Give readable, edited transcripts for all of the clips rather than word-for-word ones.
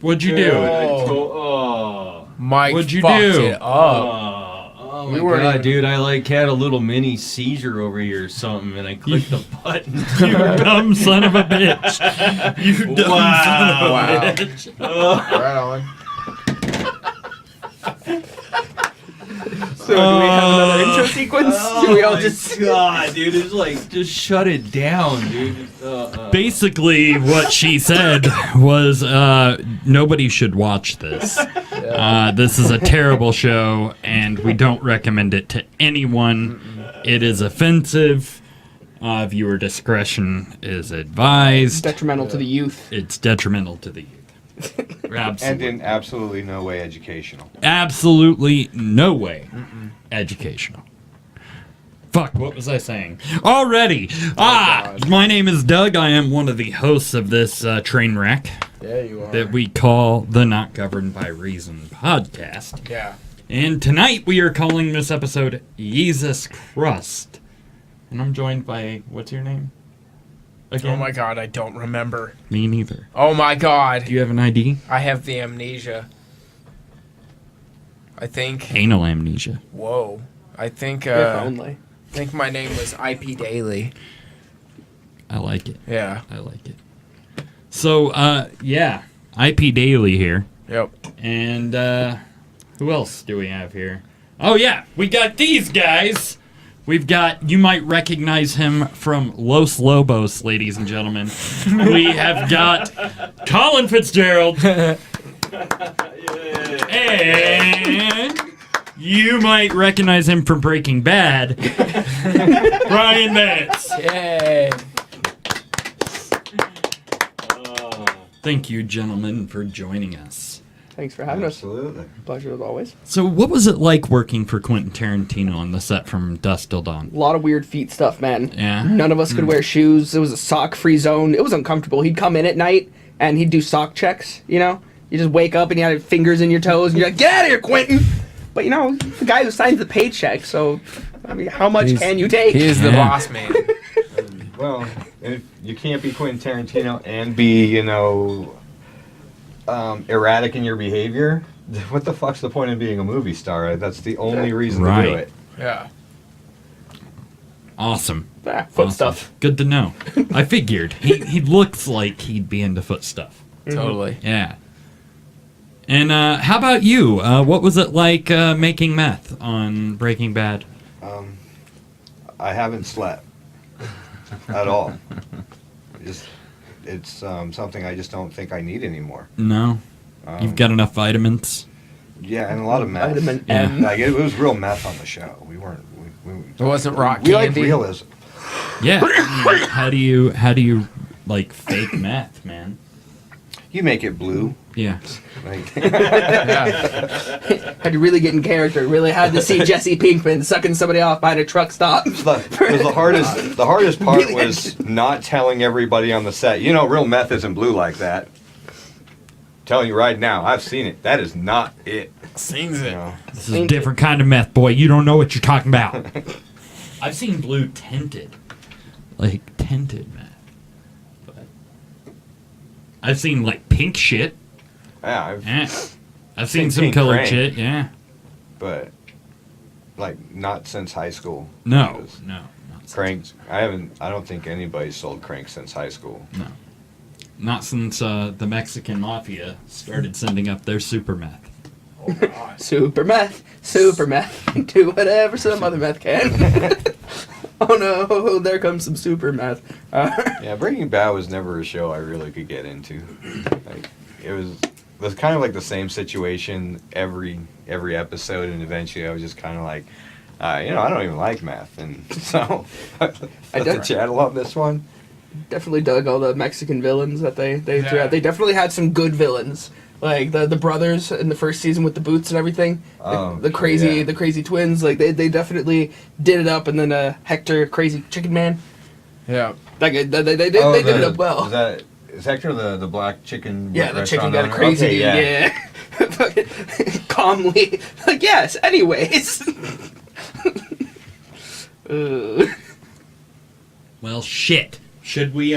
What'd you do? Mike What'd you fucked do? it up. Oh my god, dude! I had a little mini seizure over here or something, and I clicked the button. You dumb son of a bitch! You dumb son of a bitch! Right on. So do we have another intro sequence? Do we all just... God, dude! It's just shut it down, dude. Basically, what she said was, nobody should watch this. This is a terrible show, and we don't recommend it to anyone. It is offensive. Viewer discretion is advised. Detrimental to the youth. It's detrimental to the youth. Absolutely. And in absolutely no way educational. Absolutely no way educational. Fuck, what was I saying? Already! My name is Doug. I am one of the hosts of this train wreck Yeah, you are. that we call the Not Governed by Reason podcast. Yeah. And tonight we are calling this episode Yeezus Crust. And I'm joined by, what's your name? Again? Oh my god, I don't remember. Me neither. Oh my god. Do you have an ID? I have the amnesia. I think. Anal amnesia. Whoa. I think. If only. I think my name was IP Daily. I like it. Yeah. I like it. So, yeah. IP Daily here. Yep. And, who else do we have here? Oh, yeah. We got these guys. We've got, you might recognize him from Los Lobos, ladies and gentlemen. We have got Colin Fitzgerald. And you might recognize him from Breaking Bad. Brian Vance. Yay. Thank you, gentlemen, for joining us. Thanks for having us. Absolutely. Pleasure as always. So, what was it like working for Quentin Tarantino on the set from Dusk Till Dawn? A lot of weird feet stuff, man. Yeah? None of us could wear shoes. It was a sock-free zone. It was uncomfortable. He'd come in at night, and he'd do sock checks, you know? You just wake up, and you had fingers in your toes, and you're like, get out of here, Quentin! But, you know, he's the guy who signs the paycheck, so, I mean, how much can you take? He is the Yeah. boss man. Well, if you can't be Quentin Tarantino and be, erratic in your behavior, what the fuck's the point of being a movie star? That's the only reason to do Right. it. Yeah. Foot Awesome. Awesome. stuff. Good to know. I figured. He looks like he'd be into foot stuff. Totally. Yeah. And how about you? What was it like making meth on Breaking Bad? I haven't slept at all. It's something I just don't think I need anymore. No? You've got enough vitamins? Yeah, and a lot of meth. Vitamin Yeah. M. Like, it was real meth on the show. We weren't. It wasn't rock We like candy. realism. Yeah. How do you like fake meth, man? You make it blue. Yeah. Like, Yeah. Had to really get in character. Really had to see Jesse Pinkman sucking somebody off behind a truck stop. the hardest part Really was not telling everybody on the set. Real meth isn't blue like that. Telling you right now, I've seen it. That is not it. Sings it. This is a different kind of meth, boy. You don't know what you're talking about. I've seen blue tinted. Like, tinted meth. But I've seen, like, pink shit. Yeah, Yeah. I've seen Seen some pink colored crank. shit, yeah. but like not since high school. No. Because No. Not since Crank. high school. I don't think anybody's sold crank since high school. No. Not since the Mexican mafia started sending up their super meth. Oh, God. Super meth. Do whatever some other meth can. Oh no, there comes some super meth. Yeah, Breaking Bad was never a show I really could get into. Like, it was kind of like the same situation every episode, and eventually I was just kind of like, I don't even like meth, and so I don't- chattel on this one. Definitely dug all the Mexican villains that they threw Yeah. out. They definitely had some good villains. Like the brothers in the first season with the boots and everything. Oh, The crazy yeah. the crazy twins. Like they definitely did it up, and then Hector, crazy chicken man. Yeah. Like they did it up well. Is Hector the black chicken? Yeah, the chicken restaurant got a owner? crazy Okay, dude, yeah. Calmly. Like, yes, anyways. Well, shit. Should we,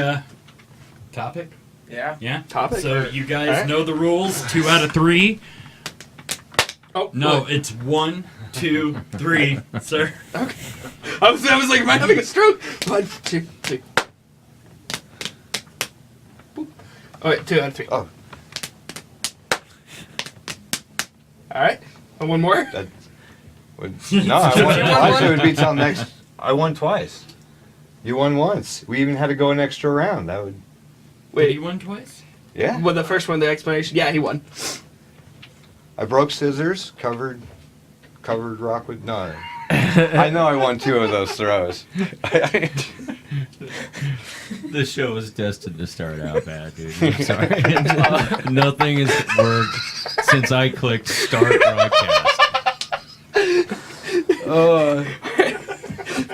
topic? Yeah. Yeah. Topic? So you guys Alright. know the rules. 2 out of 3. Oh No, what? it's 1, 2, 3, sir. I was like, am I having a stroke? 1, 2, 3. Boop. Oh wait, 2 out of 3. Oh, All right. And one more. that would no. I won. Actually, it would be till next. I won twice. You won once. We even had to go an extra round. That would. Wait, you won twice? Yeah. Well, the first one, the explanation. Yeah, he won. I broke scissors. Covered rock with no. I know I won 2 of those throws. The show was destined to start out bad, dude. I'm sorry. Nothing has worked since I clicked start broadcast.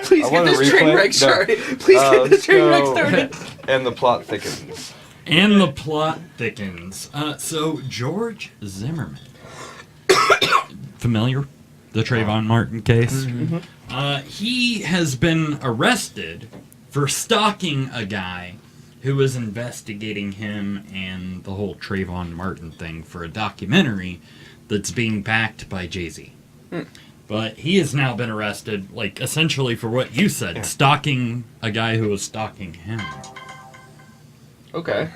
Please I get want a this train replay. wreck No. started. Please get this Let's train wreck go. started. And the plot thickens. And the plot thickens. So, George Zimmerman. Familiar? The Trayvon Martin case? He has been arrested for stalking a guy who was investigating him and the whole Trayvon Martin thing for a documentary that's being backed by Jay-Z. But he has now been arrested, like, essentially for what you said, stalking a guy who was stalking him. Okay.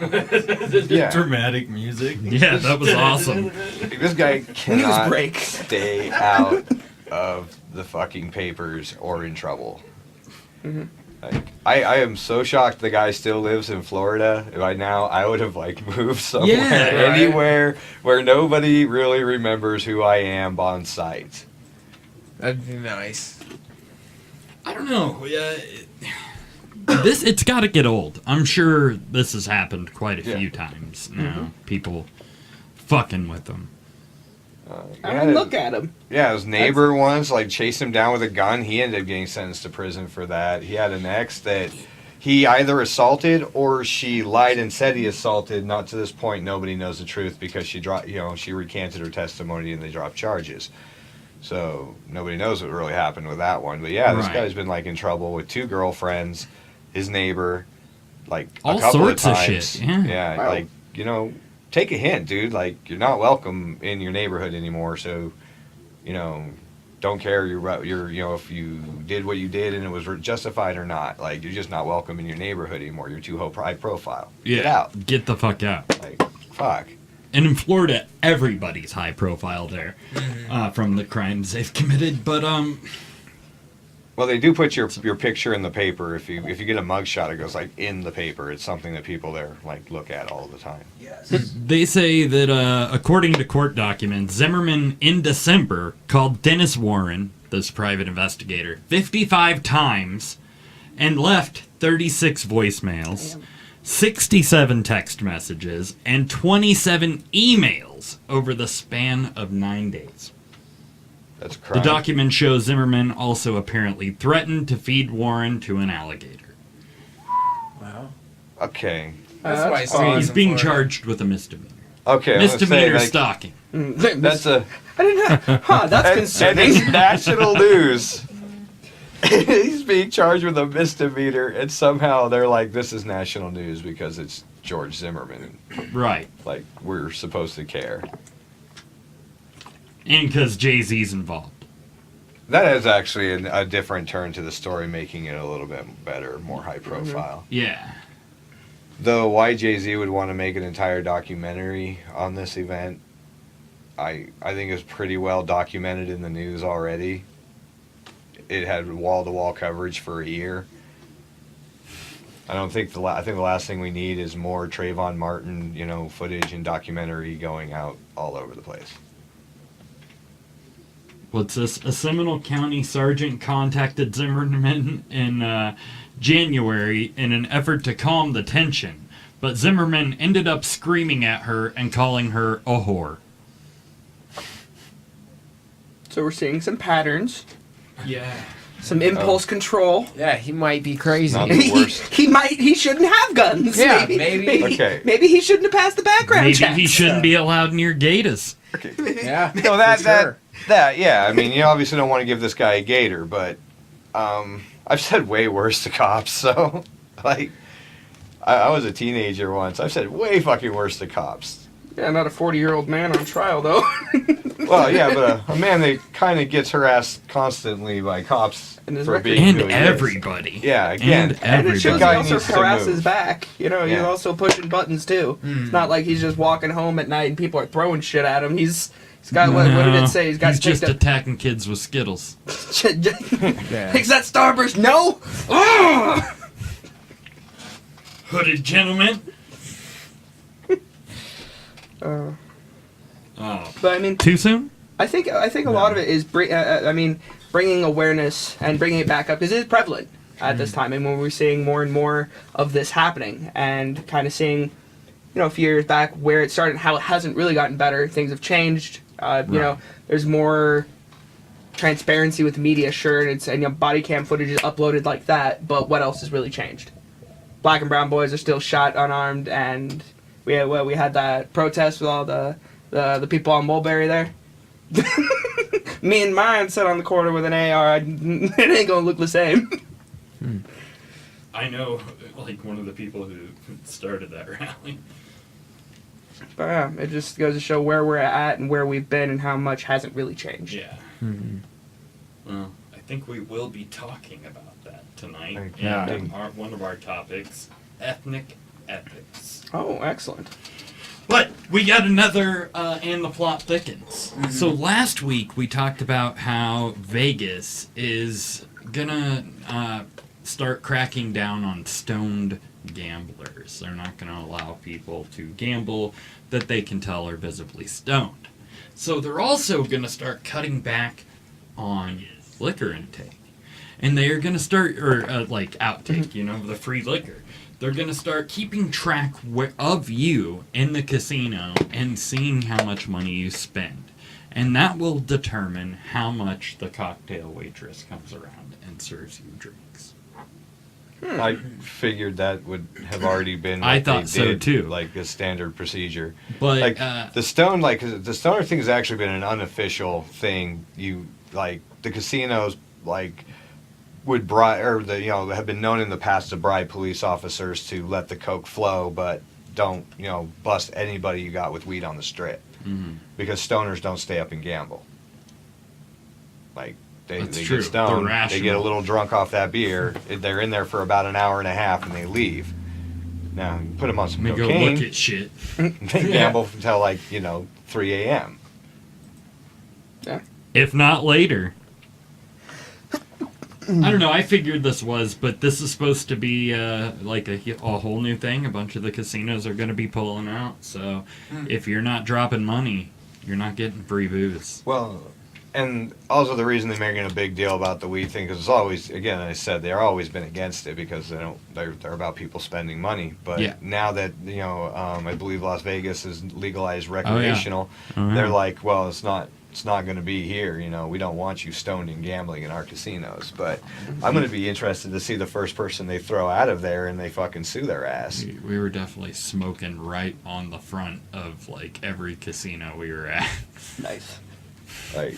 Yeah. Dramatic music. Yeah, that was awesome. This guy cannot break. stay out of the fucking papers or in trouble. Like, I am so shocked the guy still lives in Florida. By now, I would have like moved somewhere, Yeah, right. anywhere where nobody really remembers who I am on site. That'd be nice. I don't know. It's got to get old. I'm sure this has happened quite a few times now. People fucking with them. I mean, look at him. Yeah, his neighbor once like chased him down with a gun. He ended up getting sentenced to prison for that. He had an ex that he either assaulted or she lied and said he assaulted. Not to this point, nobody knows the truth because she recanted her testimony and they dropped charges. So nobody knows what really happened with that one. But yeah, this Right. guy's been like in trouble with 2 girlfriends, his neighbor, like All a couple sorts of of times. shit, yeah. Wow. Like take a hint, dude. Like you're not welcome in your neighborhood anymore. So, don't care if you did what you did and it was justified or not. Like you're just not welcome in your neighborhood anymore. You're too high profile. Yeah, Get out. Get the fuck out. Like fuck. And in Florida, everybody's high profile there from the crimes they've committed. But Well, they do put your picture in the paper. If you get a mugshot, it goes like in the paper. It's something that people there like look at all the time. they say that according to court documents, Zimmerman in December called Dennis Warren, this private investigator, 55 times and left 36 voicemails, 67 text messages, and 27 emails over the span of 9 days. That's The crime. document shows Zimmerman also apparently threatened to feed Warren to an alligator. Wow. Okay. That's That's why awesome. Steve's He's in being Florida. charged with a misdemeanor. Okay. I'm gonna say, Misdemeanor like, stalking. That's a I didn't know. Huh, that's and concerning. it's national news. He's being charged with a misdemeanor, and somehow they're like, "This is national news because it's George Zimmerman." Right. Like we're supposed to care. And because Jay-Z's involved. That is actually a different turn to the story, making it a little bit better, more high profile. Yeah. Though why Jay-Z would want to make an entire documentary on this event, I think is pretty well documented in the news already. It had wall-to-wall coverage for a year. I think the last thing we need is more Trayvon Martin, footage and documentary going out all over the place. What's this? A Seminole County sergeant contacted Zimmerman in January in an effort to calm the tension, but Zimmerman ended up screaming at her and calling her a whore. So we're seeing some patterns, Yeah. some impulse control. Yeah, he might be crazy. Not the worst. He shouldn't have guns. Yeah, maybe. Okay. Maybe he shouldn't have passed the background Maybe checks. he shouldn't be allowed near Gators. Yeah. No, yeah. I mean, you obviously don't want to give this guy a gator, but I've said way worse to cops. So, like, I was a teenager once. I've said way fucking worse to cops. Yeah, not a 40-year-old man on trial, though. Well, yeah, but a man that kind of gets harassed constantly by cops And his for record- being And who he is. everybody. Yeah, again. And And it shows he everybody. also needs to harasses move. back. You know, he's Yeah. also pushing buttons, too. It's not like he's just walking home at night and people are throwing shit at him. He's got, what did it say? He's got just to attacking kids with Skittles. Takes that Starburst. No! Ugh! Hooded gentleman. Uh, Oh. but I mean, Too soon? I think a lot of it is bringing awareness and bringing it back up because it is prevalent at this time, and when we're seeing more and more of this happening, and kind of seeing, you know, a few years back where it started, and how it hasn't really gotten better. Things have changed. You know, there's more transparency with media, sure, and you know, body cam footage is uploaded like that. But what else has really changed? Black and brown boys are still shot unarmed, and we had that protest with all the people on Mulberry there. Me and mine sat on the corner with an AR. It ain't gonna look the same. I know, like, one of the people who started that rally. But yeah, it just goes to show where we're at and where we've been and how much hasn't really changed. Yeah. Well, I think we will be talking about that tonight. Yeah. And one of our topics, ethnic ethics. Oh, excellent. But we got another, and the plot thickens. So last week we talked about how Vegas is gonna start cracking down on stoned gamblers. They're not gonna allow people to gamble that they can tell are visibly stoned. So they're also gonna start cutting back on liquor intake. And they are gonna start, or like outtake, you know, the free liquor. They're going to start keeping track of you in the casino and seeing how much money you spend. And that will determine how much the cocktail waitress comes around and serves you drinks. I figured that would have already been. I what thought they so, did, too. Like a standard procedure. But Like the stoner thing has actually been an unofficial thing. The casinos would bribe, or have been known in the past to bribe police officers to let the coke flow, but don't bust anybody you got with weed on the strip, because stoners don't stay up and gamble. Like they That's get true. stoned, They're they get a rational. little drunk off that beer. They're in there for about an hour and a half, and they leave. Now you put them on some Let me go cocaine. look at shit. They gamble until 3 a.m. If not later. I don't know, I figured this was, but this is supposed to be like a whole new thing. A bunch of the casinos are going to be pulling out. So if you're not dropping money, you're not getting free booze. Well, and also the reason they're making a big deal about the weed thing, because it's always, again, I said they've always been against it because they're about people spending money. But Yeah. now that I believe Las Vegas is legalized recreational, Oh, yeah. they're like, well, it's not going to be here. We don't want you stoned and gambling in our casinos. But I'm going to be interested to see the first person they throw out of there and they fucking sue their ass. We were definitely smoking right on the front of every casino we were at. Nice. Like,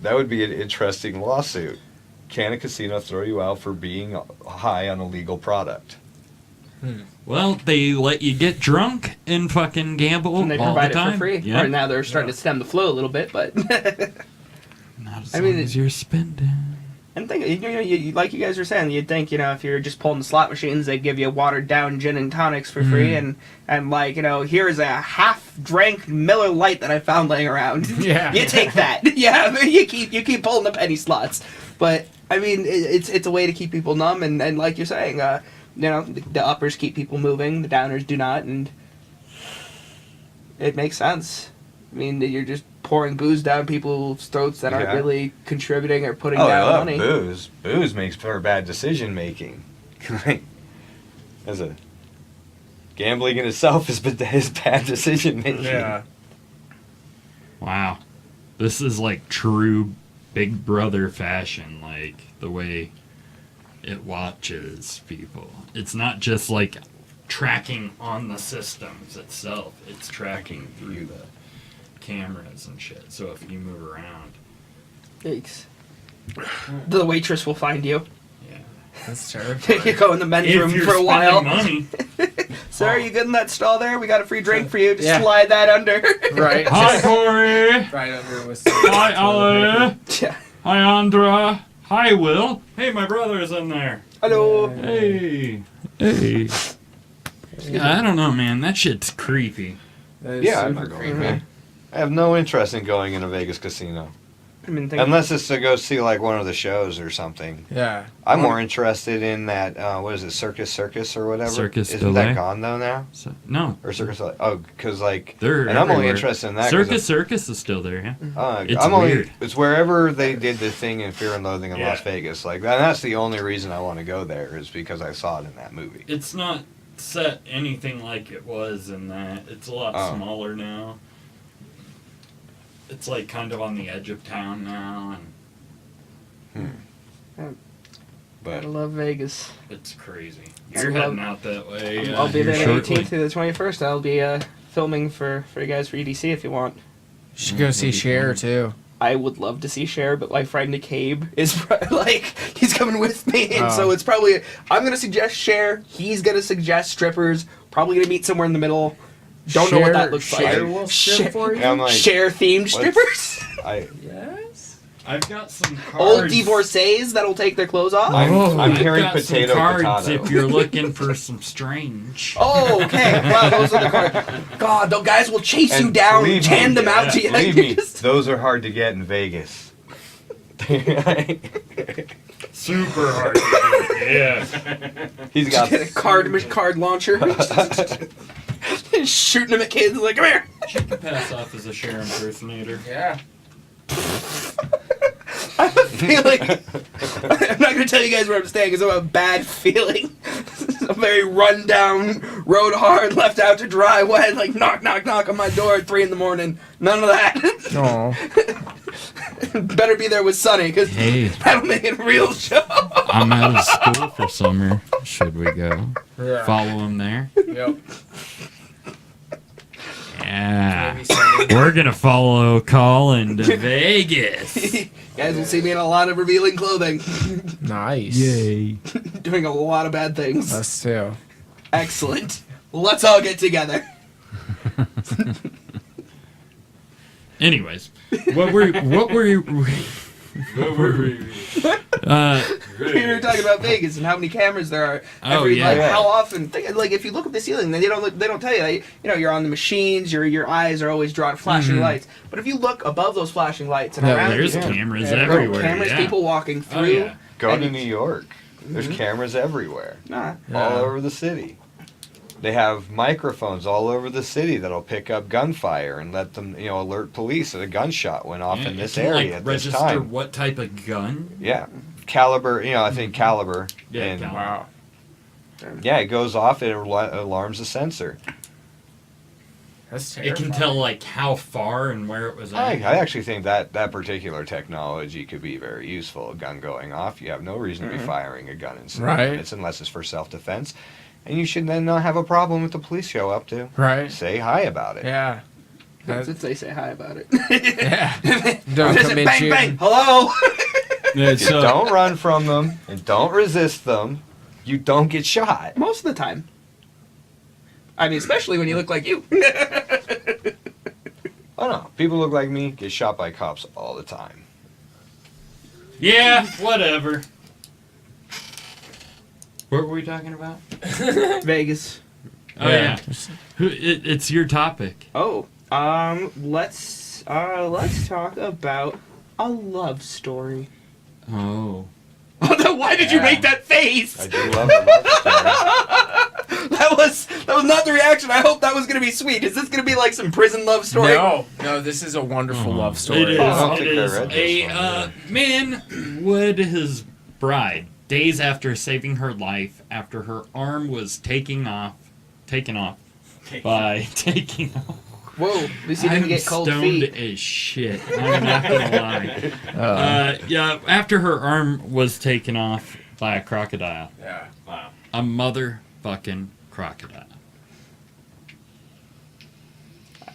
that would be an interesting lawsuit. Can a casino throw you out for being high on a legal product? Well, they let you get drunk and fucking gamble And they all provide the time. it for free. Yeah. Or now they're starting to stem the flow a little bit, but Not as I mean, long as you're spending. and think like you guys were saying, you'd think if you're just pulling the slot machines, they'd give you watered down gin and tonics for free, and here's a half drank Miller Lite that I found laying around. Yeah. You take that. Yeah, you keep pulling the penny slots, but I mean it's a way to keep people numb, and like you're saying, the uppers keep people moving, the downers do not, and it makes sense. I mean, you're just pouring booze down people's throats that aren't Yeah. really contributing or putting Oh, I down love money. booze. Booze makes for bad decision making. Gambling in itself is bad decision making. Yeah. Wow. This is true Big Brother fashion, the way it watches people. It's not just tracking on the systems itself, it's tracking through the cameras and shit. So if you move around, Yikes. The waitress will find you. yeah. That's terrible. You go in the men's room If you're for a while. spending money. Sir, are you good in that stall there? We got a free drink for you. Just Yeah. slide that under. Right. Hi, Corey. Right under with Hi, Ali. Yeah. Hi, Andra. Hi, Will. Hey, my brother is in there. Hello. Hey. Hey. I don't know, man. That shit's creepy. Yeah, I'm not going, man. I have no interest in going in a Vegas casino. I mean, Unless it's to go see like one of the shows or something. Yeah. I'm more interested in that, what is it, Circus or whatever? Circus Isn't Delay? that gone though now? So, no. Or Circus Delay? Oh, because like, They're and I'm only everywhere. interested in that. 'cause Circus is still there, yeah. It's I'm only, weird. it's wherever they did the thing in Fear and Loathing in Yeah. Las Vegas. Like, and that's the only reason I want to go there is because I saw it in that movie. It's not set anything like it was in that. It's a lot Oh. smaller now. It's like kind of on the edge of town now, and I But love Vegas. it's crazy. I You're love- heading out that way. I'll be there here the shortly. 18th through the 21st. I'll be filming for you guys for EDC if you want. You should go see Cher too. I would love to see Cher, but my friend McCabe is like, he's coming with me, and so Oh. it's probably, I'm gonna suggest Cher, he's gonna suggest strippers, probably gonna meet somewhere in the middle. Don't know what that looks Cher like. will strip for you? yeah, I'm like, Cher themed what? strippers, Yes. I've got some cards. old divorcees that'll take their clothes off. I'm I've hearing got some potato, cards potato. if you're looking for some strange. Oh, okay. Wow, those are the cards. God, those guys will chase you And down, believe hand me, them out to you. Believe me, those are hard to get in Vegas. Super hard. Yeah. He's got Get a card launcher. Shooting them at kids like, come here. She could pass off as a Cher impersonator. Yeah. I have a feeling. I'm not going to tell you guys where I'm staying because I have a bad feeling. A very run down, rode hard, left out to dry, wet, like knock, knock, knock on my door at 3 a.m. None of that. Oh. Better be there with Sunny because Hey, that'll make it a real show. I'm out of school for summer. Should we go? Yeah. Follow him there? Yep. Yeah. Maybe Sunday. We're gonna follow Colin to Vegas. Guys will see me in a lot of revealing clothing, Nice. Yay. doing a lot of bad things. Us too. Excellent. Let's all get together. Anyways, what were We were talking about Vegas and how many cameras there are. Oh, yeah. Like, Yeah. how often? Like if you look at the ceiling, they don't tell you that. You know, you're on the machines. Your eyes are always drawn flashing lights. But if you look above those flashing lights and Yeah, around there's you, cameras there are everywhere. cameras, yeah. people walking through. Oh, yeah. Go to And- New York. There's cameras everywhere, Nah. all over the city. They have microphones all over the city that'll pick up gunfire and let them, alert police that a gunshot went off Yeah, in it this can, area like, at this register time. what type of gun. Yeah, caliber. I think caliber. Yeah, and caliber. Wow. yeah, it goes off. It alarms the sensor. That's It terrifying. can tell like how far and where it was at. I actually think that particular technology could be very useful. A gun going off, you have no reason to be firing a gun Right. unless it's for self-defense, and you should then not have a problem if the police show up to Right. say hi about it. Yeah. That's if they say hi about it. Yeah. Don't Just come in bang, shooting. bang. Hello. Yeah, You don't run from them and don't resist them. You don't get shot. Most of the time. I mean, especially when you look like you. Oh no, people look like me get shot by cops all the time. Yeah, whatever. What were we talking about? Vegas. Oh yeah, it's your topic. Oh, let's talk about a love story. Oh. Why did you Yeah. make that face? I do love a love story. That was not the reaction. I hope that was gonna be sweet. Is this gonna be like some prison love story? No, this is a wonderful love It story. is. I don't It think I is. read this A one, man would his bride days after saving her life after her arm was taken off by taking off. Whoa, at least you didn't I'm get cold stoned feet. as shit. I'm not gonna lie. Yeah, after her arm was taken off by a crocodile. Yeah. Wow. A motherfucking crocodile.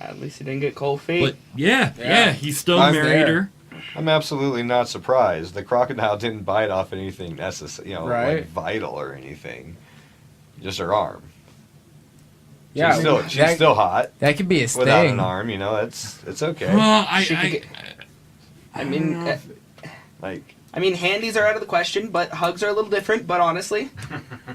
At least you didn't get cold feet. But yeah, Yeah. he still I'm married there. her. I'm absolutely not surprised. The crocodile didn't bite off anything necessary, Right. like vital or anything. Just her arm. Yeah, She's still hot that could be his without thing. an arm. It's okay. Well, She could get- I mean, Like, handies are out of the question, but hugs are a little different. But honestly,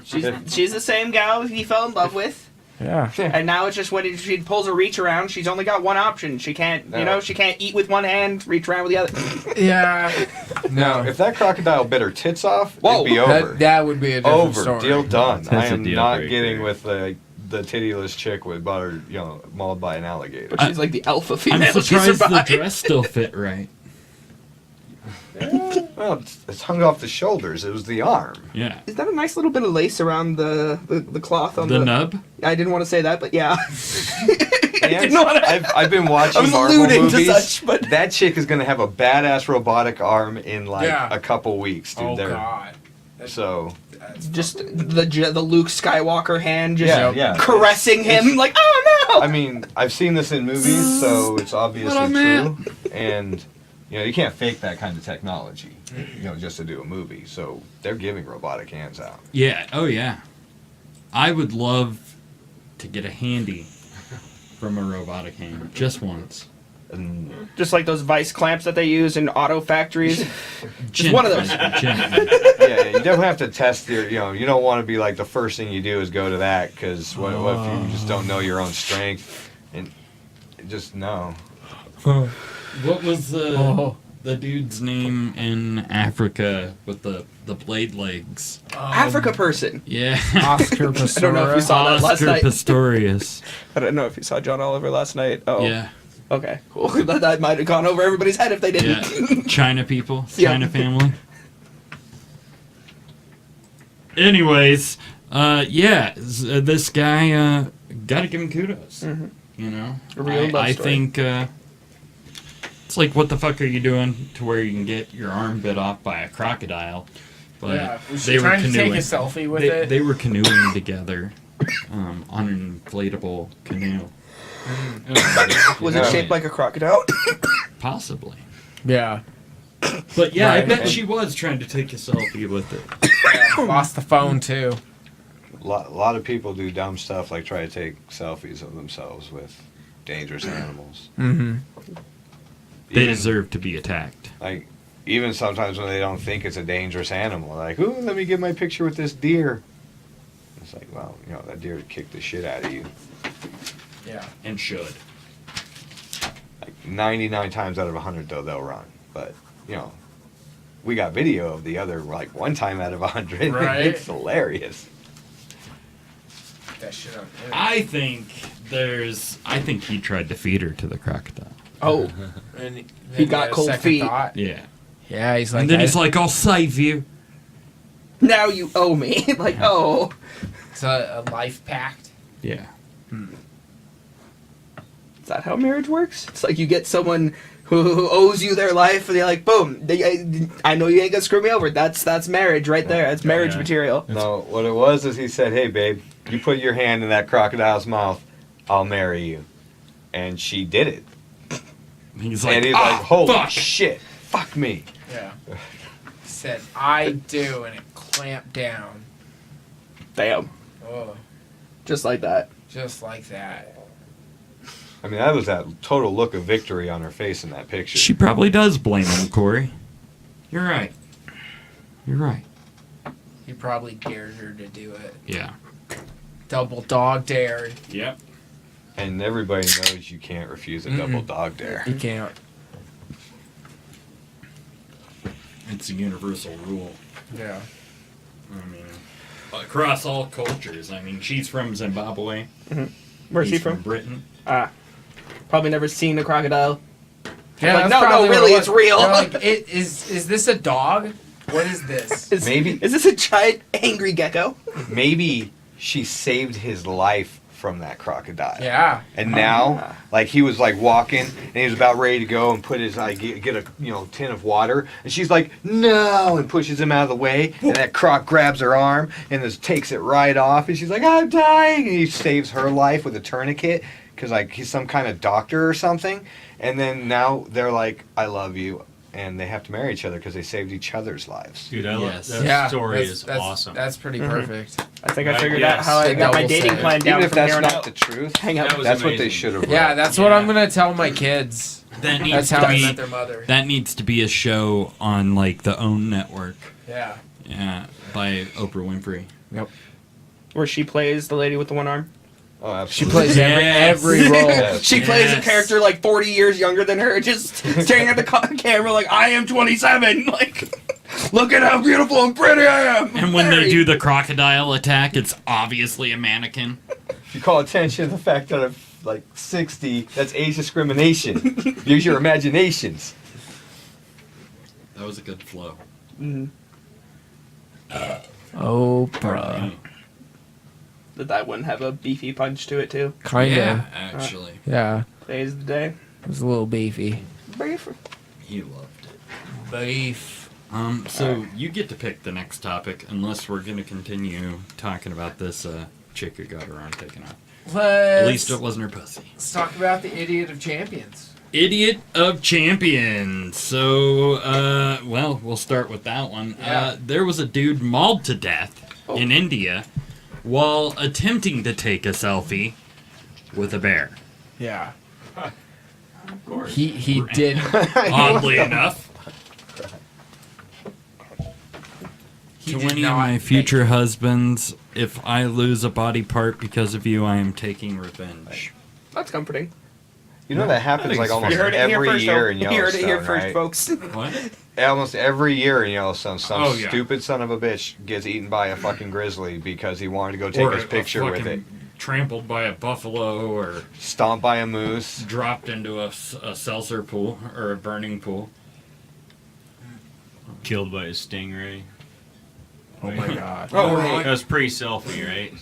she's the same gal he fell in love with, Yeah. and now it's just when she pulls a reach around, she's only got one option. She can't, No. she can't eat with one hand, reach around with the other. Yeah. now, No. if that crocodile bit her tits off, Whoa. it'd be over. That would be a different Over. story. Deal done. That's I a am deal not breaker. getting with the tittyless chick with butter, mauled by an alligator. But she's like the alpha female. I'm She surprised the survived. dress still fit right. Well, it's hung off the shoulders. It was the arm. Yeah. Is that a nice little bit of lace around the cloth on The nub? I didn't want to say that, but yeah. And I've been watching I was Marvel alluding to movies. such, but- that chick is gonna have a badass robotic arm in like Yeah. a couple weeks, dude. Oh They're- God. So Just the Luke Skywalker hand just yeah. caressing him like, oh no! I mean, I've seen this in movies, so it's obviously Little man. true. And you can't fake that kind of technology, just to do a movie. So they're giving robotic hands out. Yeah. Oh, yeah. I would love to get a handy from a robotic hand just once. And Just like those vice clamps that they use in auto factories. Just one of those. Gently. yeah, you definitely have to test your. You don't want to be like the first thing you do is go to that because what if you just don't know your own strength and just no. What was the dude's name in Africa with the blade legs? Africa person. Yeah. Oscar I don't know if you Pistorius. saw that last Oscar night. Pistorius. I don't know if you saw John Oliver last night. Oh, Yeah. okay, cool. That might have gone over everybody's head if they didn't. Yeah. China people. Yeah. China family. Anyways, this guy, gotta give him kudos. A real love I story. think it's like, what the fuck are you doing to where you can get your arm bit off by a crocodile? But Yeah. Was they she were trying to take canoeing. a selfie with They, it? they were canoeing together on an inflatable canoe. Was No. it shaped like a crocodile? Possibly. Yeah. But yeah, I Right. bet she was trying to take a selfie with it. Lost the phone too. A lot of people do dumb stuff like try to take selfies of themselves with dangerous animals. Mm-hmm. They Even- deserve to be attacked. Like, even sometimes when they don't think it's a dangerous animal, like, ooh, let me get my picture with this deer. It's like, well, that deer kicked the shit out of you. Yeah. And should. Like 99 times out of 100, though, they'll run. But, we got video of the other, like, one time out of 100. Right. It's hilarious. That shit up. I think he tried to feed her to the crocodile. Oh, And then He got had a cold second feet. thought. Yeah. Yeah, he's like. And then he's like, I'll save you. now you owe me. Like, oh. it's a life pact. Yeah. Is that how marriage works? It's like you get someone who owes you their life, and you're like, boom, I know you ain't gonna screw me over. That's marriage right there. That's marriage Yeah. material. No, what it was is he said, hey, babe, you put your hand in that crocodile's mouth, I'll marry you. And she did it. He's like, And he's like, holy fuck. shit, fuck me. Yeah. Said I do, and it clamped down. Damn. Oh, Just like that. just like that. I mean, that was that total look of victory on her face in that picture. She probably does blame him, Corey. You're right. You're right. He probably dared her to do it. Yeah. Double dog dared. Yep. And everybody knows you can't refuse a double dog dare. You can't. It's a universal rule. Yeah. I mean, across all cultures. I mean, she's from Zimbabwe. Where's He's she from? Britain. Probably never seen a crocodile. Yeah, Like, that's no, probably really, what it's real. They're like, is this a dog? What is this? Maybe- Is this a giant angry gecko? Maybe she saved his life from that crocodile. Yeah. And now, like, he was like walking and he was about ready to go and put his get a tin of water, and she's like, no, and pushes him out of the way, and that croc grabs her arm and just takes it right off, and she's like, I'm dying, and he saves her life with a tourniquet because like he's some kind of doctor or something. And then now they're like, I love you, and they have to marry each other because they saved each other's lives. Dude, I Yes. love that Yeah, story that's, is awesome. That's pretty perfect. I think I Right, figured yes. out how I The got my double dating standard. plan down Even if from that's here on not out. the truth, Hang out. That was that's what they amazing. should have. Yeah, that's what I'm gonna tell my kids. That needs That's how to I be. met their mother. That needs to be a show on like the OWN network. Yeah. Yeah, by Oprah Winfrey. Where she plays the lady with the one arm. Oh, She absolutely. plays every role. Yes. She plays a Yes. character like 40 years younger than her, just staring at the camera like, I am 27. Like, look at how beautiful and pretty I am. And when they do the crocodile attack, it's obviously a mannequin. If you call attention to the fact that I'm like 60, that's age discrimination. Use your imaginations. That was a good flow. Oh, Pardon me. That one have a beefy punch to it, too. Kinda. Yeah, actually. Yeah. Today's the day. It was a little beefy. Beef. He loved it. Beef. So you get to pick the next topic, unless we're going to continue talking about this chick who got her arm taken off. At least it wasn't her pussy. Let's talk about the idiot of champions. Idiot of Champions. So, well, we'll start with that one. Yeah. There was a dude mauled to death in India while attempting to take a selfie with a bear. Yeah. Of course. He did. Oddly enough. He To did any of not my make- future husbands, if I lose a body part because of you, I am taking revenge. That's comforting. You know that happens think like it's almost You heard it here every first, year in you heard it here Yellowstone, first, right? folks. What? Almost every year in Yellowstone, some Oh, yeah. stupid son of a bitch gets eaten by a fucking grizzly because he wanted to go take Or his a picture with it. fucking trampled by a buffalo or Stomped by a moose. dropped into a seltzer pool or a burning pool. Killed by a stingray. Oh my god. Oh, That was pre-selfie, right?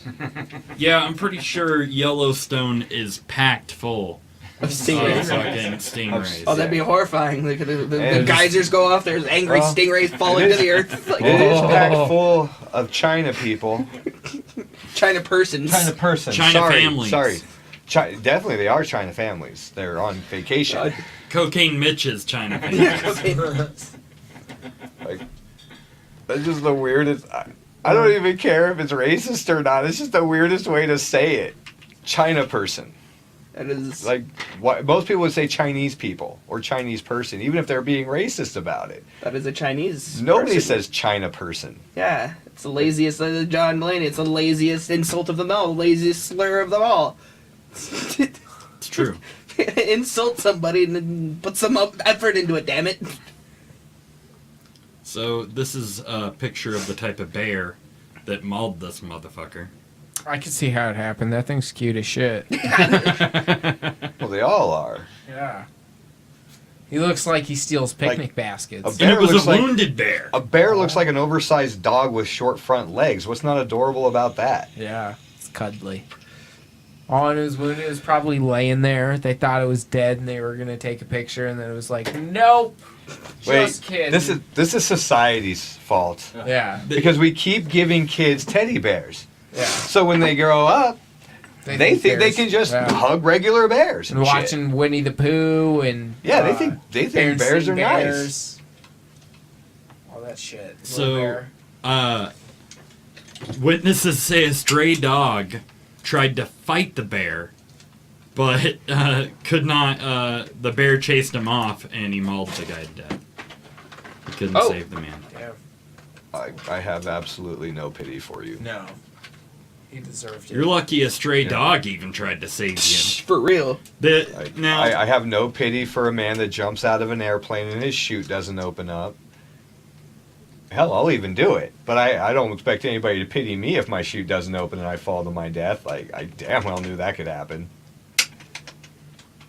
Yeah, I'm pretty sure Yellowstone is packed full of Stingrays. fucking stingrays. Oh, that'd be horrifying. Like, the And- geysers go off, there's angry Well, stingrays falling to the earth. Like, It is packed full of China people. China persons. China person. China sorry, families. Sorry. Definitely they are China families. They're on vacation. Cocaine Mitch's China family. Yeah, okay. Like, that's just the weirdest. I don't even care if it's racist or not. It's just the weirdest way to say it. China person. That is Like, what, most people would say Chinese people or Chinese person, even if they're being racist about it. that is a Chinese. Nobody person. says China person. Yeah, it's the laziest. John Mulaney. It's the laziest insult of them all. The laziest slur of them all. It's true. Insult somebody and then put some effort into it. Damn it. So this is a picture of the type of bear that mauled this motherfucker. I can see how it happened. That thing's cute as shit. Well, they all are. Yeah. He looks like he steals picnic baskets. a And bear it was looks a like- wounded bear. A bear looks like an oversized dog with short front legs. What's not adorable about that? Yeah, it's cuddly. All it was wounded. It was probably laying there. They thought it was dead, and they were gonna take a picture, and then it was like, nope, just kidding. This is society's fault yeah, because we keep giving kids teddy bears. yeah. So when they grow up, they think they bears- can just yeah. hug regular bears and And shit. watching Winnie the Pooh and Yeah, they think bears are nice. nice. All that shit. So- Little bear. Witnesses say a stray dog tried to fight the bear, but could not. The bear chased him off, and he mauled the guy to death. He couldn't Oh. save the man. Damn. I have absolutely no pity for you. No, he deserved it. You're lucky a stray dog even tried to save you. For real. Now, I have no pity for a man that jumps out of an airplane and his chute doesn't open up. Hell, I'll even do it. But I don't expect anybody to pity me if my chute doesn't open and I fall to my death. Like, I damn well knew that could happen.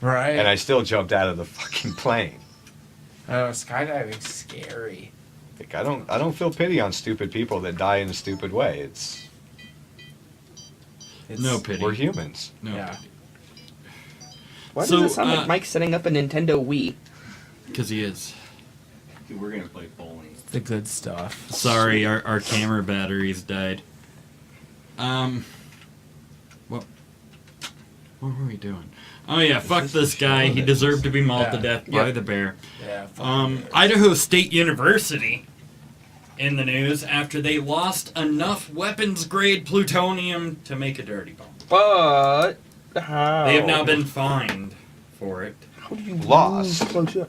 Right. And I still jumped out of the fucking plane. Oh, skydiving's scary. Like, I don't feel pity on stupid people that die in a stupid way. It's no pity. we're humans. No Yeah. pity. Why So, does it sound like Mike's setting up a Nintendo Wii? Because he is. Dude, we're gonna play bowling. The good stuff. Sorry, our camera batteries died. What What were we doing? Oh yeah, fuck this guy. He deserved to be mauled to death by the bear. Yeah. Idaho State University in the news after they lost enough weapons-grade plutonium to make a dirty bomb. But how? They have now been fined for it. How do you Lost.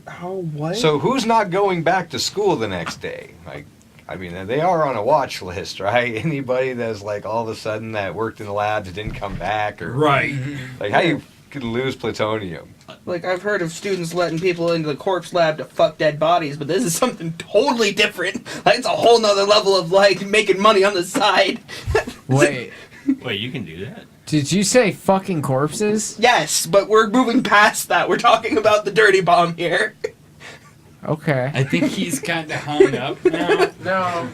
How what? So who's not going back to school the next day? Like, I mean, they are on a watch list, right? Anybody that's like all of a sudden that worked in the labs didn't come back, or Right. like how you could lose plutonium. Like, I've heard of students letting people into the corpse lab to fuck dead bodies, but this is something totally different. Like, it's a whole nother level of, like, making money on the side. Wait, Wait, you can do that? did you say fucking corpses? Yes, but we're moving past that. We're talking about the dirty bomb here. Okay. I think he's kind of hung up now. No.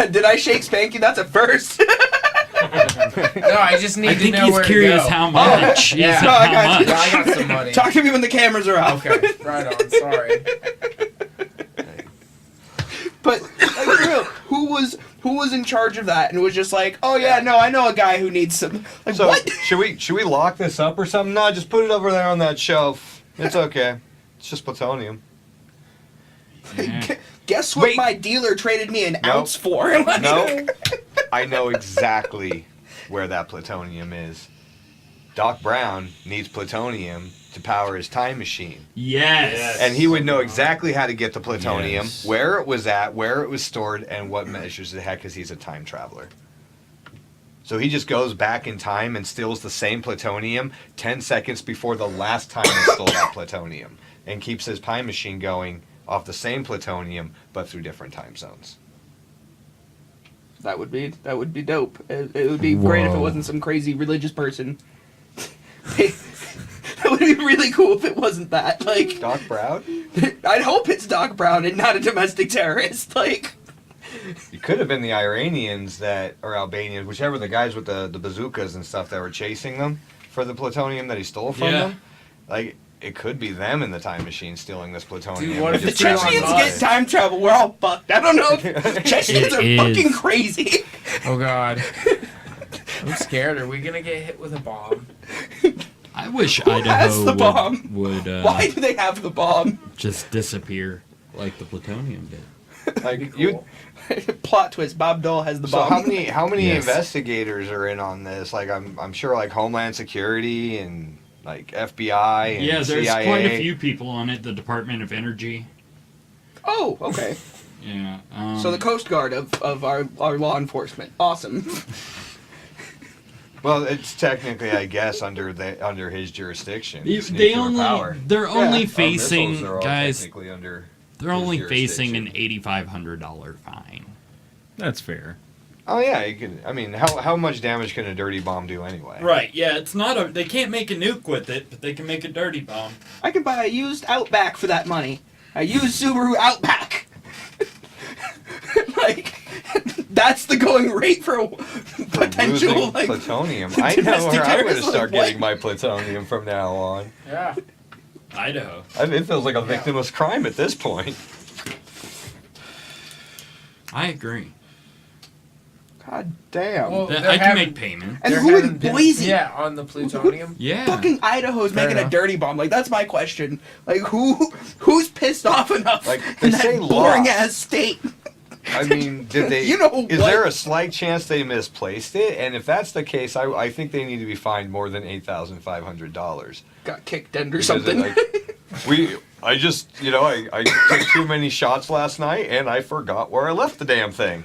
Did I shake Spanky? That's a first. No, I just need I to think know he's where curious to go. how much. He yeah. said No, I how got you. much. Yeah, I got some money. Talk to me when the cameras are off. Okay, right on. Sorry. But like, for real, who was in charge of that and was just like, oh yeah, no, I know a guy who needs some. Like, So what? should we lock this up or something? No, just put it over there on that shelf. It's okay. It's just plutonium. Yeah. Guess what Wait. my dealer traded me an Nope. ounce for? Like, No, I know exactly where that plutonium is. Doc Brown needs plutonium to power his time machine. Yes. And he would know exactly how to get the plutonium, Yes. where it was at, where it was stored, and what measures it had, because he's a time traveler. So he just goes back in time and steals the same plutonium 10 seconds before the last time he stole that plutonium, and keeps his time machine going off the same plutonium, but through different time zones. That would be dope. It would be great if it Whoa. wasn't some crazy religious person. That would be really cool if it wasn't that. Like, Doc Brown? I'd hope it's Doc Brown and not a domestic terrorist. Like, It could have been the Iranians that, or Albanians, whichever, the guys with the bazookas and stuff that were chasing them for the plutonium that he stole from Yeah. them. Like, it could be them in the time machine stealing this plutonium. Dude, what if and if the it's just Elon Chechens passing Musk? get time travel, we're all fucked. I don't know. If Chechens are It fucking is. crazy. Oh God. I'm scared. Are we gonna get hit with a bomb? I wish Who has Idaho the bomb? would Why do they have the bomb? just disappear like the plutonium did. Like, you. Plot twist: Bob Dole has the So bomb. how many Yes. investigators are in on this? Like, I'm sure like Homeland Security and like FBI and Yeah, there's CIA. quite a few people on it. The Department of Energy. Oh, okay. Yeah. So the Coast Guard of our law enforcement. Awesome. Well, it's technically, I guess, under his jurisdiction. It's they nuclear only power. they're only Our missiles facing are all guys. technically under. They're his only facing an jurisdiction. $8,500 fine. That's fair. Oh yeah, you could. I mean, how much damage can a dirty bomb do anyway? Right. Yeah. It's not a. They can't make a nuke with it, but they can make a dirty bomb. I can buy a used Outback for that money. A used Subaru Outback. Like, that's the going rate for a potential Losing like plutonium. I know domestic where I'm going to terrorism, start like, getting my plutonium from now on. Yeah. Idaho. It feels like a victimless crime at this point. I agree. God damn. Well, That- there I can haven't- make payment. And there who in haven't been- Boise? Yeah, on the plutonium. Yeah. Fucking Idaho's Fair making a enough. dirty bomb. Like, that's my question. Like, who's pissed off enough Like, they in that say boring lost. ass state? I mean, did they? You know is what? there a slight chance they misplaced it? And if that's the case, I think they need to be fined more than $8,500. Got kicked in or something. I took too many shots last night and I forgot where I left the damn thing.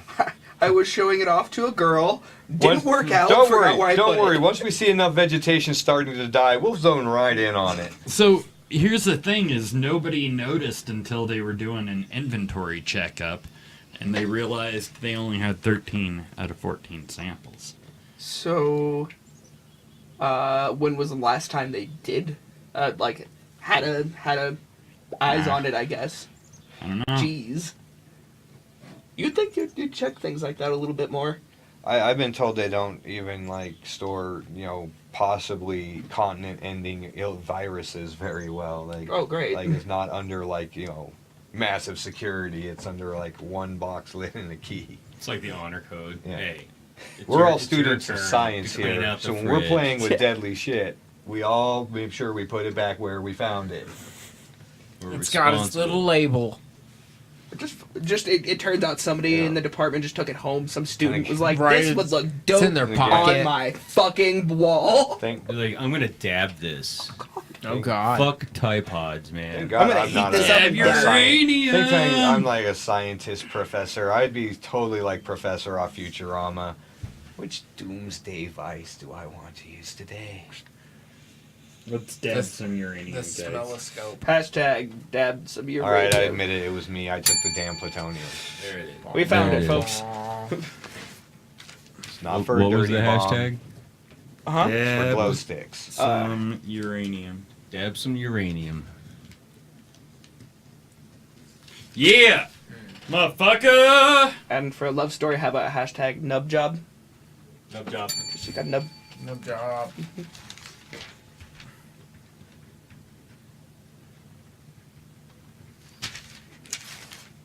I was showing it off to a girl. Didn't work out. Don't forgot worry. where I Don't put worry. it. Once we see enough vegetation starting to die, we'll zone right in on it. So here's the thing: is nobody noticed until they were doing an inventory checkup, and they realized they only had 13 out of 14 samples. So, when was the last time they did, had a eyes on it? I guess. I don't know. Jeez. You'd think you'd check things like that a little bit more. I've been told they don't even store, possibly continent-ending viruses very well. Like, Oh, great. Like it's not under massive security. It's under one box lid and a key. It's like the honor code. Yeah. Hey, We're all it's your students of turn science to clean here, out the so when we're fridge. playing with deadly shit, we all make sure we put it back where we found it. We're It's got its responsible. little label. It turns out somebody Yeah. in the department just took it home. Some student think- was like, Right, "This would look It's dope in their on pocket. on my fucking wall." Thank, They're like, I'm gonna dab this. Oh God. Fuck Tide Pods, man. thank God I'm gonna I'm heat not this a, up Have and your burn it. uranium. Think I'm like a scientist professor. I'd be totally like Professor off Futurama. Which doomsday vice do I want to use today? Let's dab This- some uranium, The guys. smelloscope. Hashtag dab some uranium. All right, I admit it. It was me. I took the damn plutonium. There it is. We found There it, is. folks. It's not What, for a what was dirty the bomb. hashtag? Uh-huh. It's for Dab glow sticks. some uranium. Dab some uranium. Yeah, motherfucker. And for a love story, how about hashtag nub job? Nub job. She got nub. No job.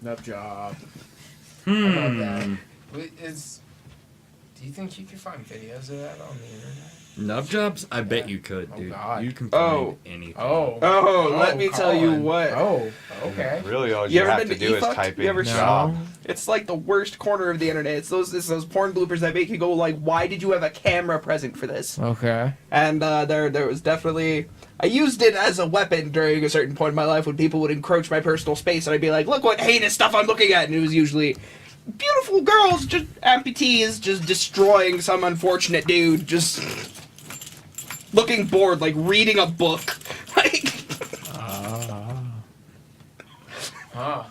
Nub job. I love that. Hmm. Wait, do you think you could find videos of that on the internet? Nub jobs? I bet Yeah. you could, Oh, dude. God. You can find Oh. anything. Oh, let me tell you Colin. what. Oh, okay. Really, all You you ever have been to to do is eFuck? type You in ever shop. It's like the worst corner of the internet. It's those porn bloopers that make you go like, "Why did you have a camera present for this?" Okay. And there was definitely. I used it as a weapon during a certain point in my life when people would encroach my personal space, and I'd be like, "Look what heinous stuff I'm looking at," and it was usually beautiful girls, just amputees, just destroying some unfortunate dude, just looking bored, like reading a book, like. Huh.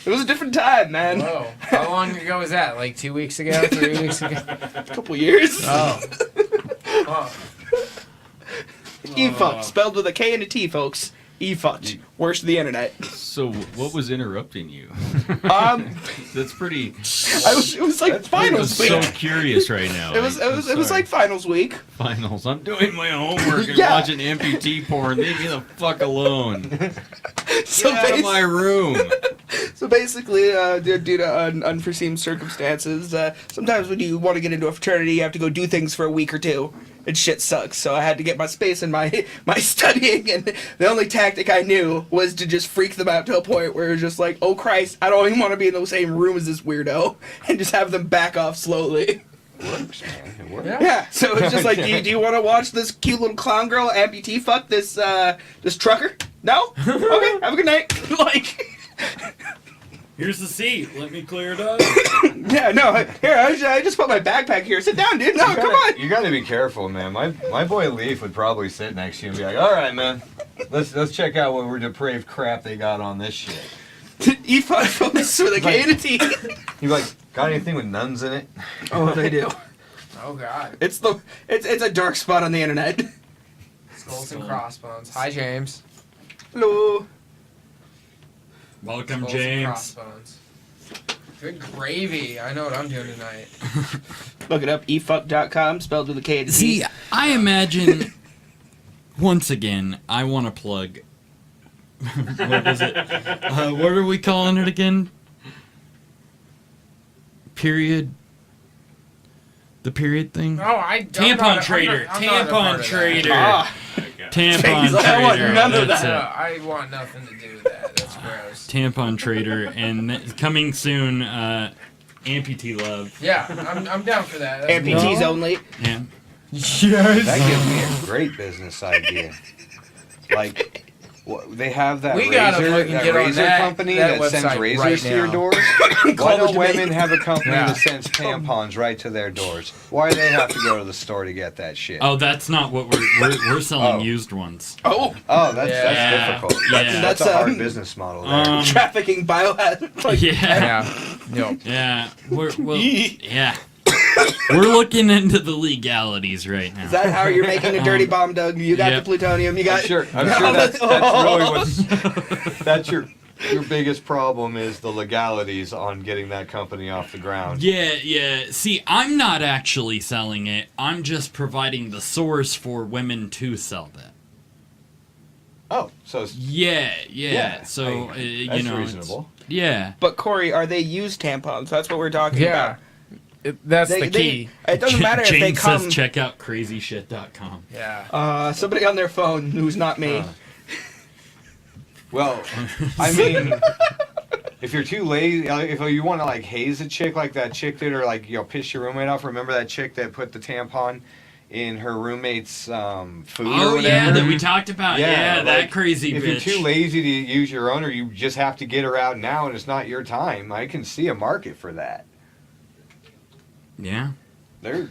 It was a different time, man. Whoa. How long ago was that? Like 2 weeks ago? 3 weeks ago? A couple years. Oh. Huh. E-fucked, spelled with a K and a T, folks. E-fucked. Worst of the internet. So, what was interrupting you? That's pretty. It was like I'm finals week. so curious right now. It was I'm sorry. like finals week. finals. I'm doing my homework and Yeah. watching amputee porn. Leave me the fuck alone. Get So, out of my room. so basically, due to unforeseen circumstances, sometimes when you want to get into a fraternity, you have to go do things for a week or two. And shit sucks. So I had to get my space in my studying, and the only tactic I knew was to just freak them out to a point where it was just like, oh Christ, I don't even want to be in the same room as this weirdo, and just have them back off slowly. Works, man. It works. Yeah, so it's just like, do you want to watch this cute little clown girl amputee fuck this trucker? No? Okay, have a good night. Like, Here's the seat. Let me clear it up. yeah, no, here, I just put my backpack here. Sit down, dude. No, You come gotta- on. You gotta be careful, man. My boy Leaf would probably sit next to you and be like, "All right, man, let's check out what depraved crap they got on this shit." E-fuck folks with a K and a T. He'd be like, "Got anything with nuns in it?" Oh, they do. Oh, God. It's a dark spot on the internet. Skulls and crossbones. Hi, James. Hello. Welcome, Skulls and James. crossbones. Good gravy. I know what I'm doing tonight. Look it up, efuck.com, spelled with a K and a T. See, I imagine. Once again, I want to plug. What was it? What are we calling it again? Period. The period thing. Oh, I'm Tampon not- trader. I'm not a part Tampon of trader. Ah, Tampon He's like, I want trader. none of That's that. it. I want nothing to do with that. That's gross. Tampon trader, and coming soon, amputee love. Yeah, I'm down for that. That's amputees cool. only. Yeah. That gives me a great business idea. Like, they have that We gotta razor, fucking that get on razor that- company that that, sends website razors right to your now. doors. Why don't College women mate. have a company Yeah. that sends tampons right to their doors? Why do they have to go to the store to get that shit? Oh, that's not what we're selling. Oh. Used ones. Oh, Oh, that's Yeah. difficult. Yeah. That's a That's, hard um, business model. There. trafficking biohazard. Like, Yeah. Yeah. Yep. Yeah. Yeah. We're looking into the legalities right now. is that how you're making a dirty bomb, Doug? You got Yep. the plutonium. You got. I'm sure that's really what's that's your biggest problem is the legalities on getting that company off the ground. Yeah. See, I'm not actually selling it. I'm just providing the source for women to sell that. Oh, so it's, Yeah. So, that's you know, reasonable. yeah. But Corey, are they used tampons? That's what we're talking Yeah. about. That's the key. It doesn't matter if they James come. says check out crazyshit.com. Yeah. Somebody on their phone who's not me. Well, I mean, if you're too lazy, if you want to like haze a chick like that chick did, or like piss your roommate off. Remember that chick that put the tampon in her roommate's food? Oh or whatever? yeah, that we talked about. Yeah, like, that crazy if bitch. you're too lazy to use your own, or you just have to get her out now, and it's not your time, I can see a market for that. Yeah. There.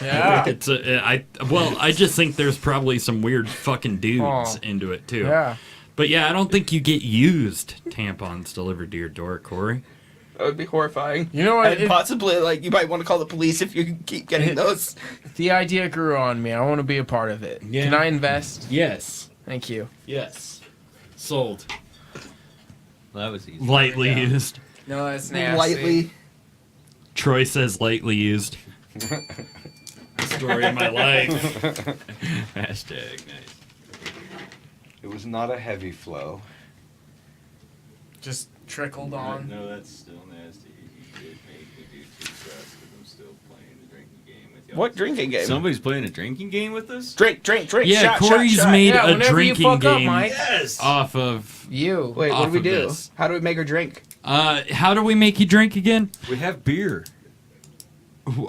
Yeah. It's I just think there's probably some weird fucking dudes into it too. Yeah. But yeah, I don't think you get used tampons delivered to your door, Corey. That would be horrifying. You know what? And possibly, like, you might want to call the police if you keep getting those. The idea grew on me. I want to be a part of it. Yeah. Can I invest? Yes. Thank you. Yes. Sold. Well, that was easy. Lightly used. No, that's nasty. Lightly. Troy says lightly used. Story of my life. Hashtag nice. It was not a heavy flow. Just trickled on. No, that's still nasty. You did make me do 2 shots because I'm still playing the drinking game with you. What drinking game? Somebody's playing a drinking game with us? Drink. Yeah, shot, Corey's shot, shot. made Yeah, a whenever you drinking fuck up, game Mike. Yes! off of. You. Wait, what off do we of do? this. How do we make her drink? How do we make you drink again? We have beer.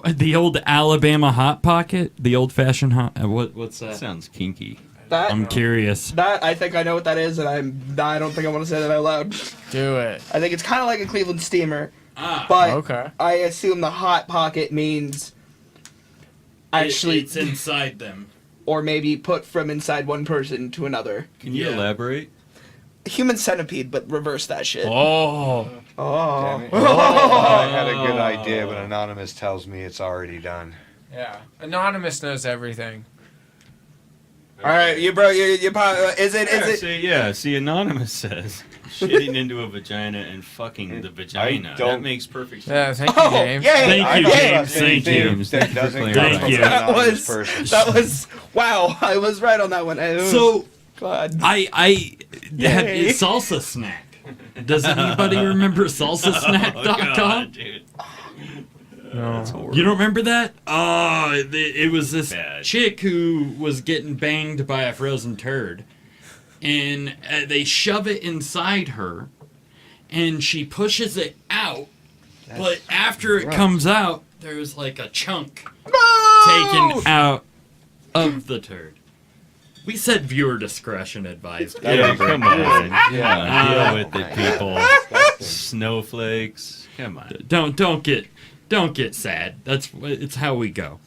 The old Alabama Hot Pocket? The old-fashioned hot... what's That that? sounds kinky. That I'm curious. I think I know what that is, and I don't think I want to say that out loud. Do it. I think it's kind of like a Cleveland steamer, Ah, but Okay. I assume the hot pocket means actually, it's inside them. or maybe put from inside one person to another. Can you Yeah. elaborate? Human centipede, but reverse that shit. Oh. Oh. Damn it. I had a good idea, but Anonymous tells me it's already done. Yeah. Anonymous knows everything. All right, you is it? See, Anonymous says shitting into a vagina and fucking the vagina. don't- That makes perfect Yeah, sense. thank you, Oh, James. yay! Thank I you, don't James. trust Thank anything you. that doesn't come Thank from you. an That anonymous was person. wow. I was right on that one. So, God. I have Yay. salsa snack. Does anybody remember salsasnack.com? God, dude. No. That's horrible. You don't remember that? Oh, it was this Bad. chick who was getting banged by a frozen turd. And they shove it inside her. And she pushes it out. But after it comes out, there's like a chunk taken out of the turd. We said viewer discretion advised. Yeah, come on. Yeah. Deal with it, people. Snowflakes. Come on. Don't get sad. It's how we go.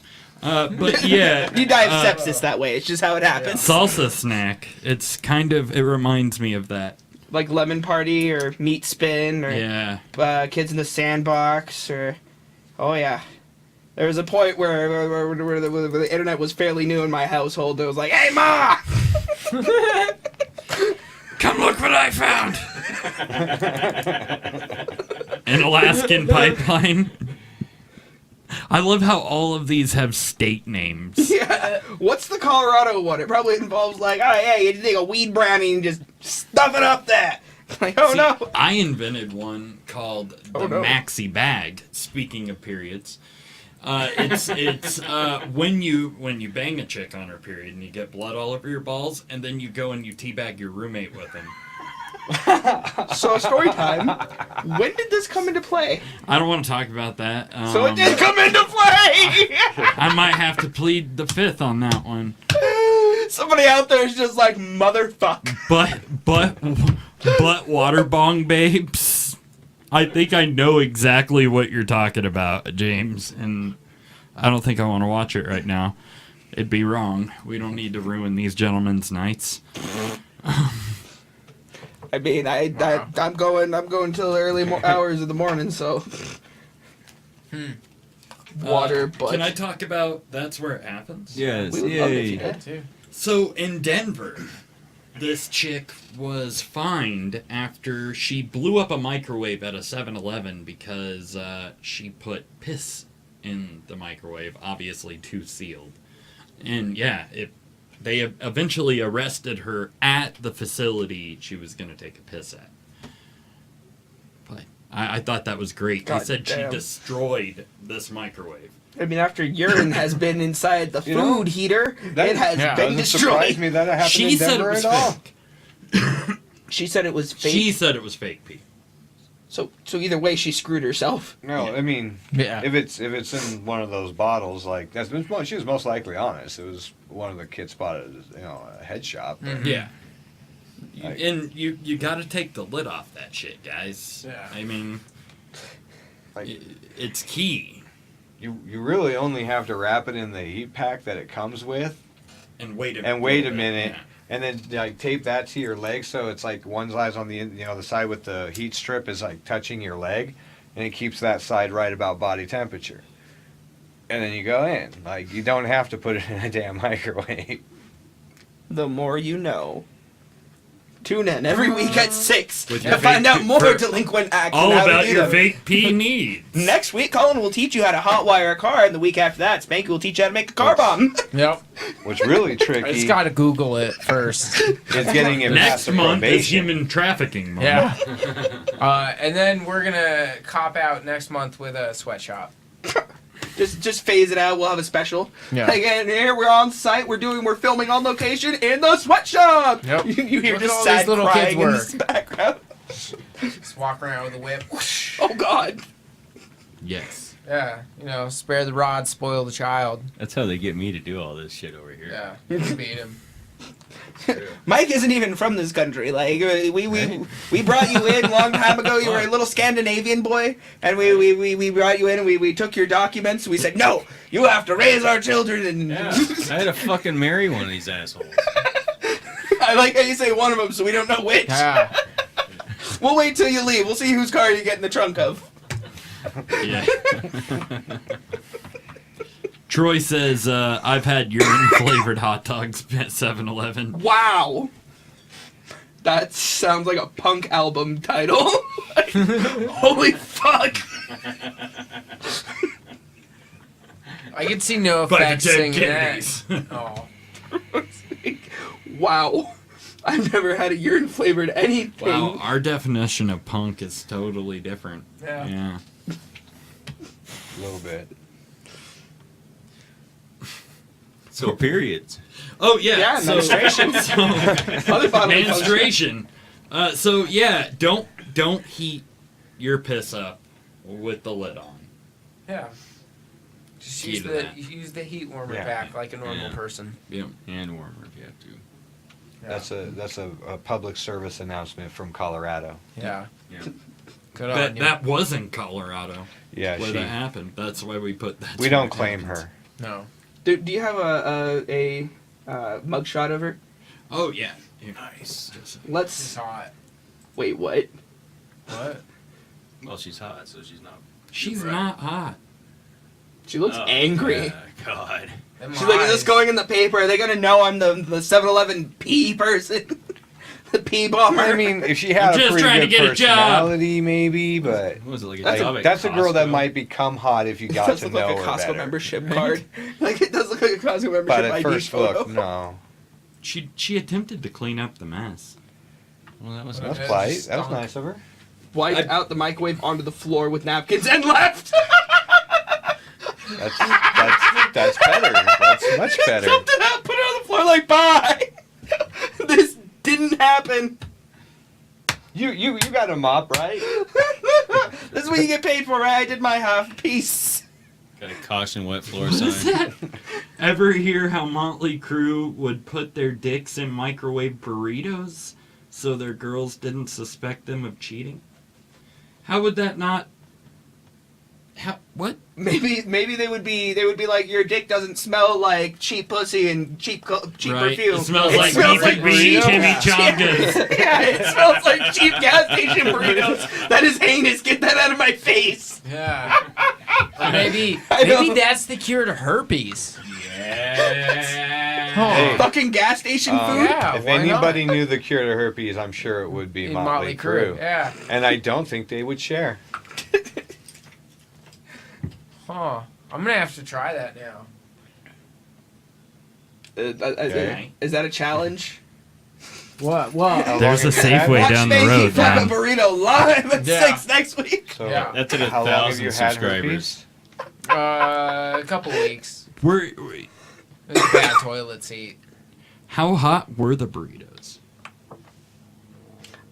But yeah, You die of sepsis that way. It's just how it happens. salsa snack. It reminds me of that. Like Lemon Party or Meat Spin or Yeah. Kids in the Sandbox or oh yeah. There was a point where the internet was fairly new in my household. It was like, "Hey, Ma!" Come look what I found. An Alaskan pipeline. I love how all of these have state names. Yeah. What's the Colorado one? It probably involves like, "Oh yeah, you take a weed brownie and just stuff it up there." Like, oh See, no. I invented one called the Oh, no. Maxi Bag. Speaking of periods, it's when you bang a chick on her period and you get blood all over your balls, and then you go and you teabag your roommate with them. So story time. When did this come into play? I don't want to talk about that. So it did come into play. I might have to plead the fifth on that one. Somebody out there is just like, motherfuck. But water bong babes. I think I know exactly what you're talking about, James, and I don't think I want to watch it right now. It'd be wrong. We don't need to ruin these gentlemen's nights. I mean, I'm going till early hours of the morning, so. Water, but Can I talk about That's Where It Happens? Yes. we would love it if you Yay. did. So in Denver, this chick was fined after she blew up a microwave at a 7-Eleven because she put piss in the microwave, obviously too sealed. And yeah, they eventually arrested her at the facility she was going to take a piss at. But I thought that was great. God He said damn. she destroyed this microwave. I mean, after urine has been inside the You know, food heater, that- it has Yeah. been Doesn't surprise destroyed. me that it happened She in said it Denver was at all. fake. She said it was fake. She said it was fake, Pete. So either way, she screwed herself. No, I mean, Yeah. if it's in one of those bottles, like she was most likely honest. It was one of the kids bought at a head shop. Mhm. Yeah. Like- And you got to take the lid off that shit, guys. Yeah. I mean, Like, it's key. you really only have to wrap it in the heat pack that it comes with, And wait a minute, Yeah. and then like tape that to your leg so it's like one side's on the side with the heat strip is like touching your leg, and it keeps that side right about body temperature. And then you go in. Like, you don't have to put it in a damn microwave. The more you know. Tune in every week at 6 With to your find vape out more for- delinquent acts. All and how to about do your them. vape pee needs. Next week, Colin will teach you how to hotwire a car, and the week after that, Spanky will teach you how to make a car bomb. Yep. What's really I just tricky gotta Google it first. is getting it Next past the month is probation. human trafficking month. Yeah. And then we're gonna cop out next month with a sweatshop. Just phase it out. We'll have a special. Yeah. Again, here we're on site. We're filming on location in the sweatshop. Yep. You hear Look at just all sad these little crying kids in the background. Just walk around with a whip. Oh God. Yes. Yeah. Spare the rod, spoil the child. That's how they get me to do all this shit over here. Yeah. You can beat him. Mike isn't even from this country. Like we brought you in a long time ago. You were a little Scandinavian boy, and we brought you in and we took your documents. We said no, you have to raise our children. And Yeah, I had to fucking marry one of these assholes. I like how you say one of them, so we don't know which. Yeah. We'll wait till you leave. We'll see whose car you get in the trunk of. Yeah. Troy says, I've had urine-flavored hot dogs at 7-Eleven. Wow. That sounds like a punk album title. Holy fuck. I can see no By the effects dead singing Kennedys. that. Oh. Wow. I've never had a urine flavored anything. Wow, our definition of punk is totally different. Yeah. Yeah. A little bit. So periods. Oh, yeah. Yeah, so, menstruation. Other bodily function. menstruation. So, yeah, don't heat your piss up with the lid on. Yeah. Just Key use to the, that. use the heat warmer Yeah. pack like a normal Yeah. person. Yeah. And warmer if you have to. Yeah. That's a public service announcement from Colorado. Yeah. Yeah. Good on That, you. that was in Colorado Yeah, where that happened. That's why we put that. we don't claim her. No. Do you have a mugshot of her? Oh, yeah. Here. Nice. It's Let's. hot. Wait, what? What? Well, she's hot, so she's not. She's Right. not hot. She looks Oh, angry. yeah, God. Them She's like, is this eyes. going in the paper? Are they gonna know I'm the 7-Eleven pee person? The pee bomber? I mean, if she had I'm a just pretty trying to good get a job. personality, maybe, but What was it like? That's job at that's a girl that Costco? might become hot if you it got does to look know like a her Costco better. membership card. Like, it does look like a Costco membership But at ID first photo. look, no. She attempted to clean up the mess. Well, that was That's Yeah, polite. just That was stunk. nice of her. Wiped out the microwave onto the floor with napkins and left. That's better. That's much better. Something out, put it on the floor like, bye. This didn't happen. You got a mop, right? This is what you get paid for, right? I did my half. Peace. Got a caution wet floor What is sign. that? Ever hear how Motley Crue would put their dicks in microwave burritos so their girls didn't suspect them of cheating? How would that not? How? What? Maybe they would be like, your dick doesn't smell like cheap pussy and cheap Right? perfume. It smells It like smells beef and like beef cheap- chimichangas. Yeah, it smells like cheap gas station burritos. That is heinous. Get that out of my face. Yeah. Or maybe I know. maybe that's the cure to herpes. Yeah. Hey. Fucking gas station food. Yeah, if why anybody knew the cure to herpes, I'm sure it would be In Motley Crue. Yeah. And I don't think they would share. Huh. I'm gonna have to try that now. Okay. Is that a challenge? What? There's a Safeway Watch down the Stacey road, flip a man. burrito live at Yeah. 6 next week. So Yeah. That's at how long have you 1,000 had subscribers. herpes? A couple weeks. Were, It was a bad toilet seat. how hot were the burritos?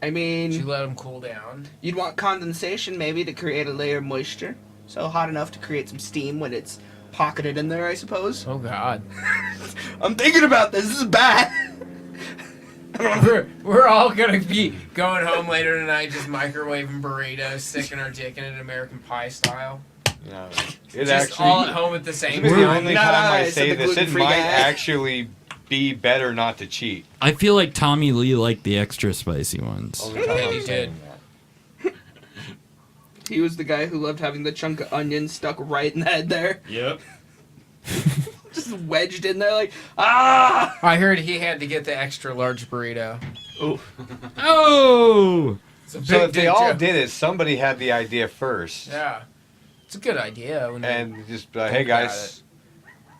I Did you mean, let them cool down? you'd want condensation maybe to create a layer of moisture. So hot enough to create some steam when it's pocketed in there, I suppose. Oh God. I'm thinking about this. This is bad. We're all gonna be going home later tonight, just microwaving burritos, sticking our dick in it, American Pie style. No, Just actually. all at home at the same This is the time. only time I Nice, say I'm the this. It gluten-free might guy. actually be better not to cheat. I feel like Tommy Lee liked the extra spicy ones. Only time Yeah, I'm he saying did. that. He was the guy who loved having the chunk of onion stuck right in the head there. Yep. Just wedged in there like, ah! I heard he had to get the extra large burrito. Oh! It's a So big if they dude, all too. did it, somebody had the idea first. Yeah. It's a good idea. When you- And just be like, hey Think about guys,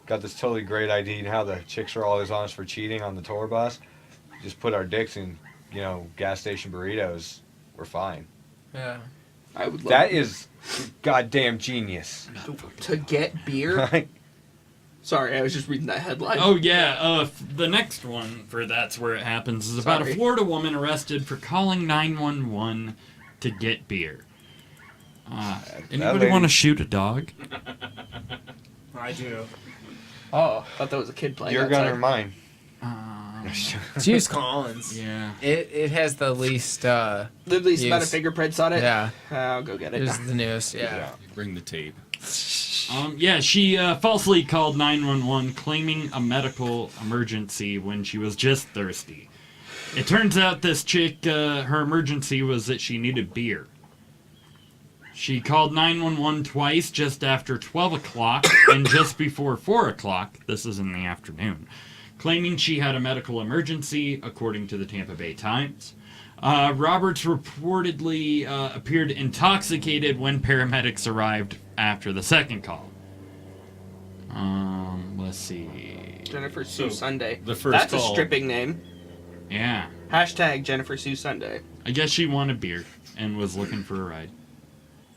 got this totally great idea. You know how the chicks are always on us for cheating on the tour bus? Just put our dicks in, gas station burritos. We're fine. yeah. I would love That is goddamn genius. to get beer. Sorry, I was just reading that headline. Oh yeah, the next one for That's Where It Happens is about Sorry. a Florida woman arrested for calling 911 to get beer. Anybody lady- want to shoot a dog? I do. Oh, I thought that was a kid playing Your outside. gun or mine? Choose Collins. Yeah. It has the least. The least amount of Use. fingerprints on it. Yeah. I'll go get it. It's the newest. Yeah. Bring the tape. She falsely called 911 claiming a medical emergency when she was just thirsty. It turns out this chick, her emergency was that she needed beer. She called 911 twice just after 12 o'clock and just before 4 o'clock. This is in the afternoon. Claiming she had a medical emergency, according to the Tampa Bay Times. Roberts reportedly appeared intoxicated when paramedics arrived after the second call. Let's see. Jennifer Sue Sunday. the first That's call- a stripping name. Yeah. Hashtag Jennifer Sue Sunday. I guess she wanted beer and was looking for a ride.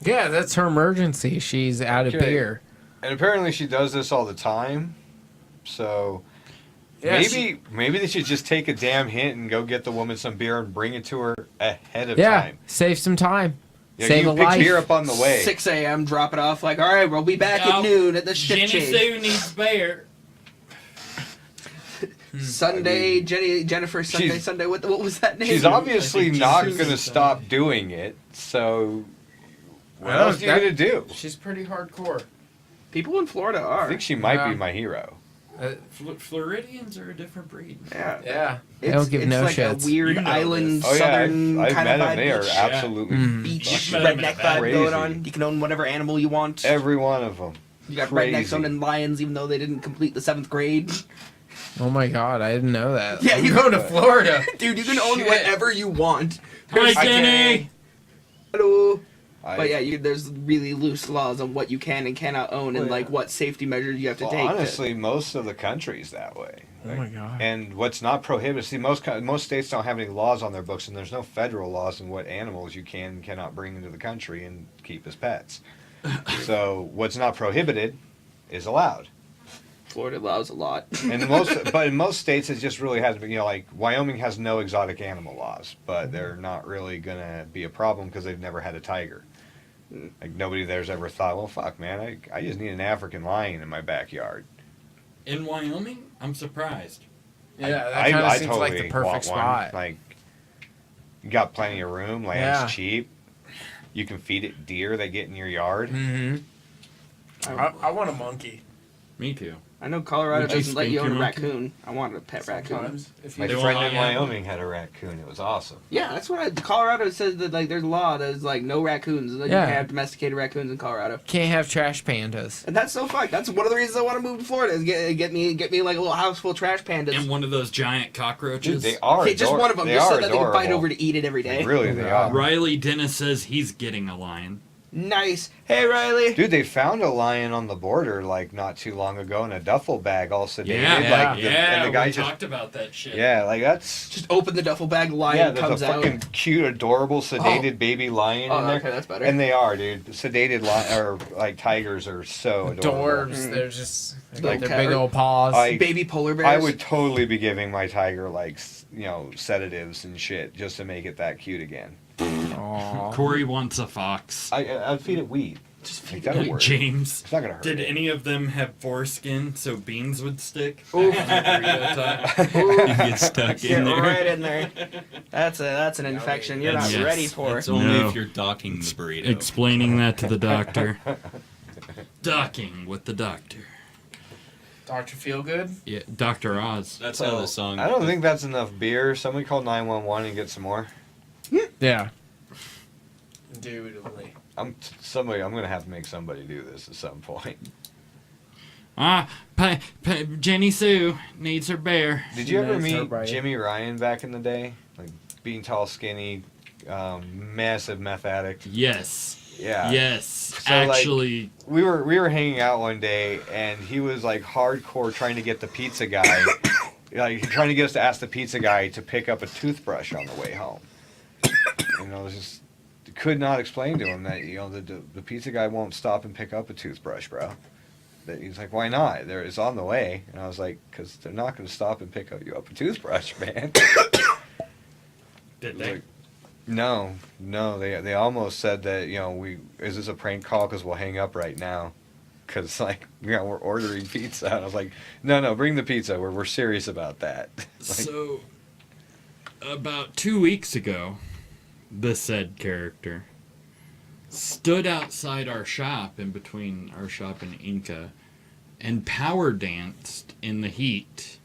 Yeah, that's her emergency. She's out of Okay. beer. And apparently she does this all the time. So Yeah, maybe they should just take a damn hint and go get the woman some beer and bring it to her ahead of Yeah, time. save some time. Yeah, Save you a pick life. beer up on the way. 6 a.m. Drop it off. Like, all right, we'll be back Now, at noon at the shift Jenny change. Sue needs beer. Sunday, Jennifer Sunday, She's- Sunday. What was that name? She's obviously think not she's going to Sunday. stop doing it. So what Well, else are you going to do? She's pretty hardcore. People in Florida I are. think she might Yeah. be my hero. Floridians are a different breed. Yeah. Yeah. They It's, don't give it's no like shits. a weird You know island, this. Oh yeah, southern I've kind met of them. vibe. They are beach, absolutely Mhm. beach Fuck, met 'em in a redneck bad vibe going crazy. on. You can own whatever animal you want. Every one of them. You got crazy. rednecks owning lions, even though they didn't complete the 7th grade. Oh my god, I didn't know that. Yeah, I'm you- going to Florida. Dude, you can own Shit. whatever you want. Hi, I Jenny. Hello. I, But yeah, there's really loose laws on what you can and cannot own, and Well, like yeah. what safety measures you have to well, take. honestly, most of the country's that way. Oh my god. And what's not prohibited? See, most states don't have any laws on their books, and there's no federal laws on what animals you can and cannot bring into the country and keep as pets. So what's not prohibited is allowed. Florida allows a lot. And but in most states, it just really has been. Like Wyoming has no exotic animal laws, but they're not really gonna be a problem because they've never had a tiger. Like nobody there's ever thought, well, fuck, man, I just need an African lion in my backyard. In Wyoming, I'm surprised. Yeah, that kind of I seems totally like the perfect want one. spot. Like, you got plenty of room. Land's Yeah. cheap. You can feed it deer that get in your yard. Mm-hmm. I want a monkey. Me too. I know Colorado Would you doesn't let you spank own a your monkey? raccoon. I wanted a pet raccoon. Sometimes. If My you They friend won't in allow you. Wyoming had a raccoon. It was awesome. Yeah, that's what Colorado says that like there's a law that's like no raccoons. And then Yeah. you can have domesticated raccoons in Colorado. can't have trash pandas. And that's so fucked. That's one of the reasons I want to move to Florida is get me like a little house full of trash pandas. And one of those giant cockroaches. Dude, they are. Okay, just one of them, They just are so that they can fight adorable. over to eat it every day. Really, they are. Riley Dennis says he's getting a lion. Nice. Hey, Riley. Dude, they found a lion on the border like not too long ago in a duffel bag, all sedated. And the guy we just talked about that shit. yeah, like that's Just open the duffel bag, yeah. lion There's comes a out. fucking cute, adorable, sedated baby lion Oh, in there. okay, that's better. And they are, dude. Sedated or like tigers are so adorable. Dorbs, they're just they Like got their big old paws. Baby polar bears. I would totally be giving my tiger like sedatives and shit just to make it that cute again. Aw. Corey wants a fox. I'd feed it wheat. Just Like, feed that'll work. James, It's not gonna hurt. did it. any of them have foreskin so beans would stick? Ooh. On the burrito top? You get stuck Get in there. right in there. That's an infection you're not Yes. ready for. It's only No. if you're docking the burrito. Explaining that to the doctor. Docking with the doctor. Dr. Feelgood? Yeah, Dr. Oz. That's how the song. I don't think that's enough beer. Somebody call 911 and get some more. Yeah. Indubitably. I'm gonna have to make somebody do this at some point. Jenny Sue needs her bear. Did you ever Nice, meet everybody. Jimmy Ryan back in the day? Like being tall, skinny, massive meth addict. Yes. Yeah. Yes. So, like, Actually, We were hanging out one day and he was like hardcore trying to get the pizza guy, like trying to get us to ask the pizza guy to pick up a toothbrush on the way home. And I was just could not explain to him that the pizza guy won't stop and pick up a toothbrush, bro. That he's like, why not? It's on the way. And I was like, because they're not going to stop and pick up a toothbrush, man. did Like, no, they almost said that is this a prank call because we'll hang up right now, because like we're ordering pizza. And I was like, no, bring the pizza. We're serious about that. So, about 2 weeks ago, the said character stood outside our shop, in between our shop and Inca, and power danced in the heat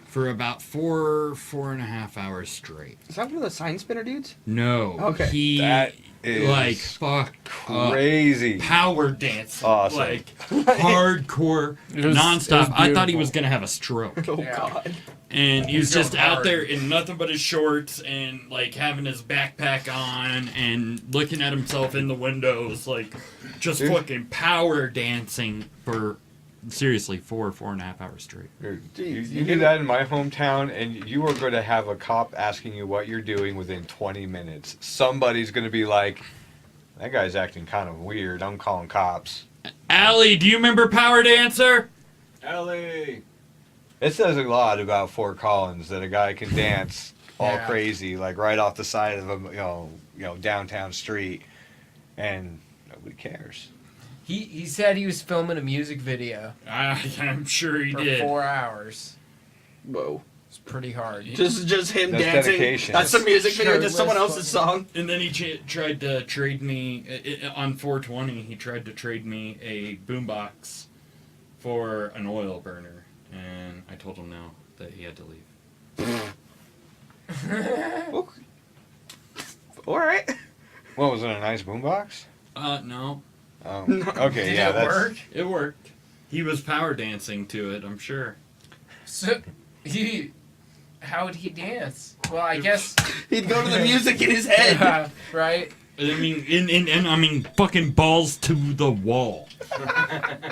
for about 4.5 hours straight. Is that one of the sign spinner dudes? No. Okay. He, That is like, fuck. crazy. Power dancing. Awesome. Like, hardcore, It was nonstop. I thought he beautiful. was going to have a stroke. Oh Yeah. God. And he was Going just out hard. there in nothing but his shorts and like having his backpack on and looking at himself in the windows, like just Dude. fucking power dancing for seriously 4.5 hours straight. Dude, Jeez, you do that in my hometown, and you are going to have a cop asking you what you're doing within 20 minutes. Somebody's going to be like, that guy's acting kind of weird. I'm calling cops. Allie, do you remember Power Dancer? Ellie! It says a lot about Fort Collins that a guy can dance all Yeah. crazy, like right off the side of a downtown street, and nobody cares. He said he was filming a music video I'm sure he for did. 4 hours. Whoa. It's pretty hard. Just him That's dancing. dedication. That's a music video, Shirtless just someone else's fucking- song. And then he tried to trade me on 420. He tried to trade me a boombox for an oil burner, and I told him no, that he had to leave. All right. What, was it a nice boombox? No, Oh, okay, Did yeah, it that's... work? it worked. He was power dancing to it, I'm sure. So how would he dance? Well, I guess He'd go to the music in his head. right. I mean, and I mean, fucking balls to the wall,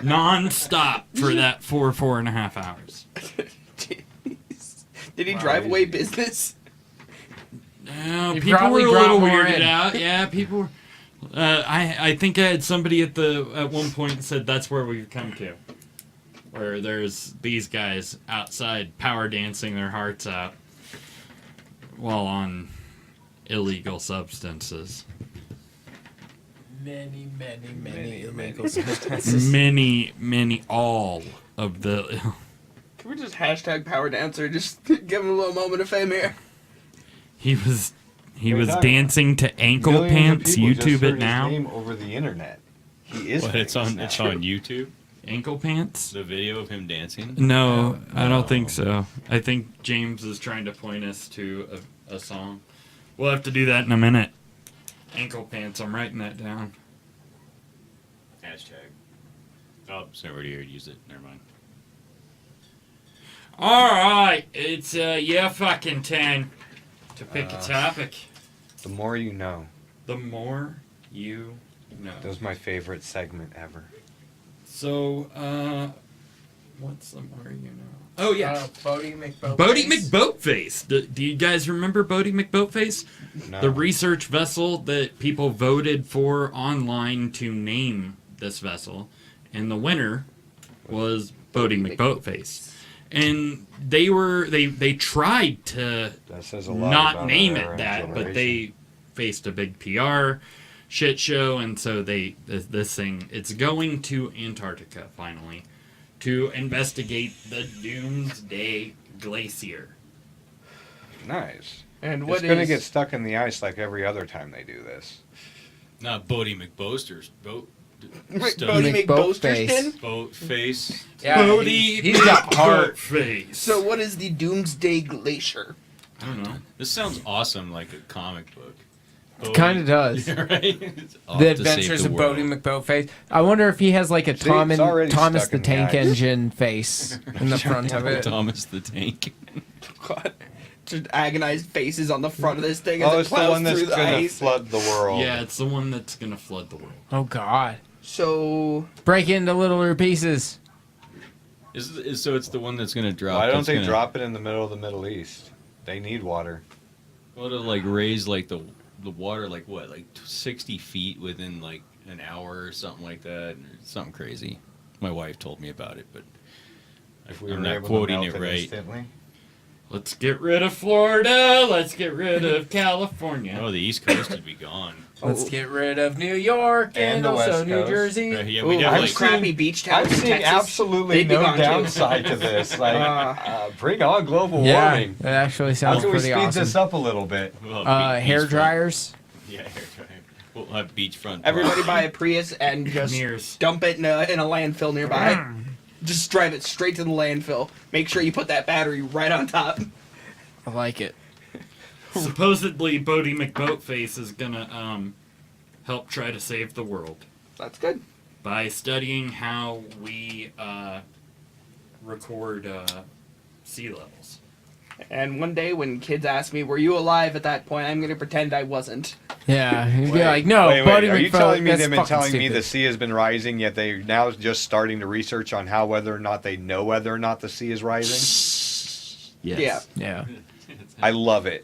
non-stop for that 4.5 hours. Jeez. Did he Wow. drive away business? People probably were a brought little more weirded in. out. Yeah, people were. I think I had somebody at one point said that's where we've come to, where there's these guys outside power dancing their hearts out while on illegal substances. Many Many. illegal substances. Many, all of the. Can we just hashtag power dancer? Just give him a little moment of fame here. He was What are you talking dancing to ankle Millions of pants. people just YouTube heard it his now. name over the internet. He is. What, it's famous on now. it's on YouTube. Ankle pants? The video of him dancing. No, I No. don't think so. I think James is trying to point us to a song. We'll have to do that in a minute. Ankle pants. I'm writing that down. Hashtag. Oh, sorry, already used it. Never mind. All right, it's fucking 10 to pick a topic. The more you know. The more you No. That was my favorite segment ever. So, what's the more you know? Oh, yeah. Bodie McBoatface. Bodie McBoatface. Do you guys remember Bodie McBoatface? No. The research vessel that people voted for online to name this vessel. And the winner was Bodie McBoatface. And they tried to That says a lot not about name our it that, but generation. they faced a big PR shit show, and so this thing, it's going to Antarctica finally to investigate the Doomsday Glacier. Nice. And what It's going to is- get stuck in the ice like every other time they do this. Not Bodie McBoaster's boat. Bodie McBoatface. McBoasterston? Boat face. Yeah, Bodie he's got heart. McBoatface. So what is the Doomsday Glacier? I don't know. This sounds awesome, like a comic book. Kind of does. Yeah, right? It's off The to save Adventures the of world. Bodie McBoatface. I wonder if he has like a See, it's already Thomas stuck the in the Tank ice. Engine face in the front of it. Thomas the Tank. God. Just agonized faces on the front of this thing as Oh, it it's the plows one that's through the going to ice. flood the world. Yeah, it's the one that's gonna flood the world. Oh God! So Break it into littler pieces. So it's the one that's going to drop. Why don't that's they gonna, drop it in the middle of the Middle East? They need water. Well, to like raise like the water like what, like 60 feet within like an hour or something like that, or something crazy. My wife told me about it, but If we I'm were not able quoting to melt it right. instantly. Let's get rid of Florida. Let's get rid of California. Oh, the East Coast would be gone. Let's get rid of New York and, And the also West New Coast. Jersey. Yeah, Ooh, we I'm definitely. crappy beach towns I'm in seeing Texas. absolutely They'd be no gone, too. downside to this. Like, bring on global Yeah, warming. it actually How sounds can we pretty speed awesome. this up a little bit? We'll have Hair beachfront. dryers. Yeah, hair dryer. We'll have beachfront. Everybody buy a Prius and just Mirrors. dump it in a landfill nearby. Just drive it straight to the landfill. Make sure you put that battery right on top. I like it. Supposedly, Bodie McBoatface is gonna help try to save the world That's good. by studying how we record sea levels. And one day when kids ask me, were you alive at that point, I'm going to pretend I wasn't. Yeah, he'd be Wait, like, no, wait, Bodie are you McFarlane, telling me that's they've been fucking telling me stupid. the sea has been rising, yet they're now just starting to research on how whether or not they know whether or not the sea is rising? Yes. Yeah, I love it.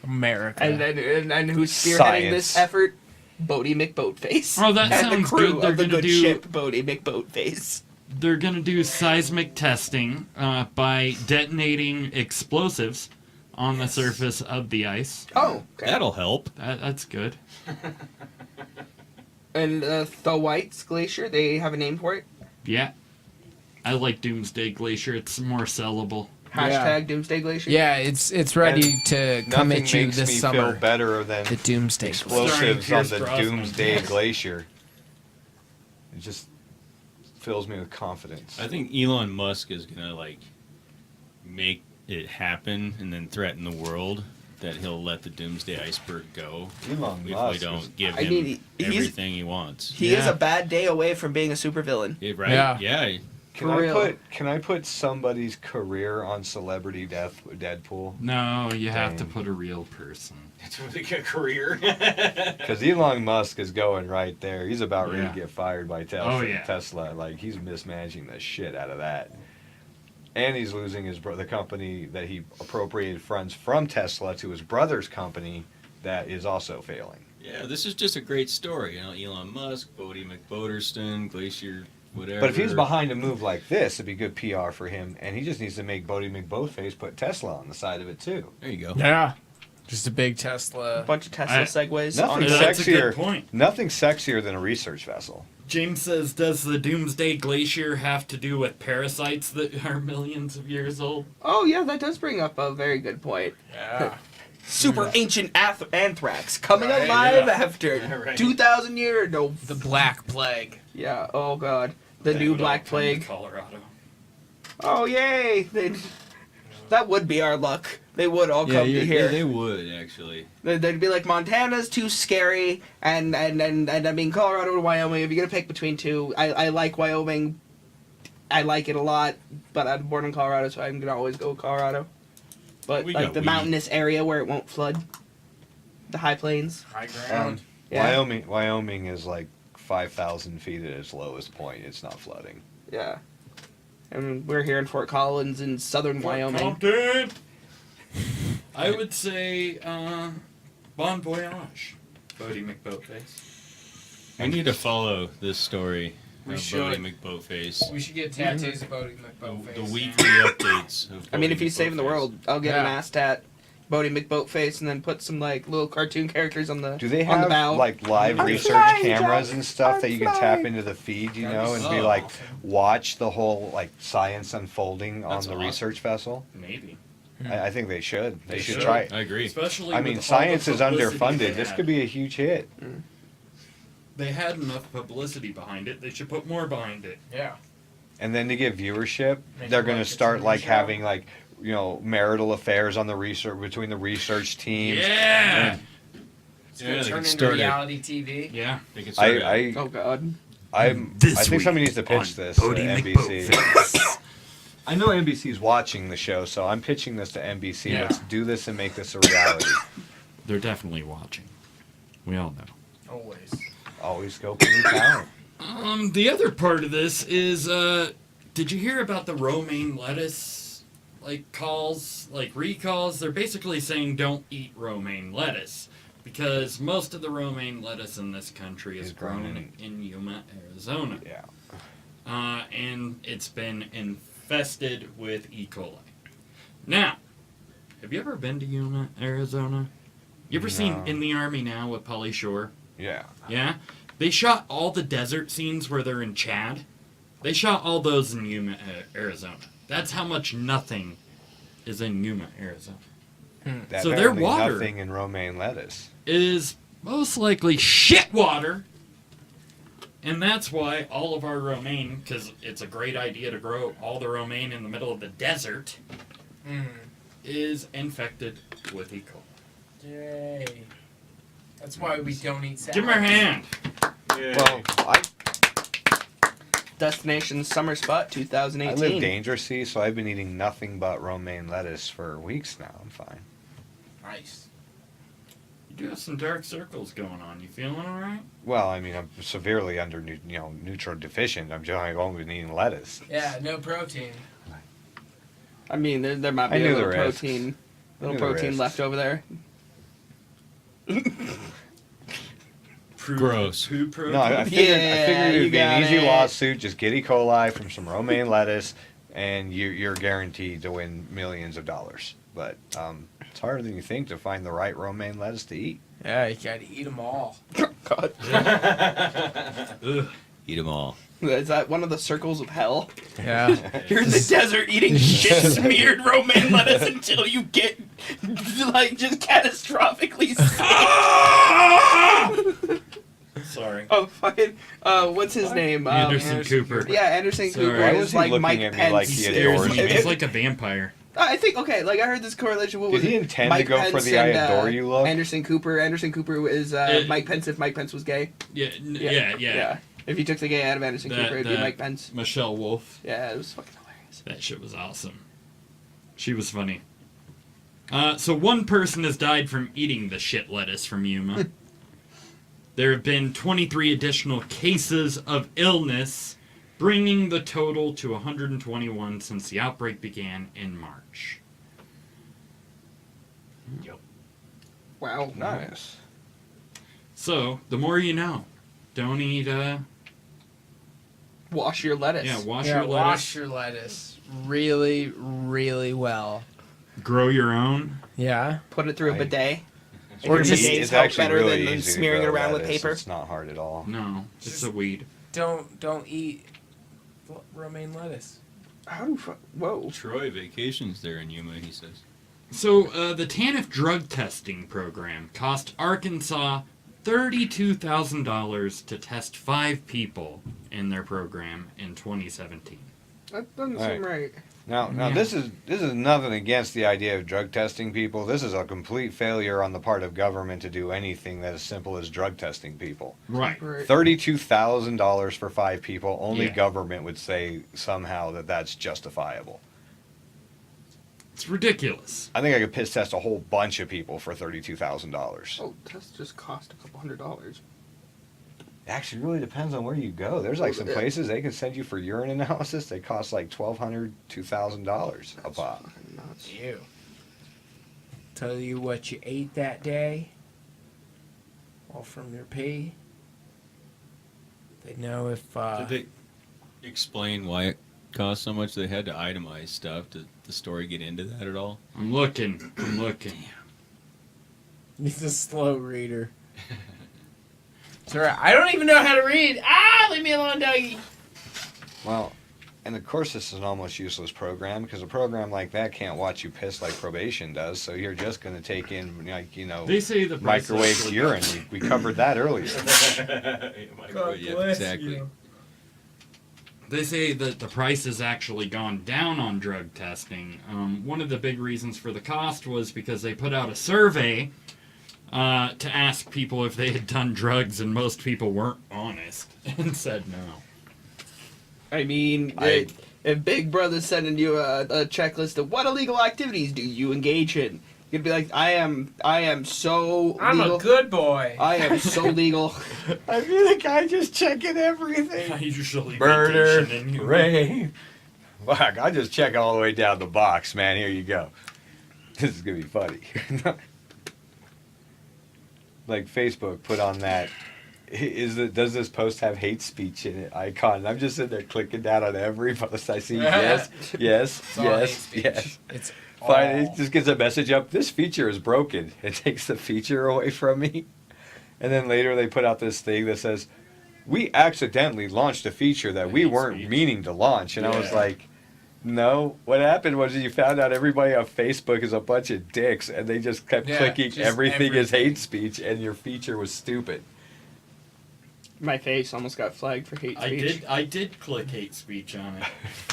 America. And who's spearheading Science. this effort? Bodie McBoatface. Oh, that and the sounds crew good. They're of the gonna good do- ship Bodie McBoatface. They're gonna do seismic testing by detonating explosives on the surface of the ice. Oh, okay. That'll help. That's good. And the White's Glacier, they have a name for it. Yeah. I like Doomsday Glacier. It's more sellable. Hashtag Doomsday Glacier. Yeah, it's ready to come Nothing at you makes this me summer. feel better than The Doomsday. explosives Starring on the Pierce Brosnan. Doomsday Glacier. It just fills me with confidence. I think Elon Musk is gonna like make it happen and then threaten the world that he'll let the Doomsday Iceberg go Elon if we Musk don't give I him mean, he's- everything he wants. He is Yeah. a bad day away from being a supervillain. Yeah, right? Yeah. Yeah. Can I put somebody's career on Celebrity Deadpool? No, you have to Dang. put a real person. It's a really good career. Because Elon Musk is going right there. He's about ready Yeah. to get fired by Tesla. Oh, yeah. Tesla. Like, he's mismanaging the shit out of that. And he's losing the company that he appropriated funds from Tesla to his brother's company that is also failing. Yeah, this is just a great story. You know, Elon Musk, Bodie McBoaterston, Glacier, whatever. But if he's behind a move like this, it'd be good PR for him. And he just needs to make Bodie McBoatface put Tesla on the side of it, too. There you go. Yeah, just a big A Tesla. bunch of Tesla I- segues. Nothing On That's a sexier. good point. Nothing sexier than a research vessel. James says, does the Doomsday Glacier have to do with parasites that are millions of years old? Oh, yeah, that does bring up a very good point. Yeah. Super ancient anthrax coming Right, alive yeah. after Right. 2,000 years. No. The Black Plague. Yeah, oh, God. The They new would all Black come to Plague. Colorado. Oh, yay. That would be our luck. They would all come to here. they would actually. They'd be like, Montana's too scary, and I mean, Colorado or Wyoming, if you're going to pick between two, I like Wyoming. I like it a lot, but I'm born in Colorado, so I'm going to always go with Colorado. But, We like, got the weed. mountainous area where it won't flood. The high plains. High ground. Yeah. Wyoming is like 5,000 feet at its lowest point. It's not flooding. Yeah. And we're here in Fort Collins in southern Wyoming. Compton. I would say Bon Voyage, Bodie McBoatface. I need to follow this story. We of should. Bodie McBoatface. We should get tattoos of Bodie The McBoatface. weekly updates. Of I mean, Bodie if he's saving the McBoatface. world, I'll get Yeah. an ass tat, Bodie McBoatface, and then put some like little cartoon characters on the Do they on the have bow. like live I'm research flying, cameras Jack. and stuff I'm that you can tap flying. into the feed, you That'd know, be and be so like awesome. watch the whole like science unfolding That's on the awesome. research vessel? Maybe. I think they should. They should should. try. I agree. Especially. I with mean, all the science is publicity underfunded. they This had. could be a huge hit. They had enough publicity behind it. They should put more behind it. Yeah. And then to get viewership, Make they're it going like to a start TV like show. having like marital affairs on the research between the research teams. Yeah. It's Yeah, gonna they turn could into start it. reality TV. Yeah. They can start I Oh God. I This think week somebody needs to pitch on this to Bodie NBC. McBoatface. I know NBC's watching the show, so I'm pitching this to NBC. Yeah. Let's do this and make this a reality. They're definitely watching. We all know. Always. Always go for new talent. The other part of this is, did you hear about the romaine lettuce, recalls? They're basically saying don't eat romaine lettuce because most of the romaine lettuce in this country is Is grown grown in Yuma, Arizona. Yeah. And it's been infested with E. coli. Now, have you ever been to Yuma, Arizona? You ever seen No. In the Army Now with Pauly Shore? Yeah. Yeah? They shot all the desert scenes where they're in Chad. They shot all those in Yuma, Arizona. That's how much nothing is in Yuma, Arizona. That So their apparently water- nothing in romaine lettuce. It is most likely shit water. And that's why all of our romaine, because it's a great idea to grow all the romaine in the middle of the desert, is infected with E. coli. Yay. That's why we don't eat salad. Give me a hand. Well, I Destination Summer Spot 2018. live dangerously, so I've been eating nothing but romaine lettuce for weeks now. I'm fine. Nice. You do have some dark circles going on. You feeling all right? Well, I mean, I'm severely under nutrient deficient. I've only been eating lettuce. Yeah, no protein. I mean, there might I be a knew little the risks. protein, I knew the protein risks. left over there. Gross. Poo protein. No, I figured, Yeah, I figured it you would be an got easy it. lawsuit. Just get E. coli from some romaine lettuce, and you're guaranteed to win millions of dollars. But it's harder than you think to find the right romaine lettuce to eat. Yeah, you gotta eat them all. God. Ugh. Eat them all. Is that one of the circles of hell? Yeah. You're in the desert eating shit smeared romaine lettuce until you get like just catastrophically sick. Sorry. Oh fucking what's his name? Anderson Cooper. Yeah, Anderson Sorry. Cooper Why is was he like looking Mike at me Pence. like He he scares adores me. me? He's like a vampire. I think okay. Like I heard this correlation. What was Did he it? intend Mike to go for Pence the "I and, adore you" look? Anderson Cooper. Anderson Cooper is Mike Pence if Mike Pence was gay. Yeah. If you took the gay out of Anderson That- Cooper, it'd be that- Mike Pence. Michelle Wolf. Yeah, it was fucking hilarious. That shit was awesome. She was funny. So one person has died from eating the shit lettuce from Yuma. There have been 23 additional cases of illness, bringing the total to 121 since the outbreak began in March. Wow. Nice. So, the more you know. Don't eat, Wash your lettuce. wash Yeah, your lettuce. wash your lettuce really, really well. Grow your own. Yeah. Put it through a I- bidet. Or Your just- bidets It's help actually better really than easy to smearing it grow around with lettuce. paper. It's not hard at all. No, it's a weed. Don't eat romaine lettuce. How do whoa? Troy vacations there in Yuma, he says. So, the TANF drug testing program cost Arkansas $32,000 to test 5 people in their program in 2017. That doesn't All seem right. Now, Yeah. this is nothing against the idea of drug testing people. This is a complete failure on the part of government to do anything that is simple as drug testing people. Right. Right. $32,000 for 5 people. Only Yeah. government would say somehow that that's justifiable. It's ridiculous. I think I could piss test a whole bunch of people for $32,000. Oh, tests just cost $200. It actually really depends on where you go. There's like some places they can send you for urine analysis. They cost like $1,200, $2,000 a pop. Nuts. Ew. Tell you what you ate that day. All from your pee. They know if. Did they explain why it cost so much? They had to itemize stuff. Did the story get into that at all? I'm looking. He's a slow reader. It's alright. I don't even know how to read. Leave me alone, doggy. Well, and of course this is an almost useless program because a program like that can't watch you piss like probation does. So you're just going to take in, like, They say the price microwave actually- urine. We covered that earlier. Yeah, exactly. They say that the price has actually gone down on drug testing. One of the big reasons for the cost was because they put out a survey to ask people if they had done drugs, and most people weren't honest and said no. I mean, if Big Brother's sending you a checklist of what illegal activities do you engage in, you'd be like, I am so I'm legal. a good boy. I am so legal. I feel the guy just checking everything. I usually Murder, vacation in Europe. rape. Fuck, I just check all the way down the box, man. Here you go. This is gonna be funny. Like Facebook put on that. Does this post have hate speech in it icon? And I'm just sitting there clicking down on every post I see. Yes, It's all hate speech. yes. It's Fine, all. it just gets a message up. This feature is broken. It takes the feature away from me. And then later they put out this thing that says, we accidentally launched a feature that we Hate weren't speech. meaning to launch. And I was Yeah. like, no. What happened was you found out everybody on Facebook is a bunch of dicks, and they just kept Yeah, clicking just everything is everything. hate speech, and your feature was stupid. My face almost got flagged for hate speech. I did click hate speech on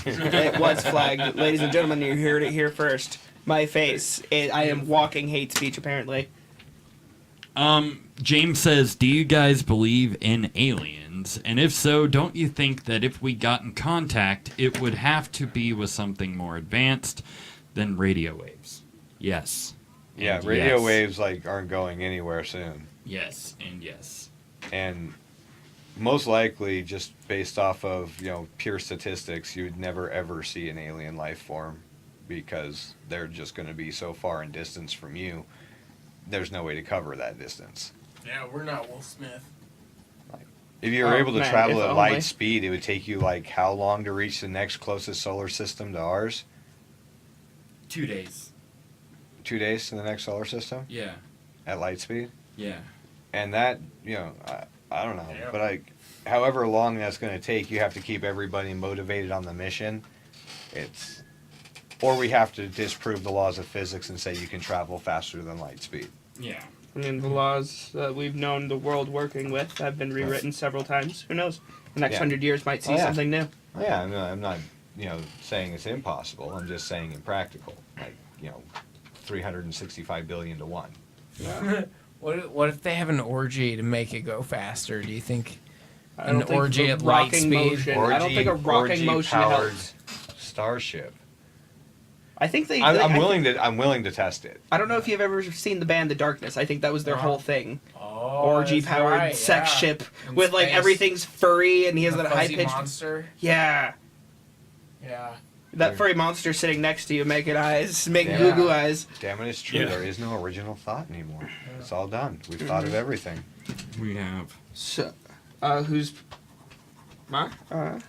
it. It was flagged. Ladies and gentlemen, you heard it here first. My face. I am walking hate speech, apparently. James says, do you guys believe in aliens? And if so, don't you think that if we got in contact, it would have to be with something more advanced than radio waves? Yes. Yeah, And radio yes. waves aren't going anywhere soon. Yes, and yes. And most likely, just based off of pure statistics, you would never ever see an alien life form because they're just going to be so far in distance from you. There's no way to cover that distance. Yeah, we're not Will Smith. If you were able to man, travel if at only. light speed, it would take you how long to reach the next closest solar system to ours? 2 days. 2 days to the next solar system Yeah. at light speed? Yeah. And that, I don't know, Yeah. but however long that's going to take, you have to keep everybody motivated on the mission. Or we have to disprove the laws of physics and say you can travel faster than light speed. Yeah. I mean, the laws that we've known the world working with have been rewritten several times. Who knows? The next Yeah. 100 years might see Oh, yeah. something new. Yeah, I'm not saying it's impossible. I'm just saying impractical. 365 billion to 1. What if they have an orgy to make it go faster? Do you think I an don't think orgy the at light rocking speed? motion. I don't think a rocking motion powered helps. starship. I think they. I'm willing to test it. I don't know if you've ever seen the band The Darkness. I think that was their Uh-huh. whole thing. Oh, Orgy that's powered right, sex yeah. ship In with space. everything's furry and he has The that high fuzzy pitched. monster. Yeah, Yeah. that furry monster sitting next to you making eyes, making Yeah. goo goo eyes. Damn it, it's true. Yeah. There is no original thought anymore. It's all done. We've thought of everything. We have. So, who's? Mark?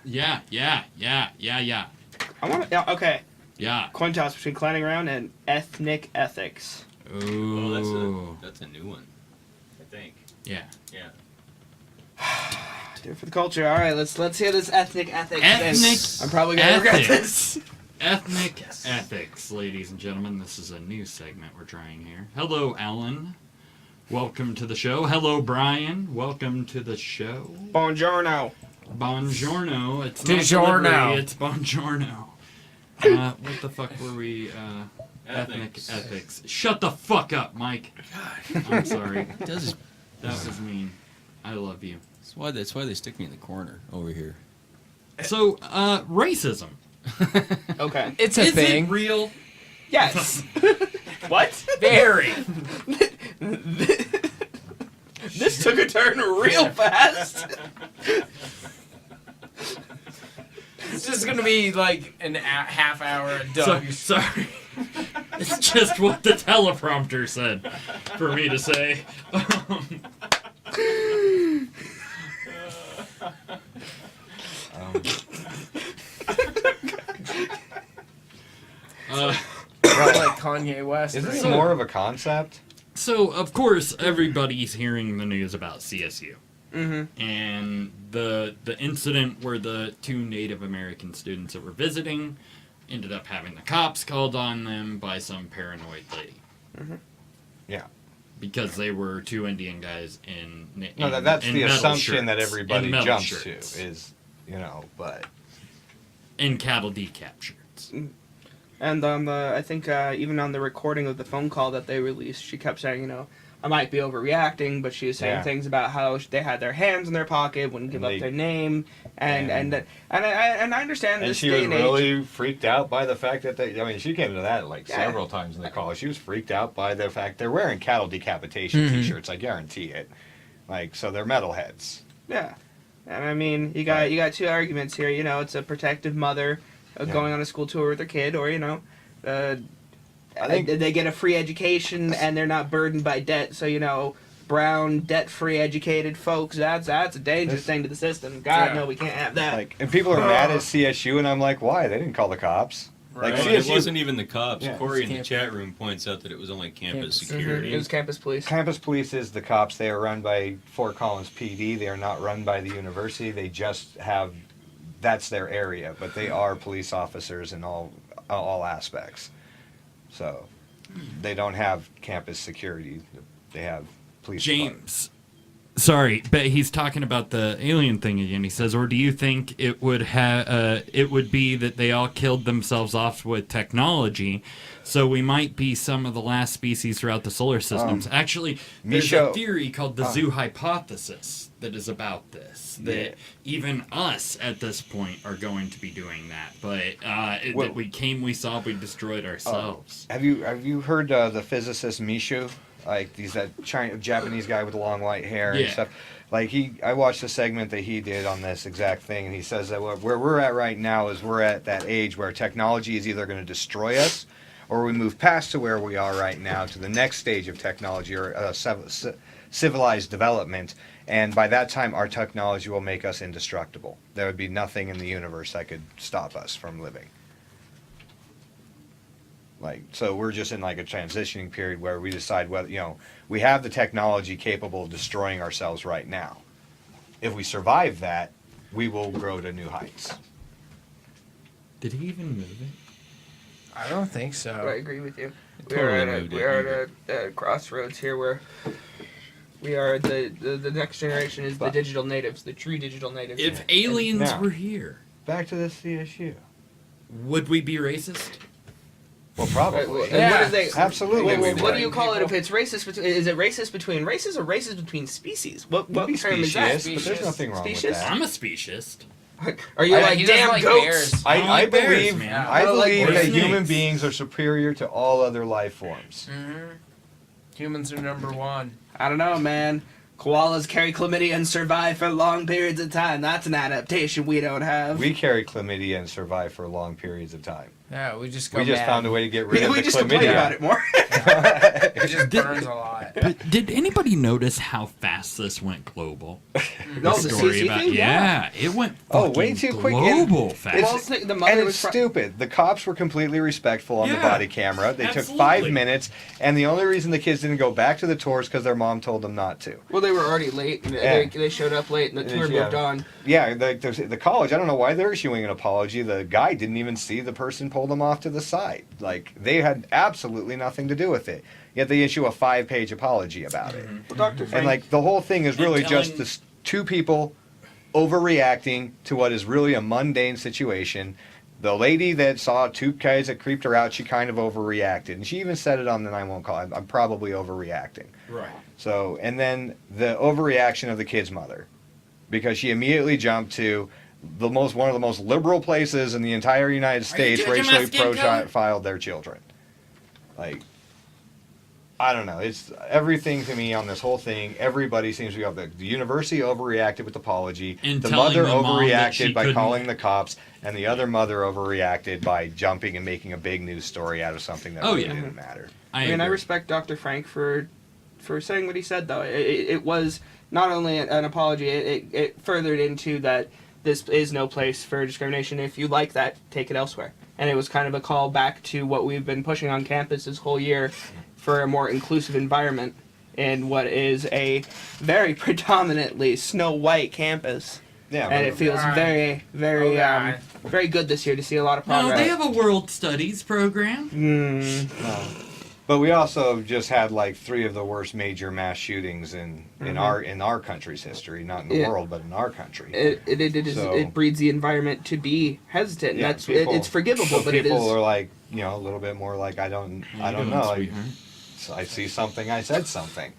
Yeah. I want to. Yeah, okay. Yeah. Coin toss between clowning around and ethnic ethics. Ooh. That's a new one, I think. Yeah. Yeah. Do it for the culture. All right, let's hear this ethnic ethics. Ethnic I'm probably gonna regret ethics. this. Ethnic ethics, ladies and gentlemen. This is a new segment we're trying here. Hello, Alan. Welcome to the show. Hello, Brian. Welcome to the show. Buongiorno. Buongiorno. It's DiGiorno. not delivery, it's buongiorno. What the fuck were we? Ethnic ethics. Shut the fuck up, Mike. I'm sorry. It does. That was mean. I love you. That's why they stick me in the corner over here. So, racism. Okay. It's a Is thing. it real? Yes. What? Very. This took a turn real fast. It's just gonna be like an half hour of Doug. Sorry. It's just what the teleprompter said for me to say. Like Kanye West. Is this right? more of a concept? So, of course, everybody's hearing the news about CSU. Mm-hmm. And the incident where the 2 Native American students that were visiting ended up having the cops called on them by some paranoid lady. Mm-hmm. Yeah. Because they were 2 Indian guys in No, that's in the metal assumption that shirts. everybody In metal jumps shirts. to is, but In cattle decap shirts. And I think even on the recording of the phone call that they released, she kept saying, I might be overreacting, but she was saying Yeah. things about how they had their hands in their pocket, wouldn't give And up they- their name, and I understand and this she day was and age. really freaked out by the fact that she came to that Yeah. several times in the call. She was freaked out by the fact they're wearing cattle decapitation Mhm. T-shirts. I guarantee it. So they're metalheads. Yeah, and I mean, you got 2 arguments here. It's a protective mother going on a school tour with her kid, or I think- they get a free education and they're not burdened by debt. So brown, debt-free, educated folks, that's a dangerous thing to the system. God, Yeah. no, we can't have that. And people are mad at CSU, and I'm like, why? They didn't call the cops. Right. Well, it wasn't even the cops. Yeah. Corey in the Campus. chat room points out that it was only campus Campus. security. It was campus police. Campus police is the cops. They are run by Fort Collins PD. They are not run by the university. They just have, that's their area, but they are police officers in all aspects. So they don't have campus security. They have police. James. Sorry, but he's talking about the alien thing again. He says, or do you think it would be that they all killed themselves off with technology, so we might be some of the last species throughout the solar systems? Actually, there's a theory called the zoo hypothesis that is about this. That even us at this point are going to be doing that, but that we saw, we destroyed ourselves. Have you heard the physicist Mishu? Like he's that Japanese guy with the long white hair and stuff. Like I watched a segment that he did on this exact thing, and he says that where we're at right now is we're at that age where technology is either going to destroy us, or we move past to where we are right now to the next stage of technology or civilized development, and by that time our technology will make us indestructible. There would be nothing in the universe that could stop us from living. So we're just in a transitioning period where we decide whether, we have the technology capable of destroying ourselves right now. If we survive that, we will grow to new heights. Did he even move it? I don't think so. I agree with you. Totally moved We it. are at a crossroads here where we are the next generation is the digital natives, the true digital natives. If aliens Now- were here, Back to the CSU. would we be racist? Well, probably. And Yeah. what is they, Absolutely. What, we what would. do you call it if it's racist? Is it racist between races or racist between species? What It'd be term is that? specious, but there's nothing wrong Specious? with that. I'm a speciesist. Are you I- like he doesn't damn like goats? bears. I don't I like bears, believe man. I I don't like believe bears. that Snakes. human beings are superior to all other life forms. Mm-hmm. Humans are number 1. I don't know, man. Koalas carry chlamydia and survive for long periods of time. That's an adaptation we don't have. We carry chlamydia and survive for long periods of time. Yeah, we just go We just mad. found a way to get rid of we the just complain chlamydia. about it more. It just burns a lot. But did anybody notice how fast this went global? No, the Story CC about thing? yeah, it went Oh, way fucking too quick. And global fast. Well, the mother And was it's stupid. The cops were completely respectful on the Yeah, body camera. They took 5 absolutely. minutes, and the only reason the kids didn't go back to the tours because their mom told them not to. Well, they were already late. And Yeah. they showed up late, and the tour Yeah. moved on. Yeah, the college, I don't know why they're issuing an apology. The guy didn't even see the person pull them off to the side. They had absolutely nothing to do with it. Yet they issue a 5-page apology about it. Well, Dr. Frank, And the whole thing is really And just telling- this 2 people overreacting to what is really a mundane situation. The lady that saw 2 guys that creeped her out, she kind of overreacted. And she even said it on the 911 call. I'm probably overreacting. Right. So, and then the overreaction of the kid's mother, because she immediately jumped to one of the most liberal places in the entire United States judging my racially skin color? profiled their children. Like, I don't know. It's everything to me on this whole thing. Everybody seems to be the university overreacted with apology. And The telling mother the mom that she overreacted by couldn't- calling the cops, and the other mother overreacted by jumping and making a big news story out of something that really didn't matter. I agree. respect Dr. Frank for saying what he said, though. It was not only an apology, it furthered into that this is no place for discrimination. If you like that, take it elsewhere. And it was kind of a call back to what we've been pushing on campus this whole year for a more inclusive environment in what is a very predominantly snow white campus. Yeah, And it feels very, very, very good this year to see a lot of progress. No, they have a world studies program. but we also just had like 3 of the worst major mass shootings in our country's history, not in the world, but in our country. It breeds the environment to be hesitant. Yeah, It's forgivable, but it is. People are like, a little bit more like, I don't know. Like, Sweetheart? I see something, I said something.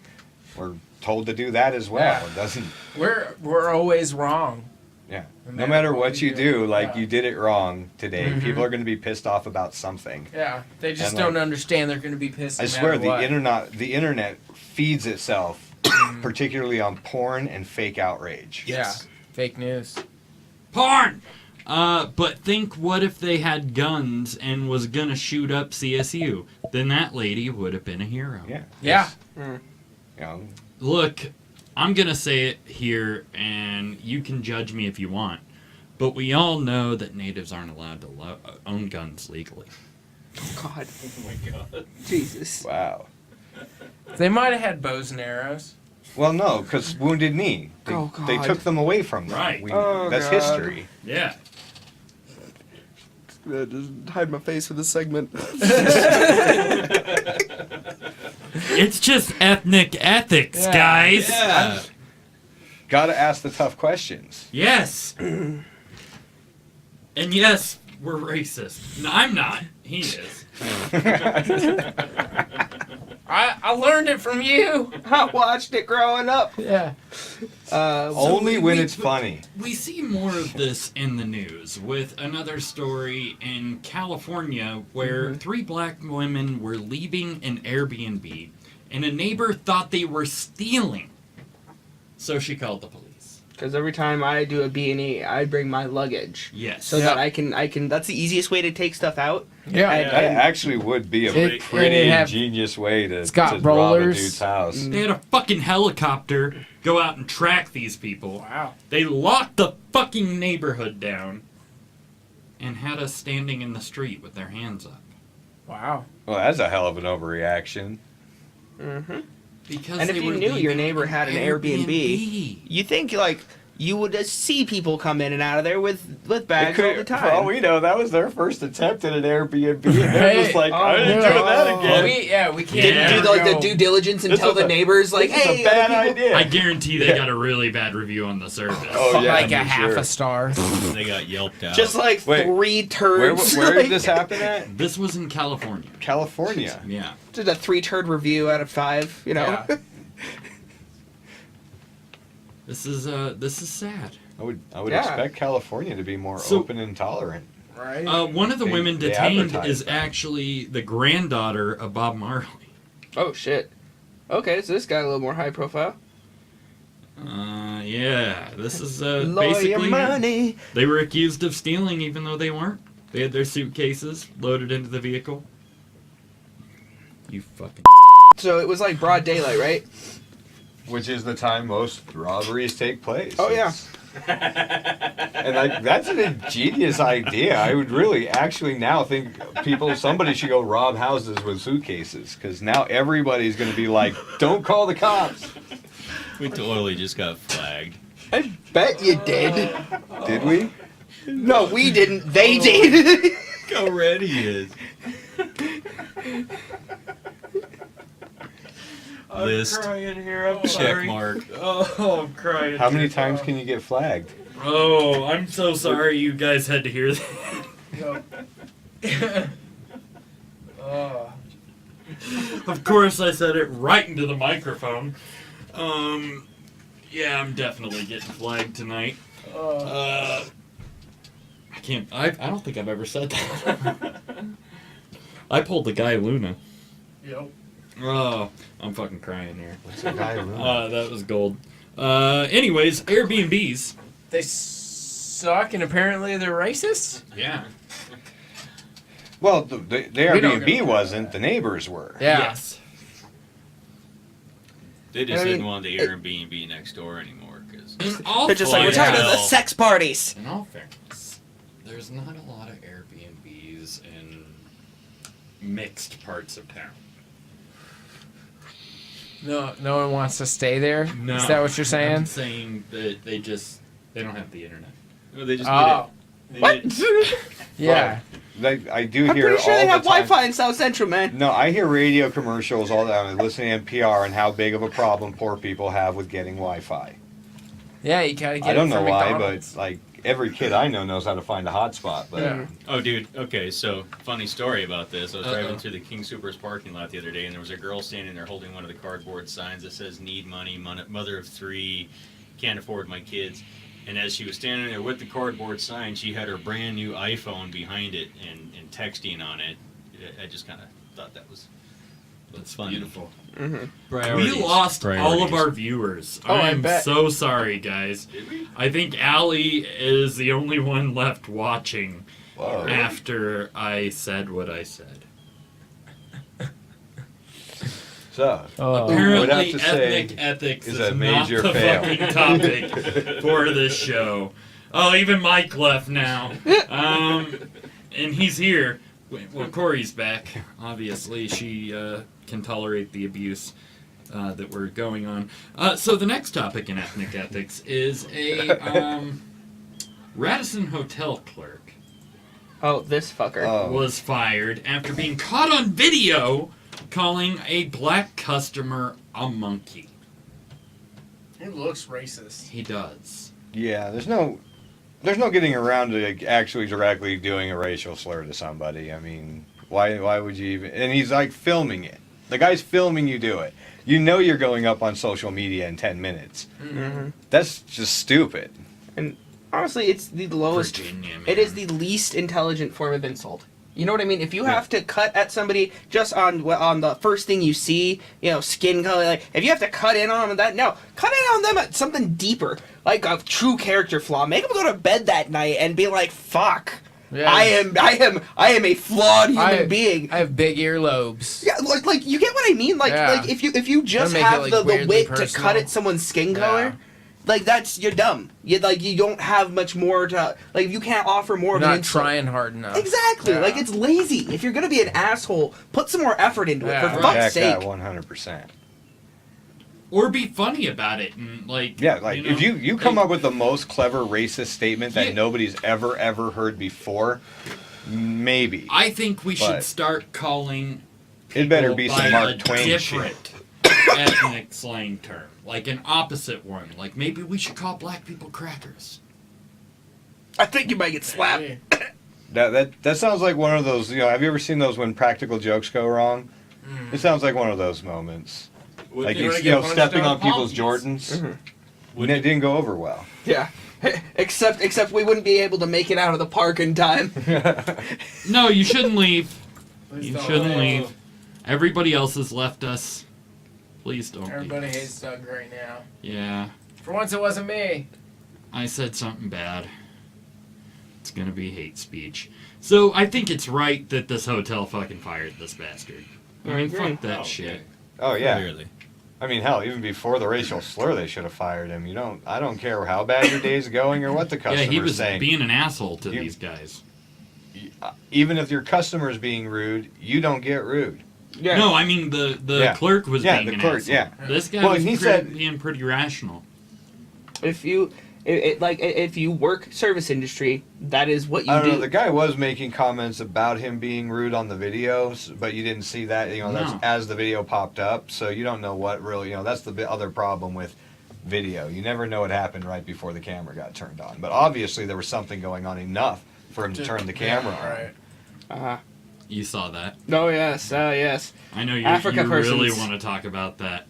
We're told to do that as well. Yeah. It doesn't. We're always wrong. Yeah. No No matter matter what what you you do, do, like yeah. you did it wrong today. Mhm. People are going to be pissed off about something. Yeah, they just And, don't like, understand. They're going to be pissed. I no swear matter what. the internet feeds itself, particularly on porn and fake outrage. Yeah, fake news. Porn! But think, what if they had guns and was gonna shoot up CSU? Then that lady would have been a hero. Yeah. Yeah. You know, Look, I'm gonna say it here, and you can judge me if you want, but we all know that natives aren't allowed to own guns legally. God. Oh my god. Jesus. wow. They might have had bows and arrows. Well, no, because Wounded Knee. They God. took them away from them. Right. That's God. history. Yeah. Just hide my face for this segment. It's just ethnic ethics, Yeah. guys. Yeah. Gotta ask the tough questions. Yes. And yes, we're racist. No, I'm not. He is. I learned it from you. I watched it growing up. Yeah. Only when we- it's funny. We see more of this in the news with another story in California where 3 black women were leaving an Airbnb and a neighbor thought they were stealing. So she called the police. Because every time I do a B&E, I bring my luggage. Yes. So that I can, that's the easiest way to take stuff out. Yeah. And- That actually would be a It- pretty it have- ingenious way to, it's got to rob a rollers. dude's house. They had a fucking helicopter go out and track these people. Wow. They locked the fucking neighborhood down and had us standing in the street with their hands up. Wow. Well, that's a hell of an overreaction. Mm-hmm. Because And if they you were knew your leaving neighbor had an Airbnb, you think like you would just see people come in and out of there with bags all the time. For all we know, that was their first attempt at an Airbnb, and they're just like, Oh, I didn't no. do that again. We can't. Didn't Yeah. do the due diligence and This tell is the a- neighbors like, This is hey, a bad other people- idea. I guarantee they got a really bad review on the service. Oh, yeah, like a for half sure. a star. They got yelped out. Just like Wait, 3 turds. Where like, did this happen at? This was in California. California. Yeah. Just a 3 turd review out of 5. You know. Yeah. This is sad. I would Yeah. expect California to be more So- open and tolerant. Right. One of the They- women they detained advertise is that. actually the granddaughter of Bob Marley. Oh shit. Okay, so this guy a little more high profile. Yeah. This is Lawyer basically money. they were accused of stealing even though they weren't. They had their suitcases loaded into the vehicle. You fucking. So it was like broad daylight, right? Which is the time most robberies take place. Oh, yeah. And like that's an ingenious idea. I would really actually now think somebody should go rob houses with suitcases, because now everybody's going to be like, don't call the cops. We totally just got flagged. I bet you did. Did we? No, we didn't. They did. Look how red he is. List. crying here. I'm Check mark. Oh, I'm crying. How many times can you get flagged? Oh, I'm so sorry you guys had to hear that. Oh. Of course, I said it right into the microphone. Yeah, I'm definitely getting flagged tonight. I can't. I don't think I've ever said that. I pulled the guy Luna. Yep. Oh, I'm fucking crying here. What's the guy ruined? That was gold. Anyways, Airbnbs. They suck, and apparently they're racist. Yeah. Well, the We don't Airbnb go- wasn't. The neighbors were. Yeah. Yes. They just I mean, didn't want the Airbnb next door anymore because In all They're just like, we're fairness- talking about the sex parties. In all fairness, there's not a lot of Airbnbs in mixed parts of town. No one wants to stay there. No. Is that what you're saying? I'm saying that they don't have the internet. they just Oh. They What? did- Yeah. I do I'm hear pretty sure all they the have time. Wi-Fi in South Central, man. No, I hear radio commercials all the time. I listen to NPR and how big of a problem poor people have with getting Wi-Fi. Yeah, you gotta get I don't it know from why, McDonald's. but like every kid I know knows how to find a hotspot. But Yeah. Oh, dude. Okay, so funny story about this. I was Uh-oh. driving through the King Soopers parking lot the other day, and there was a girl standing there holding one of the cardboard signs that says "Need money, mother of 3, can't afford my kids." And as she was standing there with the cardboard sign, she had her brand new iPhone behind it and texting on it. I just kind of thought that's funny. Beautiful. Priorities. We lost all of Priorities. our viewers. Oh, I I'm bet. so sorry, guys. Did we? I think Allie is the only one left watching Whoa. after I said what I said. So Oh. would Apparently, have to say ethnic ethics is is, a not major the fail. fucking topic for this show. Oh, even Mike left now. And he's here. Well, Corey's back. Obviously, she can tolerate the abuse that we're going on. So the next topic in ethnic ethics is a Radisson Hotel clerk Oh, this fucker. Oh. was fired after being caught on video calling a black customer a monkey. It looks racist. He does. yeah, there's no getting around to actually directly doing a racial slur to somebody. I mean, why would you even? And he's like filming it. The guy's filming you do it. You know you're going up on social media in 10 minutes. Mm-hmm. That's just stupid. Honestly, it's the lowest. Virginia, man. It is the least intelligent form of insult. You know what I mean? If you have to cut at somebody just on the first thing you see, skin color, like if you have to cut in on them that, no, cut in on them at something deeper, like a true character flaw. Make them go to bed that night and be like, "Fuck, Yeah. I am a flawed human being." I have big earlobes. Yeah, like you get what I mean? Like Yeah. like if you just Make it, have like, the weirdly wit to personal. cut at someone's skin Yeah. color, like you're dumb. You don't have much more to like. If you can't offer more You're of an not insult. trying hard enough. Exactly. Yeah. Like it's lazy. If you're gonna be an asshole, put some more effort into Yeah. it. For Right. fuck's Check that sake. 100%. Or be funny about it and like. Yeah, like if you come like, up with the most clever racist statement that Yeah. nobody's ever heard before, maybe. I think we should But- start calling. It better people be by some Mark a Twain shit. different ethnic slang term, like an opposite one. Like maybe we should call black people crackers. I think you might get slapped. That sounds like one of those. Have you ever seen those when practical jokes go wrong? Mm. It sounds like one of those moments. Like you you, wanna get stepping punched on out? people's Jordans. Mhm. And it didn't go over well. Yeah. Except we wouldn't be able to make it out of the park in time. No, you shouldn't leave. Please You don't shouldn't leave. Everybody else has left us. Please don't Everybody leave. hates Doug right now. Yeah, For once, it wasn't me. I said something bad. It's gonna be hate speech. So I think it's right that this hotel fucking fired this bastard. I mean, agree. fuck that Oh, shit. okay. Oh yeah. Clearly. I mean, hell, even before the racial slur, they should have fired him. I don't care how bad your day's going or what the Yeah, customer's he was saying. being an asshole to You- these guys. Even if your customer's being rude, you don't get rude. Yeah. No, I mean the Yeah. clerk was Yeah, being the an clerk, asshole. yeah. This guy Well, was he said- being pretty rational. If you if you work service industry, that is what you I don't do. know. The guy was making comments about him being rude on the videos, but you didn't see that. That's No. as the video popped up, so you don't know what really. That's the other problem with video. You never know what happened right before the camera got turned on. But obviously, there was something going on enough for him to turn the camera on. Right. Uh-huh. You saw that. Oh yes, yes. I know you Africa really persons. want to talk about that.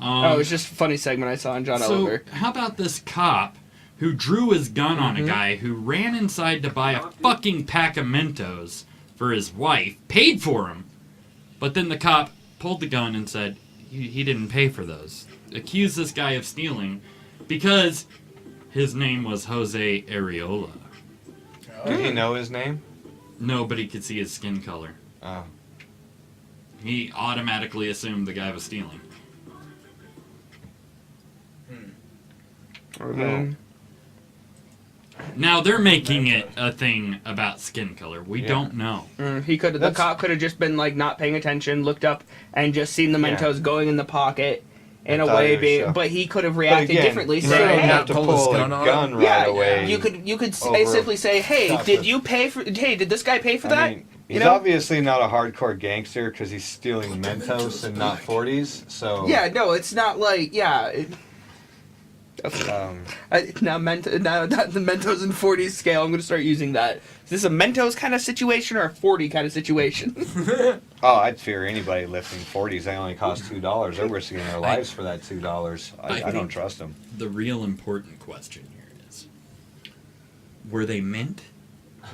Oh, it was just a funny segment I saw on John so Oliver. how about this cop who drew his gun on a guy who ran inside to buy a fucking pack of Mentos for his wife, paid for him, but then the cop pulled the gun and said he didn't pay for those. Accused this guy of stealing because his name was Jose Areola. Did he know his name? Nobody could see his skin color. Oh. He automatically assumed the guy was stealing. Now they're making it a thing about skin color. We don't know. The cop could have just been like not paying attention, looked up, and just seen the Mentos going in the pocket in a way, but he could have reacted differently, you saying, don't "Hey, have to pull a gun right away." You could simply say, "Hey, did this guy pay for that?" I mean, he's obviously not a hardcore gangster because he's stealing Mentos and not 40s. So yeah, no, it's not like now the Mentos and 40s scale. I'm going to start using that. Is this a Mentos kind of situation or a 40 kind of situation? Oh, I'd fear anybody lifting 40s. They only cost $2. They're risking their lives for that $2. I don't trust them. The real important question here is, were they mint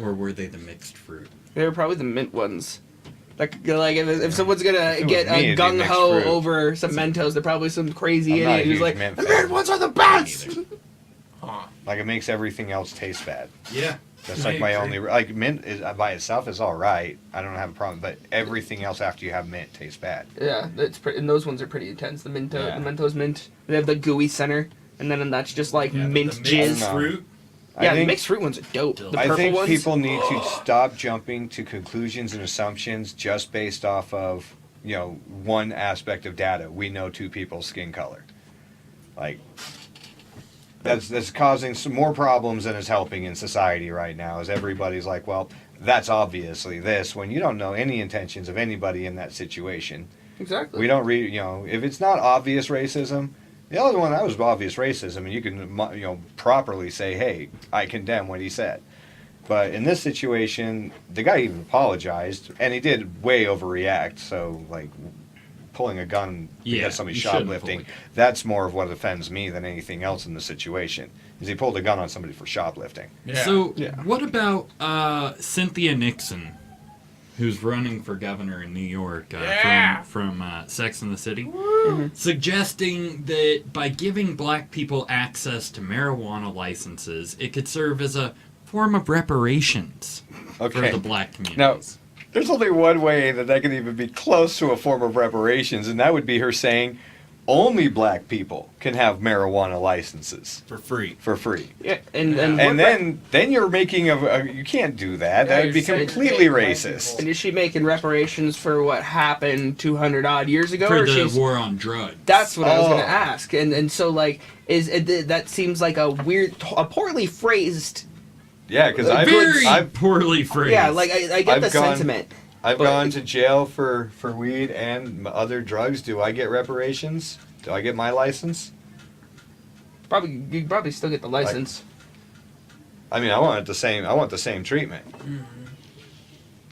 or were they the mixed fruit? They were probably the mint ones. Like if someone's gonna get a gung ho over some Mentos, they're probably some crazy idiot who's like, the mint ones are the best. Like it makes everything else taste bad. Yeah. That's like my only mint is by itself is all right. I don't have a problem, but everything else after you have mint tastes bad. Yeah, and those ones are pretty intense. The Mentos mint. They have the gooey center, and then that's just like mint jizz. Fruit. Yeah, the mixed fruit ones are dope. The purple I think ones. people need to stop jumping to conclusions and assumptions just based off of one aspect of data. We know two people's skin color. Like that's causing some more problems than is helping in society right now. Is everybody's like, well, that's obviously this when you don't know any intentions of anybody in that situation. Exactly. We don't read. If it's not obvious racism. The other one, that was obvious racism, and you can, properly say, hey, I condemn what he said. But in this situation, the guy even apologized, and he did way overreact, so, like, pulling a gun because somebody's shoplifting, that's more of what offends me than anything else in the situation, is he pulled a gun on somebody for shoplifting. Yeah. So, what about Cynthia Nixon, who's running for governor in New York from Sex and the City, suggesting that by giving black people access to marijuana licenses, it could serve as a form of reparations for the black communities. Now, there's only one way that can even be close to a form of reparations, and that would be her saying only black people can have marijuana licenses for free. Yeah, and then you're making you can't do that. That would be completely racist. And is she making reparations for what happened 200 odd years ago? For the war on drugs. That's what I was going to ask. And so like that seems like a poorly phrased. Yeah, because I've poorly phrased. Yeah, like I get the sentiment. I've gone to jail for weed and other drugs. Do I get reparations? Do I get my license? You probably still get the license. I mean, I want the same treatment. Mm-hmm.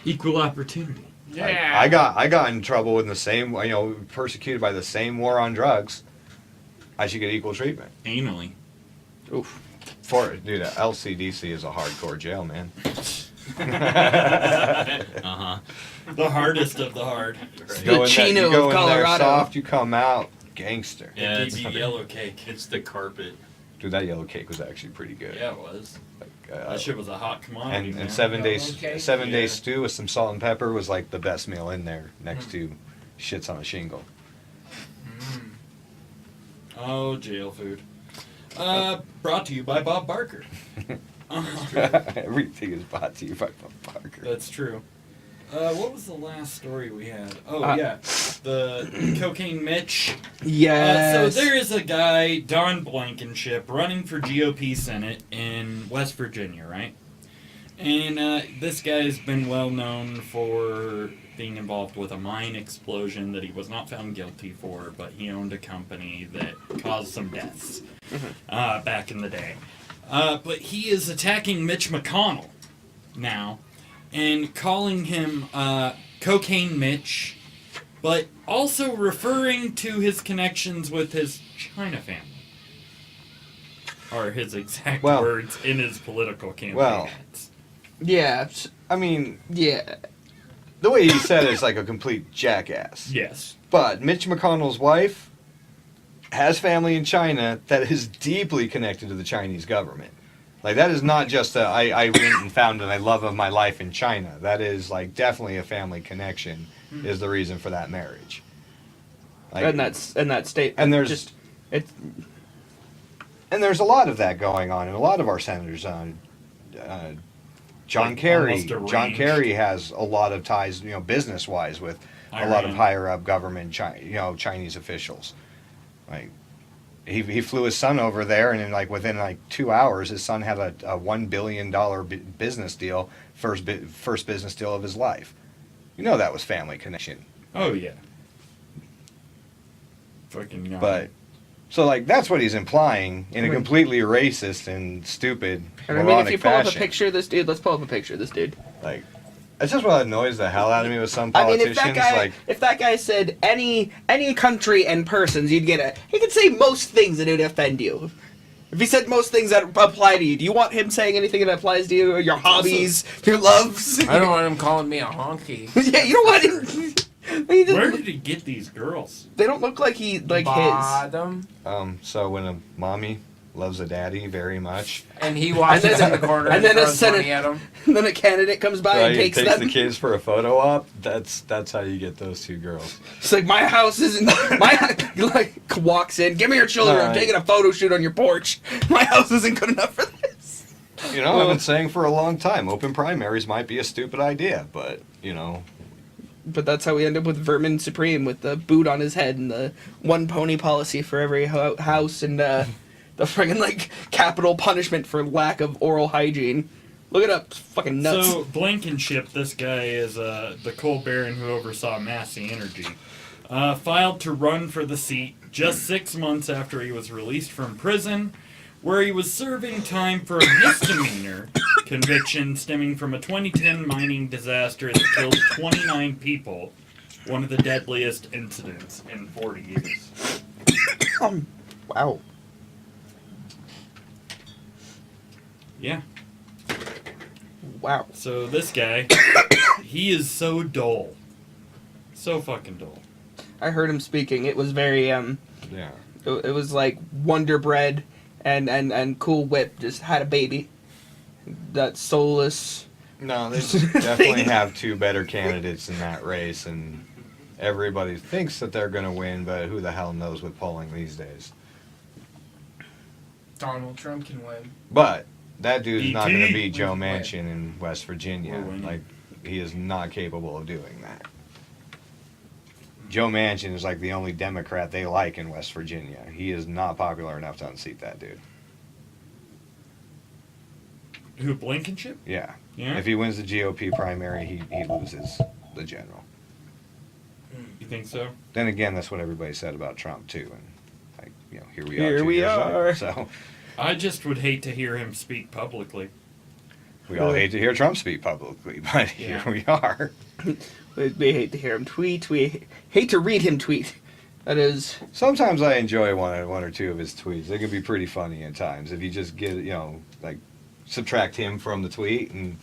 Equal opportunity. Yeah. I got in trouble with the same, persecuted by the same war on drugs. I should get equal treatment. Anally. Oof. Dude, LCDC is a hardcore jail, man. The hardest of the hard. The Chino of Colorado. Soft, you come out gangster. Yeah, it's yellow cake. It's the carpet. Dude, that yellow cake was actually pretty good. Yeah, it was. That shit was a hot commodity. And 7 days, 7 day stew with some salt and pepper was like the best meal in there, next to shits on a shingle. Oh, jail food. Brought to you by Bob Barker. Everything is brought to you by Bob Barker. That's true. What was the last story we had? Oh, the Cocaine Mitch. Yes. So there is a guy, Don Blankenship, running for GOP Senate in West Virginia, right? And this guy's been well known for being involved with a mine explosion that he was not found guilty for, but he owned a company that caused some deaths back in the day. But he is attacking Mitch McConnell now and calling him Cocaine Mitch, but also referring to his connections with his China family. Are his exact words in his political campaign. Well, yeah. I mean... Yeah. the way he said it's like a complete jackass. Yes. But Mitch McConnell's wife has family in China that is deeply connected to the Chinese government. Like, that is not just I went and found I love of my life in China. That is, like, definitely a family connection is the reason for that marriage. Like, and that state. and there's just it's and there's a lot of that going on, and a lot of our senators, John Like, Kerry. almost arranged. John Kerry has a lot of ties, business-wise with a lot of Iran. higher-up government, Chinese officials. Like, he flew his son over there, and within 2 hours, his son had a $1 billion business deal, first business deal of his life. That was family connection. Oh yeah. Fucking young. But so that's what he's implying in a completely racist and stupid, and moronic if you pull up a fashion. picture of this dude, let's pull up a picture of this dude. Like, it's just what annoys the hell out of me with some I mean, politicians. if that guy said any country and persons, you'd get he could say most things that would offend you. If he said most things that apply to you, do you want him saying anything that applies to you, your hobbies, your loves? I don't want him calling me a honky. Yeah, you don't want him. where did he get these girls? They don't look like his. Bottom. So when a mommy loves a daddy very much, And he watches in the corner and then a throws Senate- money at him. And then a candidate comes by and takes them. the kids for a photo op. That's how you get those two girls. It's like, my house isn't. Walks in, give me your children. I'm Right. taking a photo shoot on your porch. My house isn't good enough for this. I've been saying for a long time, open primaries might be a stupid idea, but But that's how we end up with Vermin Supreme with the boot on his head and the one pony policy for every house and the friggin' capital punishment for lack of oral hygiene. Look it up. It's fucking nuts. So Blankenship, this guy is the coal baron who oversaw Massey Energy, filed to run for the seat just 6 months after he was released from prison, where he was serving time for a misdemeanor conviction stemming from a 2010 mining disaster that killed 29 people, one of the deadliest incidents in 40 years. Wow. Yeah. Wow. So this guy, he is so dull. So fucking dull. I heard him speaking. It was very, yeah. it was like Wonder Bread and Cool Whip just had a baby. That soulless. No, they definitely have two better candidates in that race, and everybody thinks that they're going to win, but who the hell knows with polling these days. Donald Trump can win. But that dude's not going to E.T. beat Joe Win. Manchin in West Virginia. We're winning. Like, he is not capable of doing that. Joe Manchin is the only Democrat they like in West Virginia. He is not popular enough to unseat that dude. Who, Blankenship? Yeah. Yeah? If he wins the GOP primary, he loses the general. You think so? Then again, that's what everybody said about Trump too, and here we are. Here 2 we years later. are. So I just would hate to hear him speak publicly. we all hate to hear Trump speak publicly, but here we are. We hate to hear him tweet. We hate to read him tweet. That is. Sometimes I enjoy one or two of his tweets. They can be pretty funny at times if you just get subtract him from the tweet and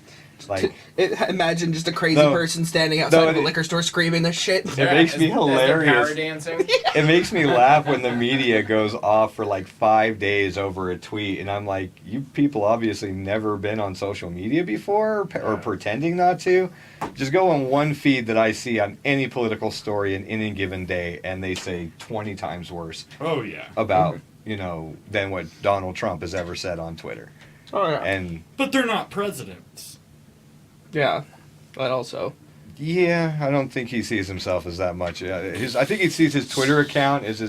Imagine just a crazy No. person standing outside No, of a it- liquor store screaming this shit. It makes me As they're power hilarious. dancing. It makes me laugh when the media goes off for 5 days over a tweet, and I'm like, you people obviously never been on social media before or pretending not to. Just go on one feed that I see on any political story in any given day, and they say 20 times worse Oh, yeah. about, than what Donald Trump has ever said on Twitter. Oh yeah. And But they're not presidents. Yeah. But also. yeah, I don't think he sees himself as that much. I think he sees his Twitter account as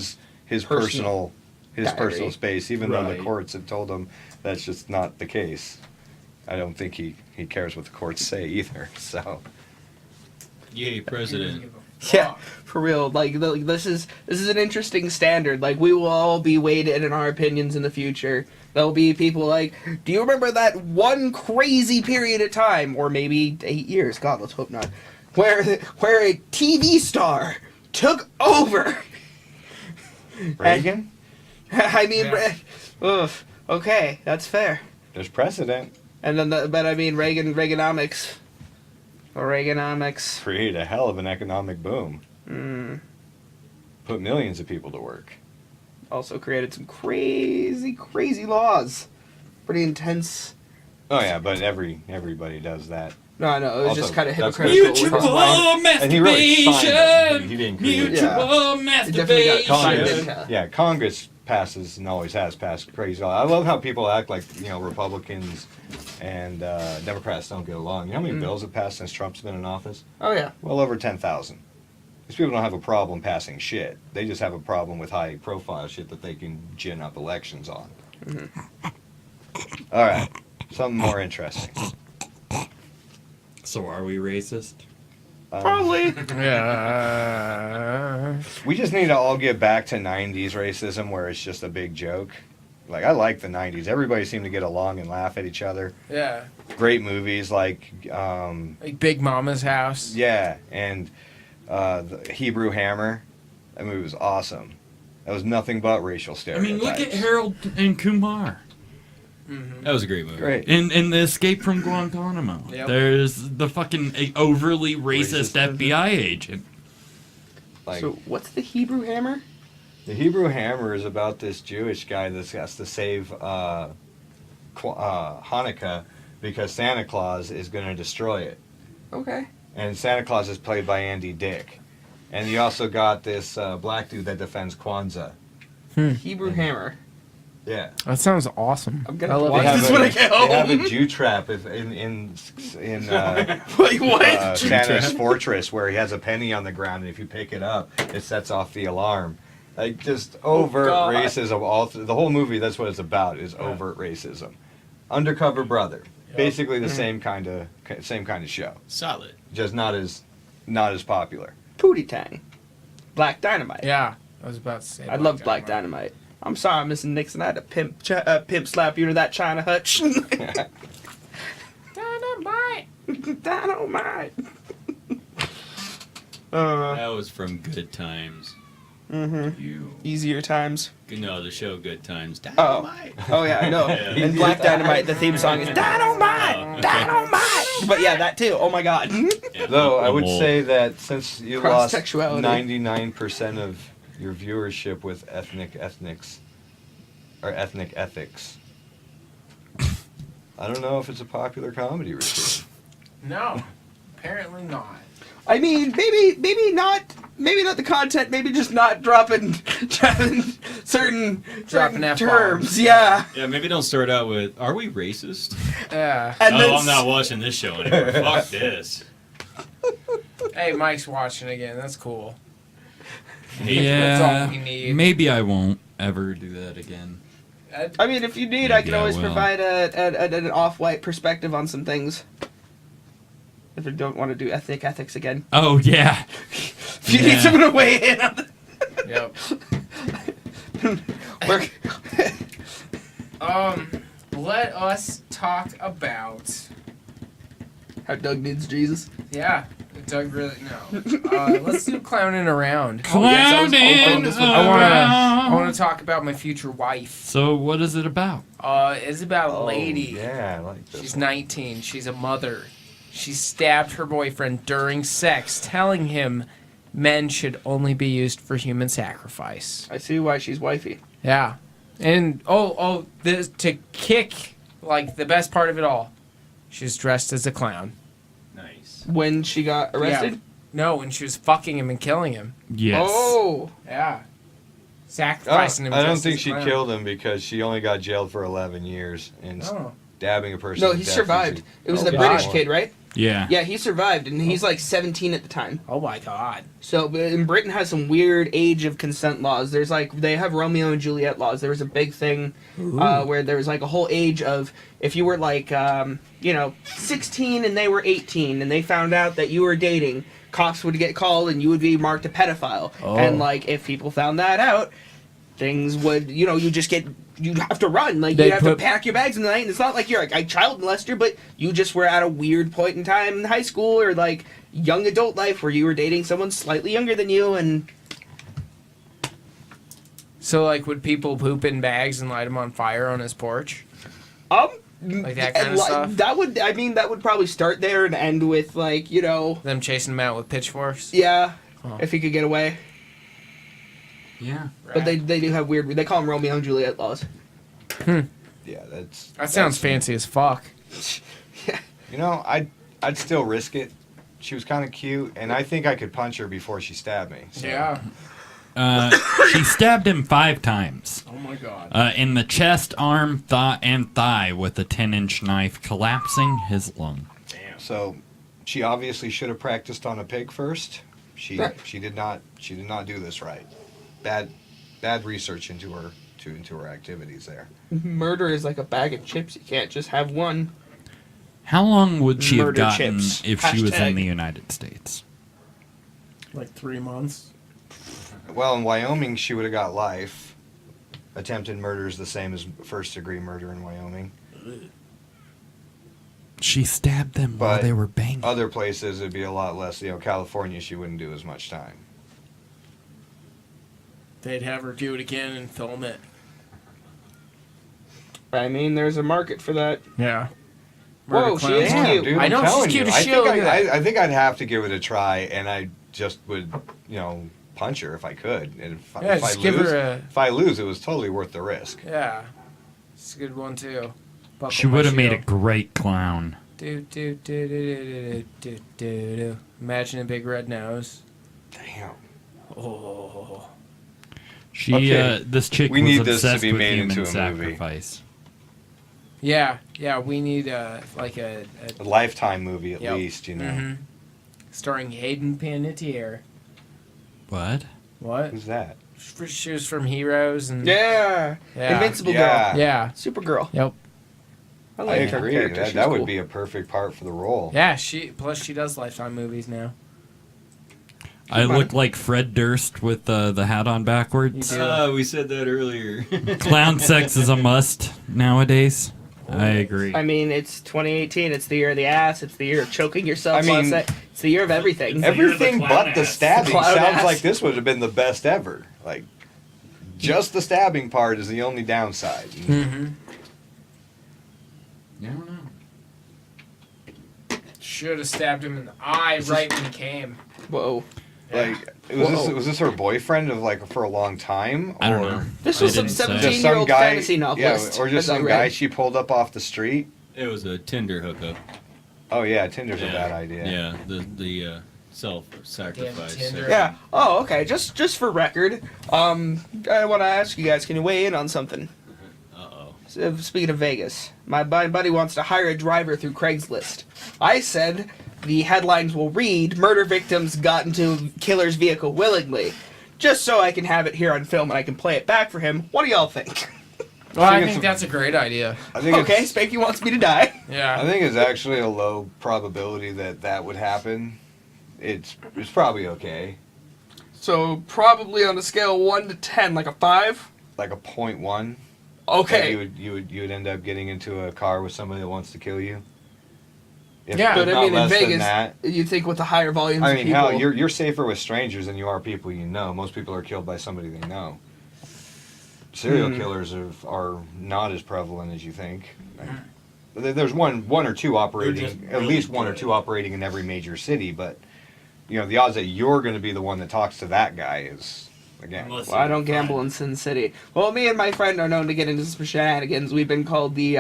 his personal diary. space, even though the Right. courts have told him that's just not the case. I don't think he cares what the courts say either. So Yay, president. Yeah, for real. This is an interesting standard. We will all be weighed in our opinions in the future. There'll be people do you remember that one crazy period of time, or maybe 8 years? God, let's hope not. Where a TV star took over. Reagan, I mean, Yeah. okay, that's fair. there's precedent. And then, but I mean, Reaganomics. Reaganomics. Create a hell of an economic boom. Put millions of people to work. Also created some crazy laws. Pretty intense. Oh yeah, but everybody does that. No, I know. It was Also, just kind of that's hypocritical. And he really signed masturbation. it. He didn't create it. Mutual It definitely got signed masturbation. into. Yeah, Congress passes and always has passed crazy laws. I love how people act like Republicans and Democrats don't get along. You know how many bills have passed since Trump's been in office? Oh yeah. Well over 10,000. These people don't have a problem passing shit. They just have a problem with high-profile shit that they can gin up elections on. All right, something more interesting. So are we racist? Probably. Yeah. We just need to all get back to 90s racism where it's just a big joke. Like, I like the 90s. Everybody seemed to get along and laugh at each other. Yeah. Great movies like, Like Big Mama's House. yeah, and the Hebrew Hammer. That movie was awesome. That was nothing but racial I stereotypes. mean, look at Harold and Kumar. That was a great movie. Great. In The Escape from Guantanamo. Yep. There's the fucking overly racist Racist. FBI agent. Like, So what's the Hebrew Hammer? the Hebrew Hammer is about this Jewish guy that has to save Hanukkah because Santa Claus is going to destroy it. Okay. And Santa Claus is played by Andy Dick. And you also got this black dude that defends Kwanzaa. Hebrew Hammer. Yeah. That sounds awesome. I'm gonna I love watch it. this when I get They have home. a Jew trap in Wait, what? Santa's fortress where he has a penny on the ground, and if you pick it up, it sets off the alarm. Like, just overt God. racism. The whole movie, that's what it's about, is overt racism. Undercover Brother. Basically the same kind of show, Solid. just not as popular. Pootie Tang. Black Dynamite. Yeah. I was about to say. I love Black Dynamite. I'm sorry, Mrs. Nixon. I had to pimp slap you to that China hutch. Dynamite. Dynamite. That was from Good Times. You. Easier times. No, the show Good Times. Oh. Dynamite. Oh yeah, I know. Yeah. And Black Dynamite, the theme song is Dynamite, Oh, okay. Dynamite. But yeah, that too. Oh my God. Yeah, Though I would I'm old. say that since you lost Cross-sexuality. 99% of your viewership with ethnic ethics, I don't know if it's a popular comedy routine. No. Apparently not. I mean, maybe not the content. Maybe just not dropping certain F-bombs. terms. Yeah. Yeah, maybe don't start out with, are we racist? Yeah. And then I'm not watching this show anymore. Fuck this. Hey, Mike's watching again. That's cool. That's Yeah. all we need. Maybe I won't ever do that again. I mean, if you need, I can Maybe I always will. provide an off-white perspective on some things. If you don't want to do ethnic ethics again. Oh, yeah. If you need Yeah. someone to weigh in on the... Yep. Let us talk about. How Doug needs Jesus. Yeah. Doug really no. Let's do clowning around. Clowning I want to talk about my future wife. So what is it about? It's about a lady. Yeah, I like this. She's 19. She's a mother. She stabbed her boyfriend during sex, telling him men should only be used for human sacrifice. I see why she's wifey. Yeah. And this to kick like the best part of it all. She's dressed as a clown. Nice. When she got arrested? Yeah. No, when she was fucking him and killing him. Yes. Oh. Yeah. Sacrificing him. I don't just think as a she clown. killed him because she only got jailed for 11 years and Oh. stabbing a person. No, to he death survived. It was Oh, the God. British kid, right? Yeah. Yeah, he survived, and he's like 17 at the time. Oh my God. So, but in Britain has some weird age of consent laws. There's like, they have Romeo and Juliet laws. There was a big thing where there was like a whole age of, if you were like, 16 and they were 18 and they found out that you were dating, cops would get called and you would be marked a pedophile. Oh. And like, if people found that out, things would, you have to run. Like, They'd you have to put- pack your bags in the night. And it's not like you're like a child molester, but you just were at a weird point in time in high school or like young adult life where you were dating someone slightly younger than you. And So like, would people poop in bags and light them on fire on his porch? Like that kind of stuff? That would probably start there and end with, like, you know... Them chasing him out with pitchforks? Yeah, Oh. if he could get away. Yeah. But they do have weird... They call them Romeo and Juliet laws. Yeah, That sounds fancy as fuck. Yeah. You know, I'd still risk it. She was kind of cute, and I think I could punch her before she stabbed me. So. Yeah. She stabbed him 5 times. Oh my god. In the chest, arm, and thigh with a 10-inch knife, collapsing his lung. Damn. So, she obviously should have practiced on a pig first. She did not do this right. Bad research into her activities there. Murder is like a bag of chips. You can't just have one. How long would she have Murder gotten chips. if she was Hashtag. in the United States? Like 3 months. Well, in Wyoming, she would have got life. Attempted murder is the same as first-degree murder in Wyoming. She stabbed them while But they were banging. Other places, it'd be a lot less. You know, California, she wouldn't do as much time. They'd have her do it again and film it. I mean, there's a market for that. Yeah. Whoa, she is Damn, cute. dude, I I'm know, she's telling cute you. as shit, look at that. I think I'd have to give it a try, and I just would, you know, punch her if I could. And if Just I give lose, her a... if I lose, it was totally worth the risk. Yeah. It's a good one, too. Buckle She my would have made a shield. great clown. Do. Imagine a big red nose. Damn. Oh. She, Okay. this chick We was need this to obsessed be with made human into a movie. sacrifice. Yeah, we need like a A Lifetime movie at Yep. least, you know. mhm. Starring Hayden Panettiere. What? What? Who's that? She was from Heroes and Yeah. Yeah. Invincible Yeah. Girl. yeah. Supergirl. Yep. I I like her agree. character. She's That would cool. be a perfect part for the role. Yeah, she does Lifetime movies now. I Come on. look like Fred Durst with the hat on backwards. You do. We said that earlier. Clown sex is a must nowadays. I agree. I mean, it's 2018. It's the year of the ass. It's the year of choking yourself. I mean, on set. It's the year of everything. Everything clown but the ass. stabbing Clown sounds ass. like this would have been the best ever. Like, just the stabbing part is the only downside. Mm-hmm. I don't know. Should have stabbed him in the eye right when he came. Whoa. Like, Whoa. was this her boyfriend of like for a long time? I don't or know. This I was some didn't say. Just some 17-year-old guy, fantasy novelist. yeah, or just as I some read. guy she pulled up off the street. It was a Tinder hookup. Oh yeah, Tinder's a bad idea. Yeah, the self-sacrifice. Damn Tinder. Yeah. Oh, okay. Just for record, I want to ask you guys. Can you weigh in on something? Uh-oh. So, speaking of Vegas, my buddy wants to hire a driver through Craigslist. I said the headlines will read, "Murder victims got into killer's vehicle willingly," just so I can have it here on film and I can play it back for him. What do y'all think? Well, I it's- think that's a great idea. I think Okay, it's, Spanky wants me to die. I Yeah. think it's actually a low probability that would happen. It's probably okay. So probably on a scale of 1 to 10, like a 5. Like a 0.1. Okay. You would end up getting into a car with somebody that wants to kill you. If Yeah, But I not mean, in less than Vegas, that. you think with the higher volumes I of mean, people. hell, you're safer with strangers than you are people you know. Most people are killed by somebody they know. Serial killers are not as prevalent as you think. There's one or two just operating, at really least one or good. two operating in every major city. But you know, the odds that you're going to be the one that talks to that guy is again. Unless Well, I don't gamble in Sin City. Well, me and my friend are known to get into some shenanigans. We've been called the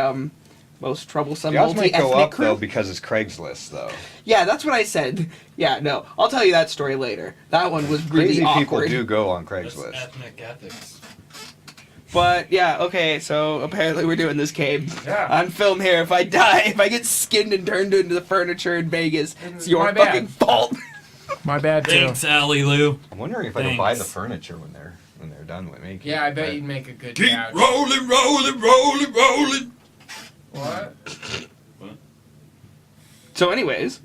most troublesome The odds might go multi-ethnic up crew. though because it's Craigslist though. Yeah, that's what I said. Yeah, no, I'll tell you that story later. That one was really Crazy people awkward. do go on Craigslist. ethnic ethics. But yeah, okay. So apparently we're doing this game Yeah. on film here. If I die, if I get skinned and turned into the furniture in Vegas, it's your My bad. fucking fault. My bad too. Thanks, Allie Lou. I'm wondering if I can buy the Thanks. furniture when they're done with making. Yeah, I it, bet but- you'd make a good Keep couch. rolling, rolling, rolling, rolling. What? So, anyways,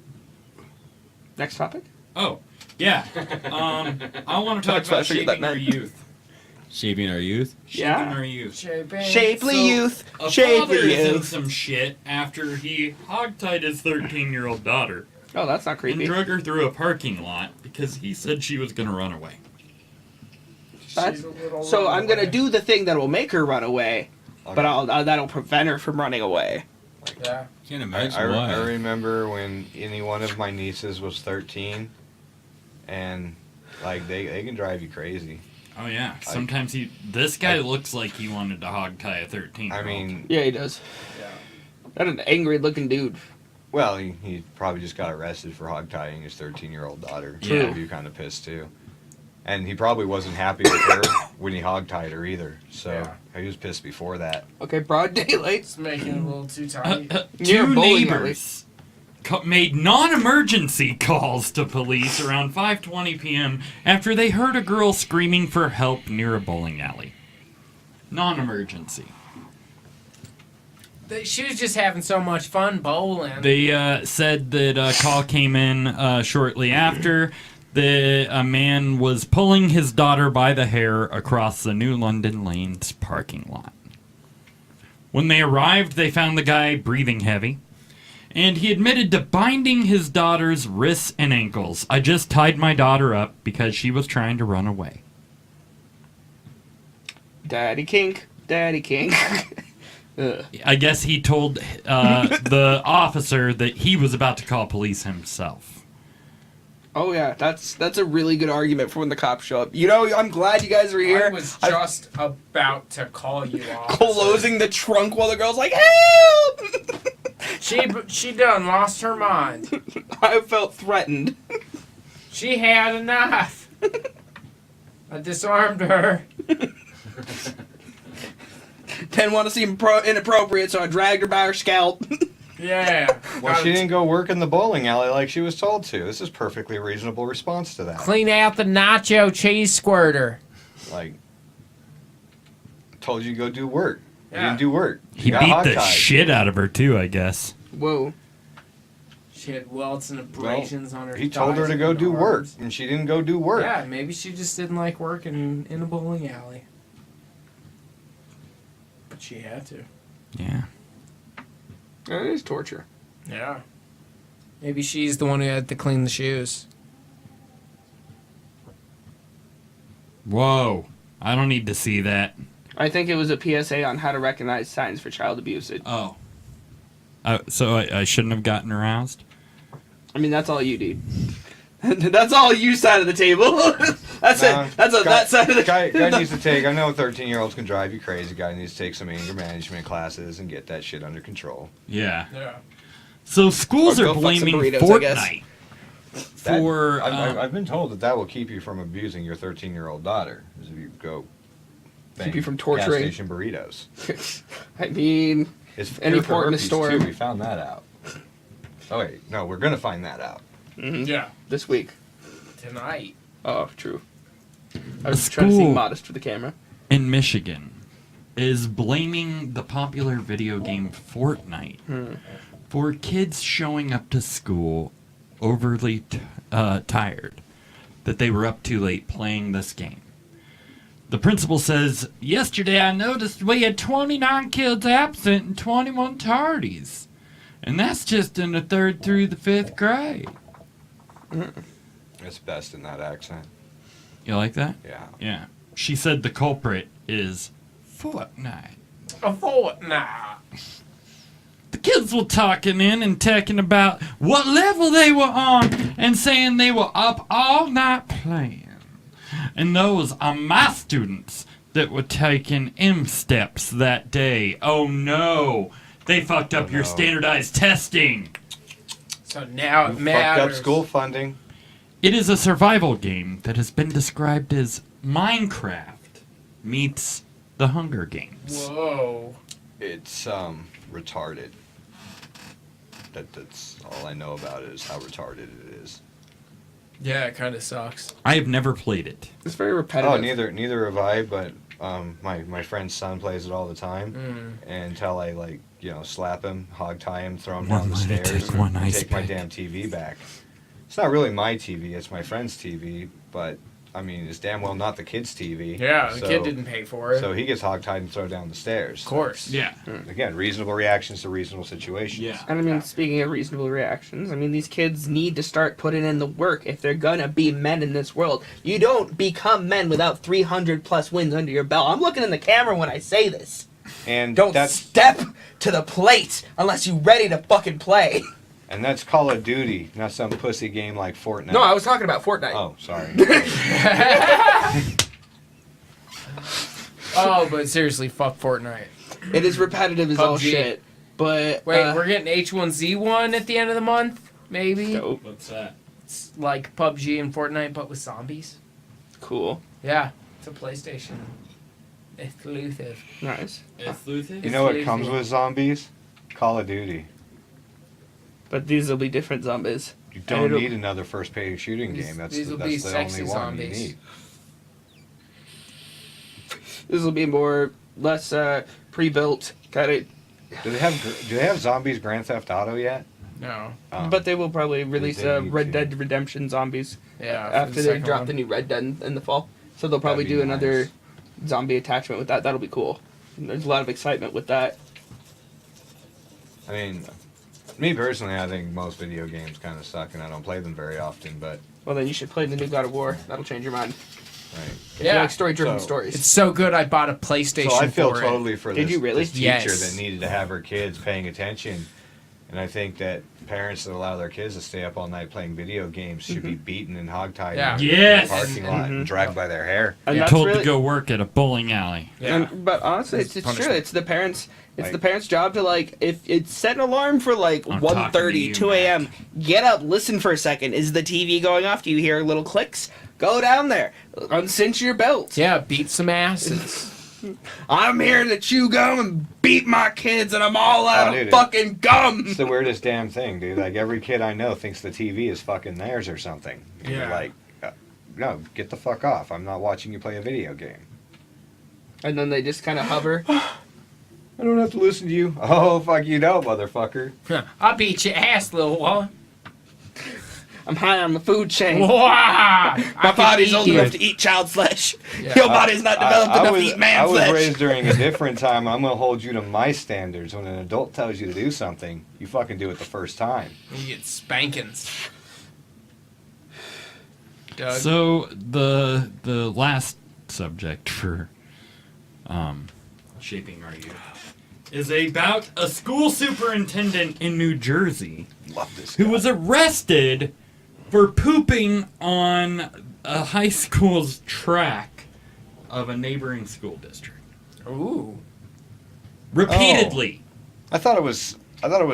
next topic. Oh, yeah. I want to talk That's what I about figured that shaping our meant. youth. Shaping our youth. Shaping Yeah. our youth. Shapely So, youth. A father Shapely is in youth. some shit after he hogtied his 13-year-old daughter Oh, that's not and creepy. drug her through a parking lot because he said she was going to run away. That's- So I'm gonna do the thing that will make her run away, but that'll prevent her from running away. Yeah. Can't I, imagine why. I remember when any one of my nieces was 13, and like they can drive you crazy. Oh yeah. Sometimes this guy looks like he wanted to hog tie a 13. I mean, Yeah, he does. Yeah. That's an angry-looking dude. well, he probably just got arrested for hog tying his 13-year-old daughter. True. So he'd be kind of pissed too. And he probably wasn't happy with her when he hog tied her either. So Yeah. he was pissed before that. Okay, broad daylight. It's making it a little too tight. You're Two bowling neighbors made non-emergency calls to police around 5:20 p.m. after they heard a girl screaming for help near a bowling alley. Non-emergency. She was just having so much fun bowling. They said that a call came in shortly after. A man was pulling his daughter by the hair across the New London Lanes parking lot. When they arrived, they found the guy breathing heavy, and he admitted to binding his daughter's wrists and ankles. I just tied my daughter up because she was trying to run away. Daddy kink. Daddy kink. Ugh. I guess he told the officer that he was about to call police himself. Oh yeah, that's a really good argument for when the cops show up. You know, I'm glad you guys are here. I was just about to call you off. Closing the trunk while the girl's like, help! She done lost her mind. I felt threatened. She had a knife. I disarmed her. Didn't want to seem inappropriate, so I dragged her by her scalp. Yeah. Well, she didn't go work in the bowling alley like she was told to. This is perfectly reasonable response to that. Clean out the nacho cheese squirter. Like, told you to go do work. You Yeah. didn't do work. He You got beat the hogtied. shit out of her too, I guess. Whoa. She had welts and abrasions on her. He told her thighs to and go do work, arms. and she didn't go do work. Yeah, maybe she just didn't like working in a bowling alley. But she had to. Yeah. That is torture. Yeah. Maybe she's the one who had to clean the shoes. Whoa. I don't need to see that. I think it was a PSA on how to recognize signs for child abuse. Oh. So I shouldn't have gotten aroused? I mean, that's all you need. That's all you side of the table. That's No, it. That's guy- that side of the guy needs to take. I know 13-year-olds can drive you crazy. Guy needs to take some anger management classes and get that shit under control. Yeah. Yeah. So schools Or are go fuck some blaming burritos, I guess. Fortnite That- for... I've been told that will keep you from abusing your 13-year-old daughter. Is if you go Keep you from gas torturing. station burritos. I mean, It's Any cure for port in a herpes, store. Too. We found that out. Oh wait, no, we're gonna find that out. Yeah. this week. Tonight. Oh, true. I A was trying to seem school- modest for the camera. in Michigan is blaming the popular video game Fortnite for kids showing up to school overly tired, that they were up too late playing this game. The principal says, yesterday I noticed we had 29 kids absent and 21 tardies. And that's just in the 3rd through the 5th grade. It's best in that accent. You like that? Yeah. Yeah. She said the culprit is Fortnite. A fortnight. The kids were talking in and talking about what level they were on and saying they were up all night playing. And those are my students that were taking M steps that day. Oh no, they fucked up Oh, your no. standardized testing. So now it You fucked matters. up school funding. It is a survival game that has been described as Minecraft meets the Hunger Games. Whoa. It's retarded. That's all I know about it is how retarded it is. Yeah, it kind of sucks. I have never played it. It's very repetitive. Oh, neither have I. But my friend's son plays it all the time, and until I slap him, hog tie him, throw him down the One might stairs, take one and ice take my pick. damn TV back. It's not really my TV; it's my friend's TV. But I mean, it's damn well not the kid's TV. Yeah, the so, kid didn't pay for it. So he gets hog tied and thrown down the stairs. Of course. Yeah. Again, reasonable reactions to reasonable situations. Yeah. And I mean, speaking of reasonable reactions, I mean, these kids need to start putting in the work if they're gonna be men in this world. You don't become men without 300 plus wins under your belt. I'm looking in the camera when I say this. And Don't that's step to the plate unless you ready to fucking play. and that's Call of Duty, not some pussy game like Fortnite. No, I was talking about Fortnite. Oh, sorry. Oh, but seriously, fuck Fortnite. It is repetitive as all PUBG. shit. But Wait, we're getting H1Z1 at the end of the month? Maybe? dope. What's that? It's like PUBG and Fortnite, but with zombies. Cool. Yeah, it's a PlayStation exclusive. Nice. You know what comes with zombies? Call of Duty. But these will be different zombies. You don't it'll- need another first-person shooting These- game. That's these the, will be that's the only sexy one zombies. you need. This will be less pre-built kind of. Do they have zombies Grand Theft Auto yet? No. But they will probably release they need Red to. Dead Redemption Zombies Yeah. after they drop the new Red Dead in the fall. So they'll probably That'd be do another nice. zombie attachment with that. That'll be cool. And there's a lot of excitement with that. I mean, me personally, I think most video games kind of suck, and I don't play them very often. But Well, then you should play the new God of War. That'll change your mind. right. If you Yeah. like story-driven So- stories. It's so good I bought a PlayStation So I feel for totally for Did this, you really? this teacher Yes. that needed to have her kids paying attention. And I think that parents that allow their kids to stay up all night playing video games should be beaten and hogtied Yeah. in Yes. the parking lot and dragged by their hair. And Yeah. that's Told really, to go work at a bowling alley. Yeah. But honestly, it's true. punishment. It's the parents. It's Like- the parents' job to if it's set an alarm for I'm 1:30, talking to 2 you, a.m. Get up, listen for a second. Is the TV going off? Do you hear little clicks? Go down there, uncinch your belt. Yeah, beat some asses. I'm here to chew gum and beat my kids, and I'm all out dude, of fucking gum. It's the weirdest damn thing, dude. Like, every kid I know thinks the TV is fucking theirs or something. And you're Yeah. like, no, get the fuck off. I'm not watching you play a video game. And then they just kind of hover. I don't have to listen to you. Oh, fuck you don't, motherfucker. I'll beat your ass, little one. I'm high on the food chain. Wah! My body's old enough to eat child flesh. Yeah. Your body's not developed enough was, to eat man I was flesh. raised during a different time. I'm going to hold you to my standards. When an adult tells you to do something, you fucking do it the first time. You get spankings. Doug? So the last subject for shaping our youth is about a school superintendent in New Jersey Love this who was arrested for pooping on a high school's track of a neighboring school district Ooh. repeatedly. I thought it was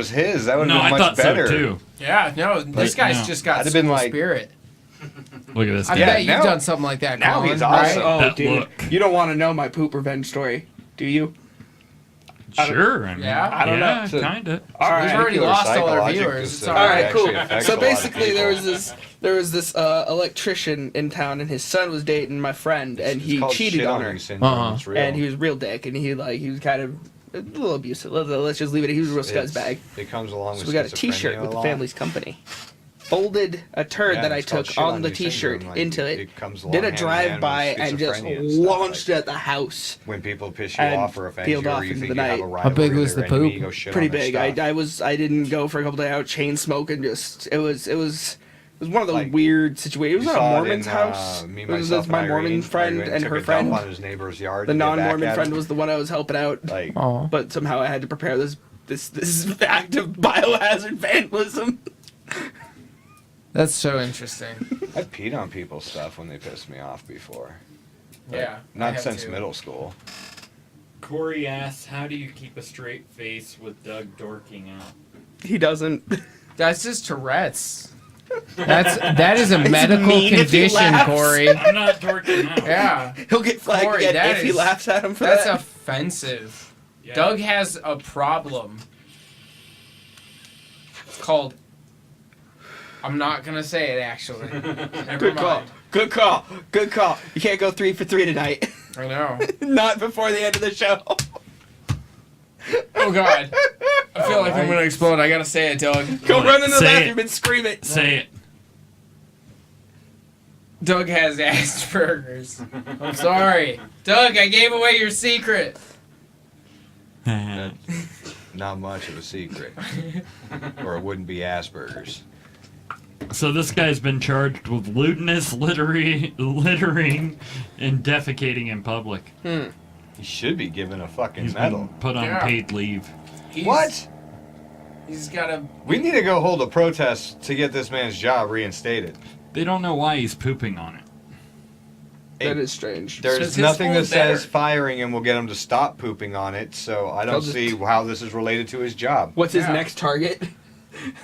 his. That would have No, been I much thought better. so too. Yeah, no, this Like, guy's no. just got I'd have been school like- spirit. Look at this I guy. bet you've now- done something like that, now Colin, he's right? awesome. Oh, That dude. look. You don't want to know my poop revenge story, do you? Sure. I mean, Yeah? I don't know. yeah, So- kinda. All We've right. already Particular lost all our psychologic viewers. It's disorder all All right, actually cool. affects So a lot of basically, there people. was this electrician in town, and his son was dating my friend, and It's he called cheated shit on her, you syndrome. Uh-huh. It's real. and he was a real dick, and he was kind of a little abusive. Let's just leave it. He was a real It's- scuzzbag. It comes along So with we got a schizophrenia T-shirt with the lot. family's company. Folded a turd Yeah, that I it's called took shit on the you T-shirt syndrome, like, into it. it comes along Did a hand in hand drive-by with and just schizophrenia and stuff, launched like, at the house. when people piss you and off or offend peeled you, off or you into think the you have night. a rivalry How big with was their the enemy, poop? you go shit Pretty on their big. stuff. I didn't go for a couple days out chain smoking. Just it was one of those Like, weird situations. It was You at a saw it Mormon's in, house. Me, It was myself, my and Mormon Irene. friend Irene and took her a dump friend. on his neighbor's yard The to get back non-Mormon at friend him. was the one I was helping out, like, Oh. but somehow I had to prepare this act of biohazard vandalism. That's so interesting. I peed on people's stuff when they pissed me off before. Yeah. I Not have since to. middle school. Corey asks, "How do you keep a straight face with Doug dorking out?" He doesn't. That's just Tourette's. That is a medical mean if he condition, laughs. Corey. I'm not dorking out. Yeah. He'll get flagged Corey, again that if he is- laughs at him for That's that. offensive. Yeah. Doug has a problem. It's called. I'm not gonna say it actually. Never Good call. mind. Good call. Good call. You can't go 3 for 3 tonight. I know. Not before the end of the show. Oh God. I feel like I'm gonna explode. I gotta say it, Doug. Go run in the Say bathroom it. and scream it. Say it. Doug has Asperger's. I'm sorry. Doug, I gave away your secret. Not much of a secret. Or it wouldn't be Asperger's. So this guy's been charged with lewdness, littering, and defecating in public. He should be given a fucking He's medal. been put on Yeah. paid leave. What? He's got a. We need to go hold a protest to get this man's job reinstated. They don't know why he's pooping on it. That is strange. There's his nothing that school's better. says firing him will get him to stop pooping on it, so I They'll don't just- see how this is related to his job. What's his Yeah. next target?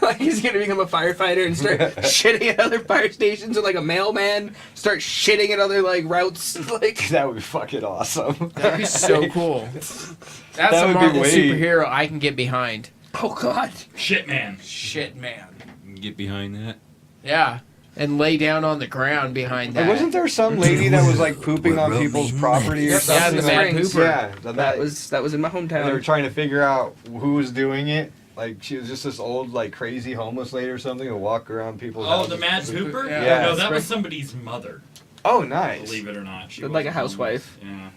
Like he's gonna become a firefighter and start shitting at other fire stations, or like a mailman start shitting at other like routes. Like That would be fucking awesome. That'd be so cool. That's That a would be Marvel way- superhero I can get behind. oh god. Shit, man. Shit, man. Get behind that. Yeah, and lay down on the ground behind that. Like, wasn't there some lady that was like pooping on people's property or Yep, something? yeah, the mad Springs. pooper. Yeah, That was in my And they were hometown. trying to figure out who was doing it. Like she was just this old, like crazy homeless lady or something who walked around people's Oh, houses. the Mad Pooper? Yeah. No, that was somebody's mother. Oh, nice. Believe it or not. She Like a was housewife. homeless.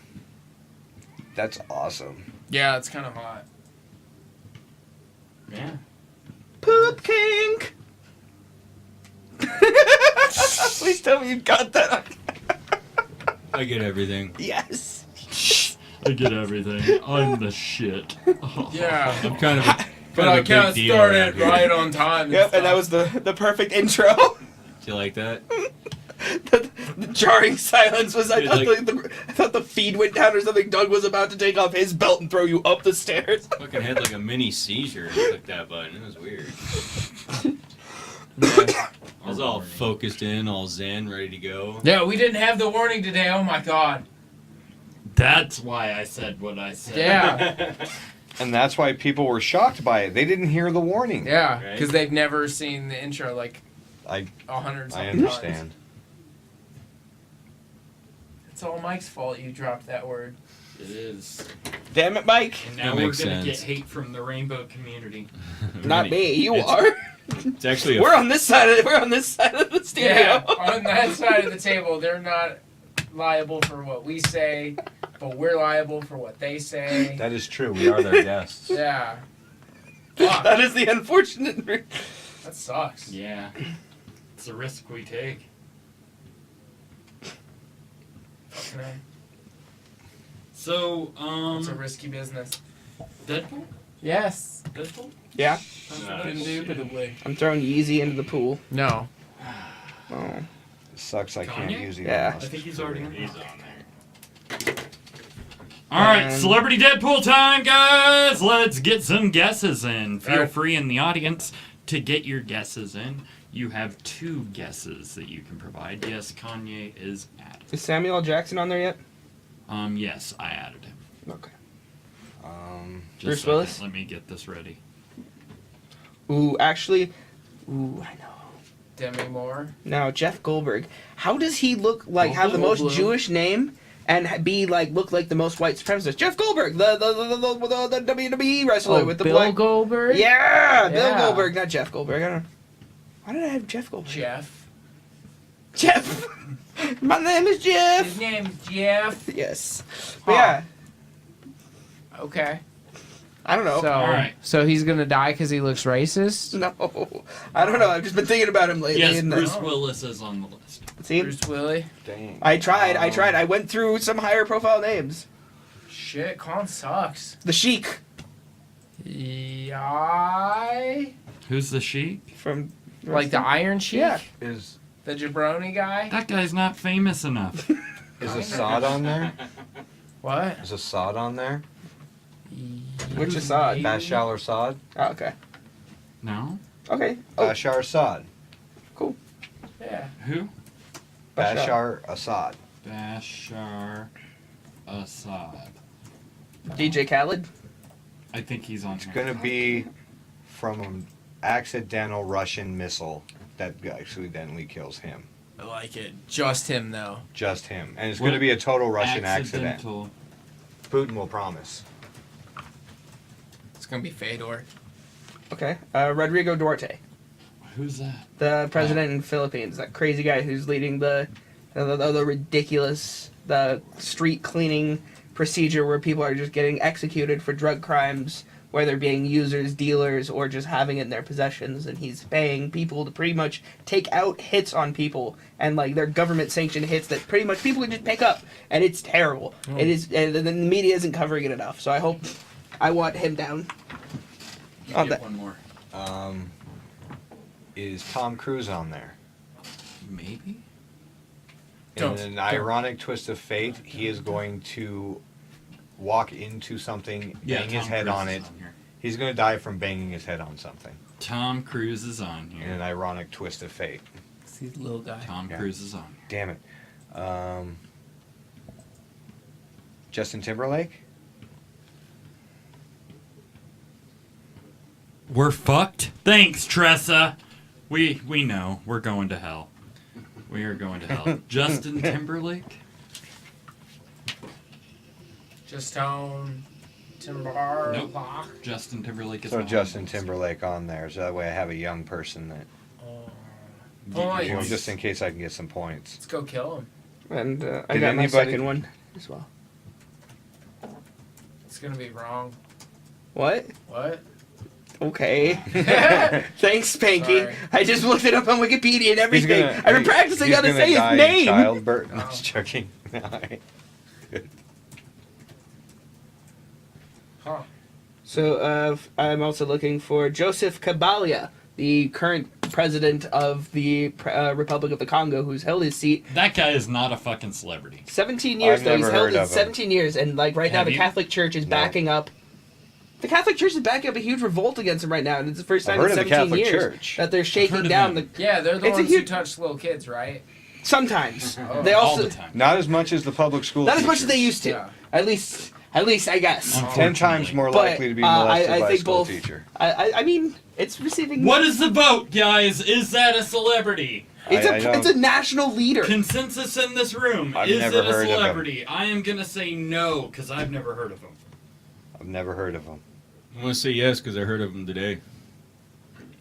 That's awesome. Yeah, it's kind of hot. Yeah. Yeah. Poop kink. Please tell me you got that. I get everything. Yes. I get everything. I'm the shit. Yeah. I'm kind of a, But kind I of a can't big deal start around it here. right on time. Yep, and that was the perfect intro. Do you like that? The jarring silence was. I It's thought, like- I thought the feed went down or something. Doug was about to take off his belt and throw you up the stairs. Fucking had like a mini seizure and clicked that button. It was weird. I was all focused in, all zen, ready to go. Yeah, we didn't have the warning today. Oh my god. That's why I said what I said. Yeah. And that's why people were shocked by it. They didn't hear the warning. Yeah, Right. because they've never seen the intro like I 100 I something understand. times. It's all Mike's fault you dropped that word. It is. Damn it, Mike. And now That we're makes gonna get sense. hate from the rainbow community. Not me. You It's- are. It's actually a We're on this side of the studio. Yeah, on that side of the table, they're not liable for what we say, but we're liable for what they say. That is true. We are their guests. Yeah. Fuck, That is the unfortunate. that sucks. Yeah. It's a risk we take. Fucking A. So, It's a risky business. Deadpool? Yes. Deadpool? Yeah, Indubitably. I'm throwing Yeezy into the pool. No. Oh. It sucks I can't Kanye? use the Yeah. I think he's already in. He's on there. Alright, And- celebrity Deadpool time, guys! Let's get some guesses in. Feel Alright. free in the audience to get your guesses in. You have 2 guesses that you can provide. Yes, Kanye is added. Is Samuel L. Jackson on there yet? Yes, I added him. Okay. Just Bruce a second, Willis? Let me get this ready. Ooh, actually, ooh, I know. Demi Moore. No, Jeff Goldberg. How does he look like have the most Goldblum. Jewish name and be like look like the most white supremacist? Jeff Goldberg, the WWE wrestler with the Bill black. Goldberg? Yeah, Bill Yeah. Goldberg, not Jeff Goldberg. I don't know. Why did I have Jeff Goldberg? Jeff. Jeff. My name is Jeff. His name's Jeff. Yes. But Huh. yeah, Okay. I don't know. So, Alright. so he's gonna die because he looks racist? No, I don't know. I've just been thinking about him lately. Yes, and, Bruce Willis is on the list. see, Bruce Willie? Dang. I tried. I went through some higher profile names. Shit, Colin sucks. The Sheik Yeah. Who's the Sheik? from Like the Iron Sheik? Yeah. Is The jabroni guy? That guy's not famous enough. Assad on there? What? Is Assad on there? Which Assad? Bashar Assad? Oh, okay. No? Okay. Oh, Bashar Assad. Yeah. Who? Bashar Assad. Bashar Assad. DJ Khaled. I think he's on It's here. gonna be from an accidental Russian missile that accidentally kills him. I like it. Just him, though. Just him. And it's What? gonna be a total Russian accident. Accidental. Putin will promise. It's gonna be Fedor. Okay. Rodrigo Duarte, Who's that? the president in Philippines, that crazy guy who's leading the ridiculous the street cleaning procedure where people are just getting executed for drug crimes whether being users, dealers, or just having it in their possessions, and he's paying people to pretty much take out hits on people, and like they're government sanctioned hits that pretty much people can just pick up, and it's terrible. It is, and the media isn't covering it enough. So I want him down. On that. One more. Is Tom Cruise on there? Maybe. In an ironic twist of fate, he is going to walk into something, bang his head on it. He's going to die from banging his head on something. Tom Cruise is on In here. an ironic twist of fate. He's a little guy. Tom Yeah. Cruise is on here. Damn it. Justin Timberlake? We're fucked. Thanks, Tressa. We know. We're going to hell. We are going to hell. Justin Timberlake? Justin Timberlake. Nope. Justin Timberlake is So on Justin this. Timberlake on there, so that way I have a young person that, Points. you know, just in case I can get some points. Let's go kill him. And I Did got my anybody- second one as well. It's gonna be wrong. What? What? Okay. Thanks, Spanky. Sorry. I just looked it up on Wikipedia and everything. I've been practicing how to he's say gonna his die in name. Childbirth. No, Oh. just joking. Alright. Huh. So I'm also looking for Joseph Kabalia, the current president of the Republic of the Congo, who's held his seat That guy is not a fucking celebrity. 17 years. I've Though he's never held heard it of him. 17 years, and like right now Have the you? Catholic Church is No. backing up. The Catholic Church is backing up a huge revolt against him right now, and it's the first I've time in heard of the 17 Catholic years Church. that they're heard shaking of down them. the. Yeah, they're the It's a ones who huge- touch little kids, right? Sometimes Oh. they All also the time. Not as much as the public school not as much as teachers. they used to. Yeah. At least I guess. 10 times more But, likely to be I molested by a think school both- teacher. I mean, it's receiving. What is the vote, guys? Is that a celebrity? It's I don't- it's a national leader. Consensus in this room. I've Is never it a heard of him. celebrity? I am going to say no, because I've never heard of him. I've never heard of him. I'm going to say yes because I heard of him today.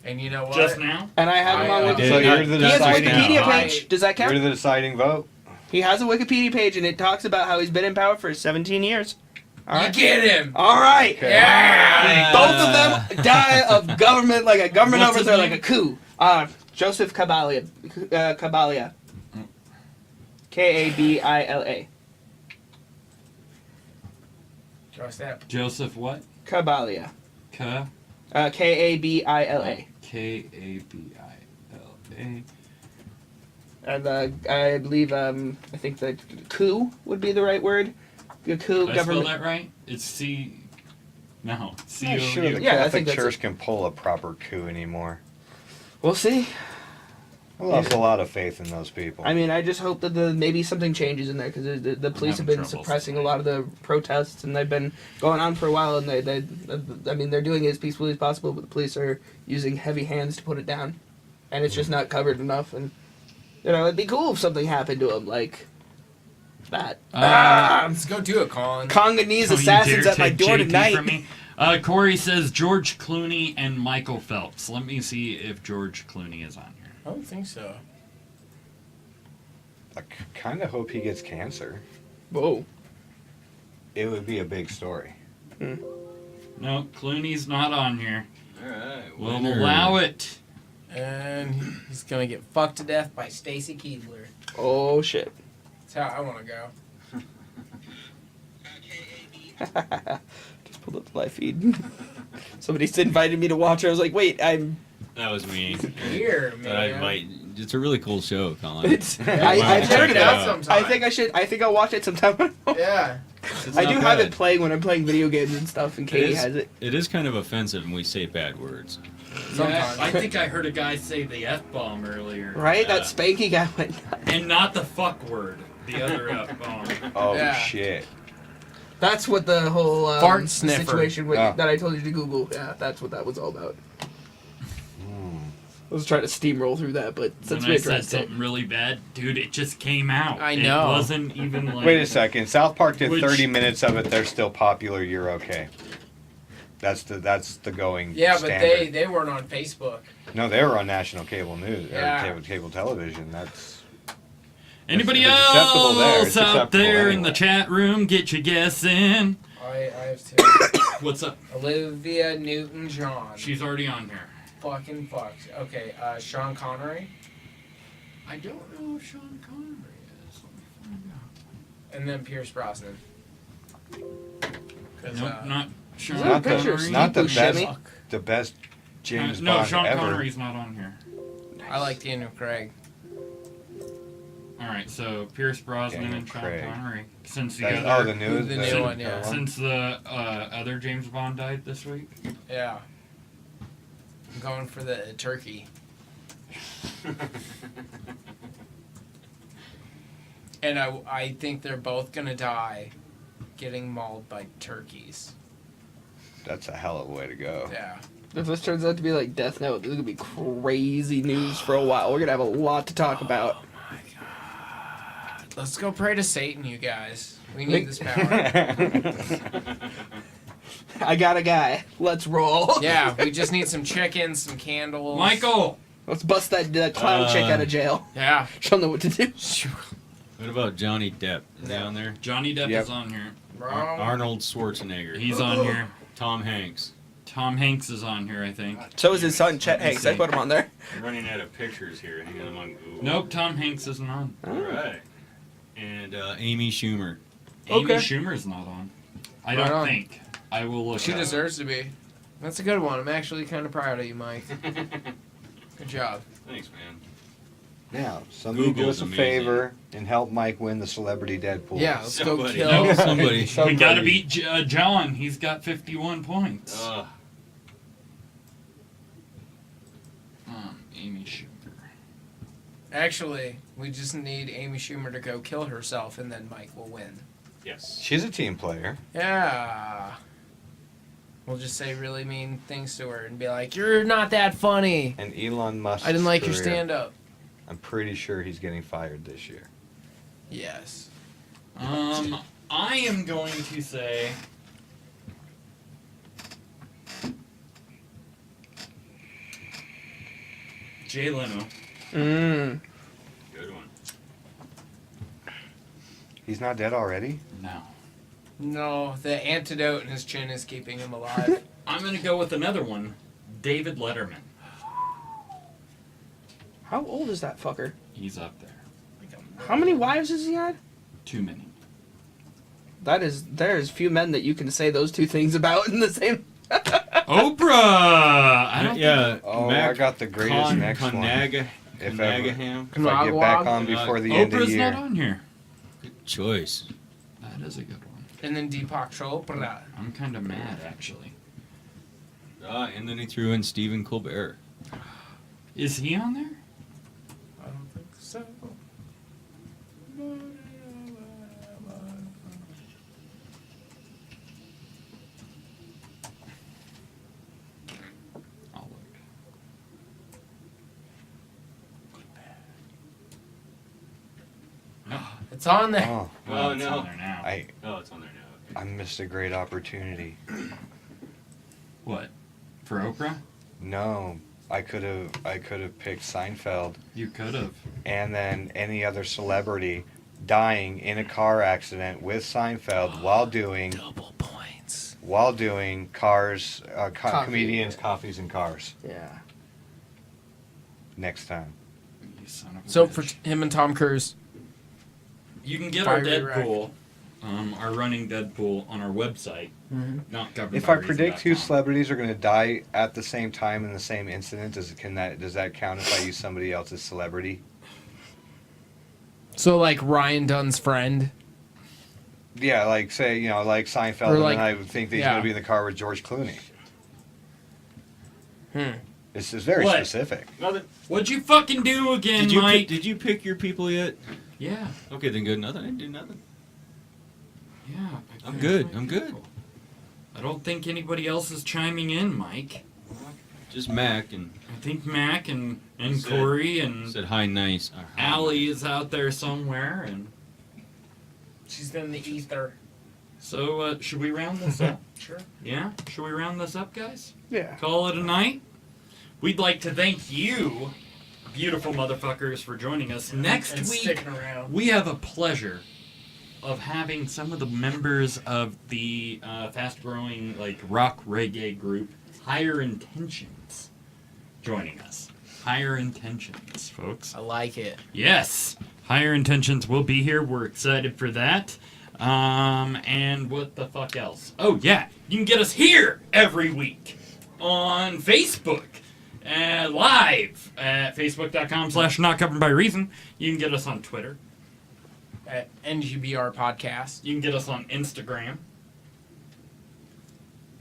And you know what? Just now? And I have him on I Wikipedia. did. So you're the He has a deciding Wikipedia vote. page. Does that You're count? the deciding vote. He has a Wikipedia page, and it talks about how he's been in power for 17 years. All You right. get him. All right. Yeah. Both of them die of government, like a government What's his overthrow, like name? a coup. Joseph Kabalia. Kabalia. Kabila. Step. Joseph what? Kabalia. K Kabila. Kabila. And I believe I think the coup would be the right word. The coup Did I spell government. that right? It's C. No. I'm C not O sure U. the Yeah, I Catholic think that's Church can pull a proper coup anymore. We'll see. I lost a lot of faith in those people. I mean, I just hope that maybe something changes in there because the police have having been trouble suppressing a tonight. lot of the protests, and they've been going on for a while. And I mean, they're doing it as peacefully as possible, but the police are using heavy hands to put it down, and it's just not covered enough. And you know, it'd be cool if something happened to them like that. Let's go do it, Colin. Congolese Don't you assassins dare at my take door JP tonight. from me. Corey says George Clooney and Michael Phelps. Let me see if George Clooney is on here. I don't think so. I kind of hope he gets cancer. Whoa. It would be a big story. No, Clooney's not on here. Alright. We'll allow it. And he's gonna get fucked to death by Stacy Keebler. Oh shit. That's how I want to go. Just pulled up the live feed. Somebody invited me to watch it. I was like, wait, I'm. That was me. Here, But I man. might. It's a really cool show, Colin. It's, Wow, I've check heard it it out out. sometime. I think I should. I think I'll watch it sometime. Yeah. It's I not do have bad. it playing when I'm playing video games and stuff, and Katie has it. It is kind of offensive when we say bad words. Sometimes. I think I heard a guy say the F bomb earlier. Right? That Spanky guy went nuts. And not the fuck word. The other F bomb. Oh Yeah. shit! That's what the whole Fart sniffer. situation with, Oh. that I told you to Google. Yeah, that's what that was all about. Hmm. I was trying to steamroll through that, but since When we I said addressed it. something really bad, dude, it just came out. I know. It wasn't even like. Wait a second. South Park did Which- 30 minutes of it. They're still popular. You're okay. That's the going. Yeah, but standard. they weren't on Facebook. No, they were on national cable news Yeah. or cable television. That's Anybody It's acceptable there. else It's out acceptable there in anyway. the chat room? Get your guess in. I have two. What's up? Olivia Newton-John. She's already on here. fucking fucked. Okay, Sean Connery. I don't know if Sean Connery is. Let me find out. And then Pierce Brosnan. Nope, not Sean Not the- Connery. not the Buscemi? best, the best James No, Bond Sean ever. Connery's not on here. I like Daniel Craig. All right, so Pierce Brosnan Daniel and Sean Craig. Connery. Since the That's- other, the new, The new one, yeah. since the other James Bond died this week. Yeah. I'm going for the turkey. And I think they're both gonna die getting mauled by turkeys. That's a hell of a way to go. Yeah. If this turns out to be like Death Note, this is gonna be crazy news for a while. We're gonna have a lot to talk about. My God. Let's go pray to Satan, you guys. We need this power. I got a guy. Let's roll. Yeah, we just need some chickens, some candles. Michael. Let's bust that clown chick out of jail. Yeah. She'll know what to do. What about Johnny Depp? Is he No. on there? Johnny Depp Yep. is on here. Wrong. Arnold Schwarzenegger. He's on here. Tom Hanks. Tom Hanks is on here, I think. So is his son, Chet Hanks. I put him on there. I'm running out of pictures here. Hang on, I'm on Google. Nope, Tom Hanks isn't on. All right. And Amy Schumer. Amy Okay. Schumer's not on. I Right don't on. think. I will look. She it up. deserves to be. That's a good one. I'm actually kind of proud of you, Mike. Good job. Thanks, man. Now, somebody do Google's us a amazing. favor and help Mike win the Celebrity Deadpool. Yeah, let's go Somebody. kill. No, somebody. We Somebody. gotta beat John. He's got 51 points. Amy Schumer. Actually, we just need Amy Schumer to go kill herself, and then Mike will win. Yes. She's a team player. Yeah. We'll just say really mean things to her and be like, "You're not that funny. And Elon Musk. I didn't like your stand-up." I'm pretty sure he's getting fired this year. Yes. I am going to say. Jay Leno. Mmm. Good one. He's not dead already? No. No, the antidote in his chin is keeping him alive. I'm gonna go with another one. David Letterman. How old is that fucker? He's up there. How many wives has he had? Too many. There's few men that you can say those two things about in the same. Oprah. I don't Yeah. Oh, I got the greatest next one. Conaga. If ever. Conagaham. If I get back on before the end of the Oprah's year. not on here. Good choice. That is a good one. And then Deepak Chopra. I'm kind of mad actually. And then he threw in Stephen Colbert. Is he on there? I don't think so. I'll look. No. It's on there. Oh, Oh, it's no. on there now. Oh, it's on there now. I missed a great opportunity. What? For Oprah? No, I could have picked Seinfeld You could have. and then any other celebrity dying in a car accident with Seinfeld while doing Double points. cars, Coffee. comedians, coffees, and cars. Yeah. Next time. You son of a So bitch. for him and Tom Cruise. You can get our Fiery rack. Deadpool, our running Deadpool on our website. Mm-hmm. Not governed If by I predict two reason.com. celebrities are going to die at the same time in the same incident, does that count if I use somebody else's celebrity? So like Ryan Dunn's friend. Yeah, like say like Seinfeld, Or and like- then I would think that he's yeah. going to be in the car with George Clooney. Hmm. It's just very What? specific. Nothing. What'd you fucking do again, Did you Mike? did you pick your people yet? Yeah. Okay, then good. Nothing. I didn't do nothing. Yeah. I I'm couldn't good, find I'm good. people. I don't think anybody else is chiming in, Mike. Just Mac and I think Mac and Said- Corey and said hi, nice. Allie is out there somewhere, and She's in the ether. so should we round this up? Sure. Yeah? Should we round this up, guys? Yeah. Call it a night? We'd like to thank you, beautiful motherfuckers, for joining us. Next And week, sticking around. we have a pleasure of having some of the members of the fast-growing like rock reggae group Higher Intentions joining us. Higher Intentions, folks. I like it. Yes, Higher Intentions will be here. We're excited for that. And what the fuck else? Oh yeah, you can get us here every week on Facebook. Live at facebook.com/notgovernedbyreason. You can get us on Twitter. At NGBR Podcast. You can get us on Instagram.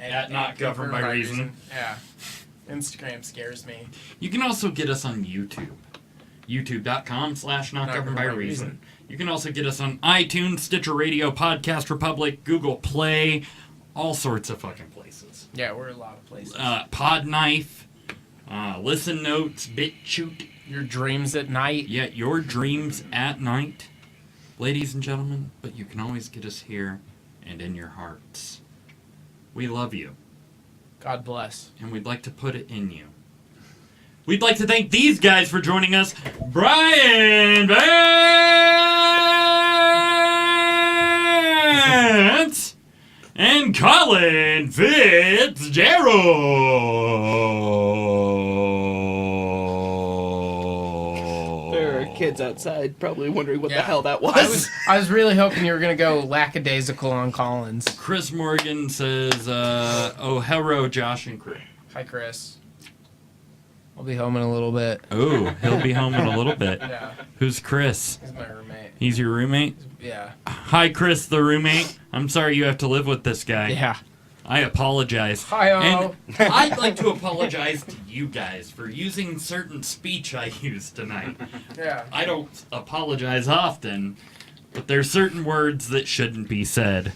At Not Governed by Reason. Yeah. Instagram scares me. You can also get us on YouTube. YouTube.com/notgovernedbyreason. You can also get us on iTunes, Stitcher Radio, Podcast Republic, Google Play, all sorts of fucking places. Yeah, we're a lot of places. Podknife. Listen Notes, BitChute. Your dreams at night. Yeah, your dreams at night, ladies and gentlemen. But you can always get us here and in your hearts. We love you. God bless. And we'd like to put it in you. We'd like to thank these guys for joining us. Brian Vance and Colin Fitzgerald. There are kids outside probably wondering what the hell that was. I was really hoping you were going to go lackadaisical on Collins. Chris Morgan says, oh, hello, Josh and crew. Hi, Chris. I'll be home in a little bit. Oh, he'll be home in a little bit. Yeah. Who's Chris? He's my roommate. He's your roommate? Yeah. Hi, Chris, the roommate. I'm sorry you have to live with this guy. Yeah. I apologize. Hi-oh. And I'd like to apologize to you guys for using certain speech I used tonight. Yeah. I don't apologize often, but there's certain words that shouldn't be said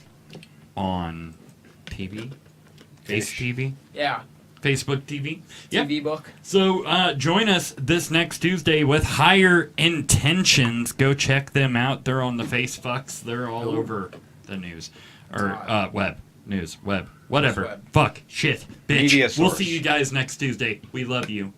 on TV. Face TV? Yeah. Facebook TV. Yep. TV book. So join us this next Tuesday with Higher Intentions. Go check them out. They're on the Facefucks. They're all over the news. Or web. News. Web. Whatever. Web. Fuck. Shit. Bitch. Media We'll source. see you guys next Tuesday. We love you.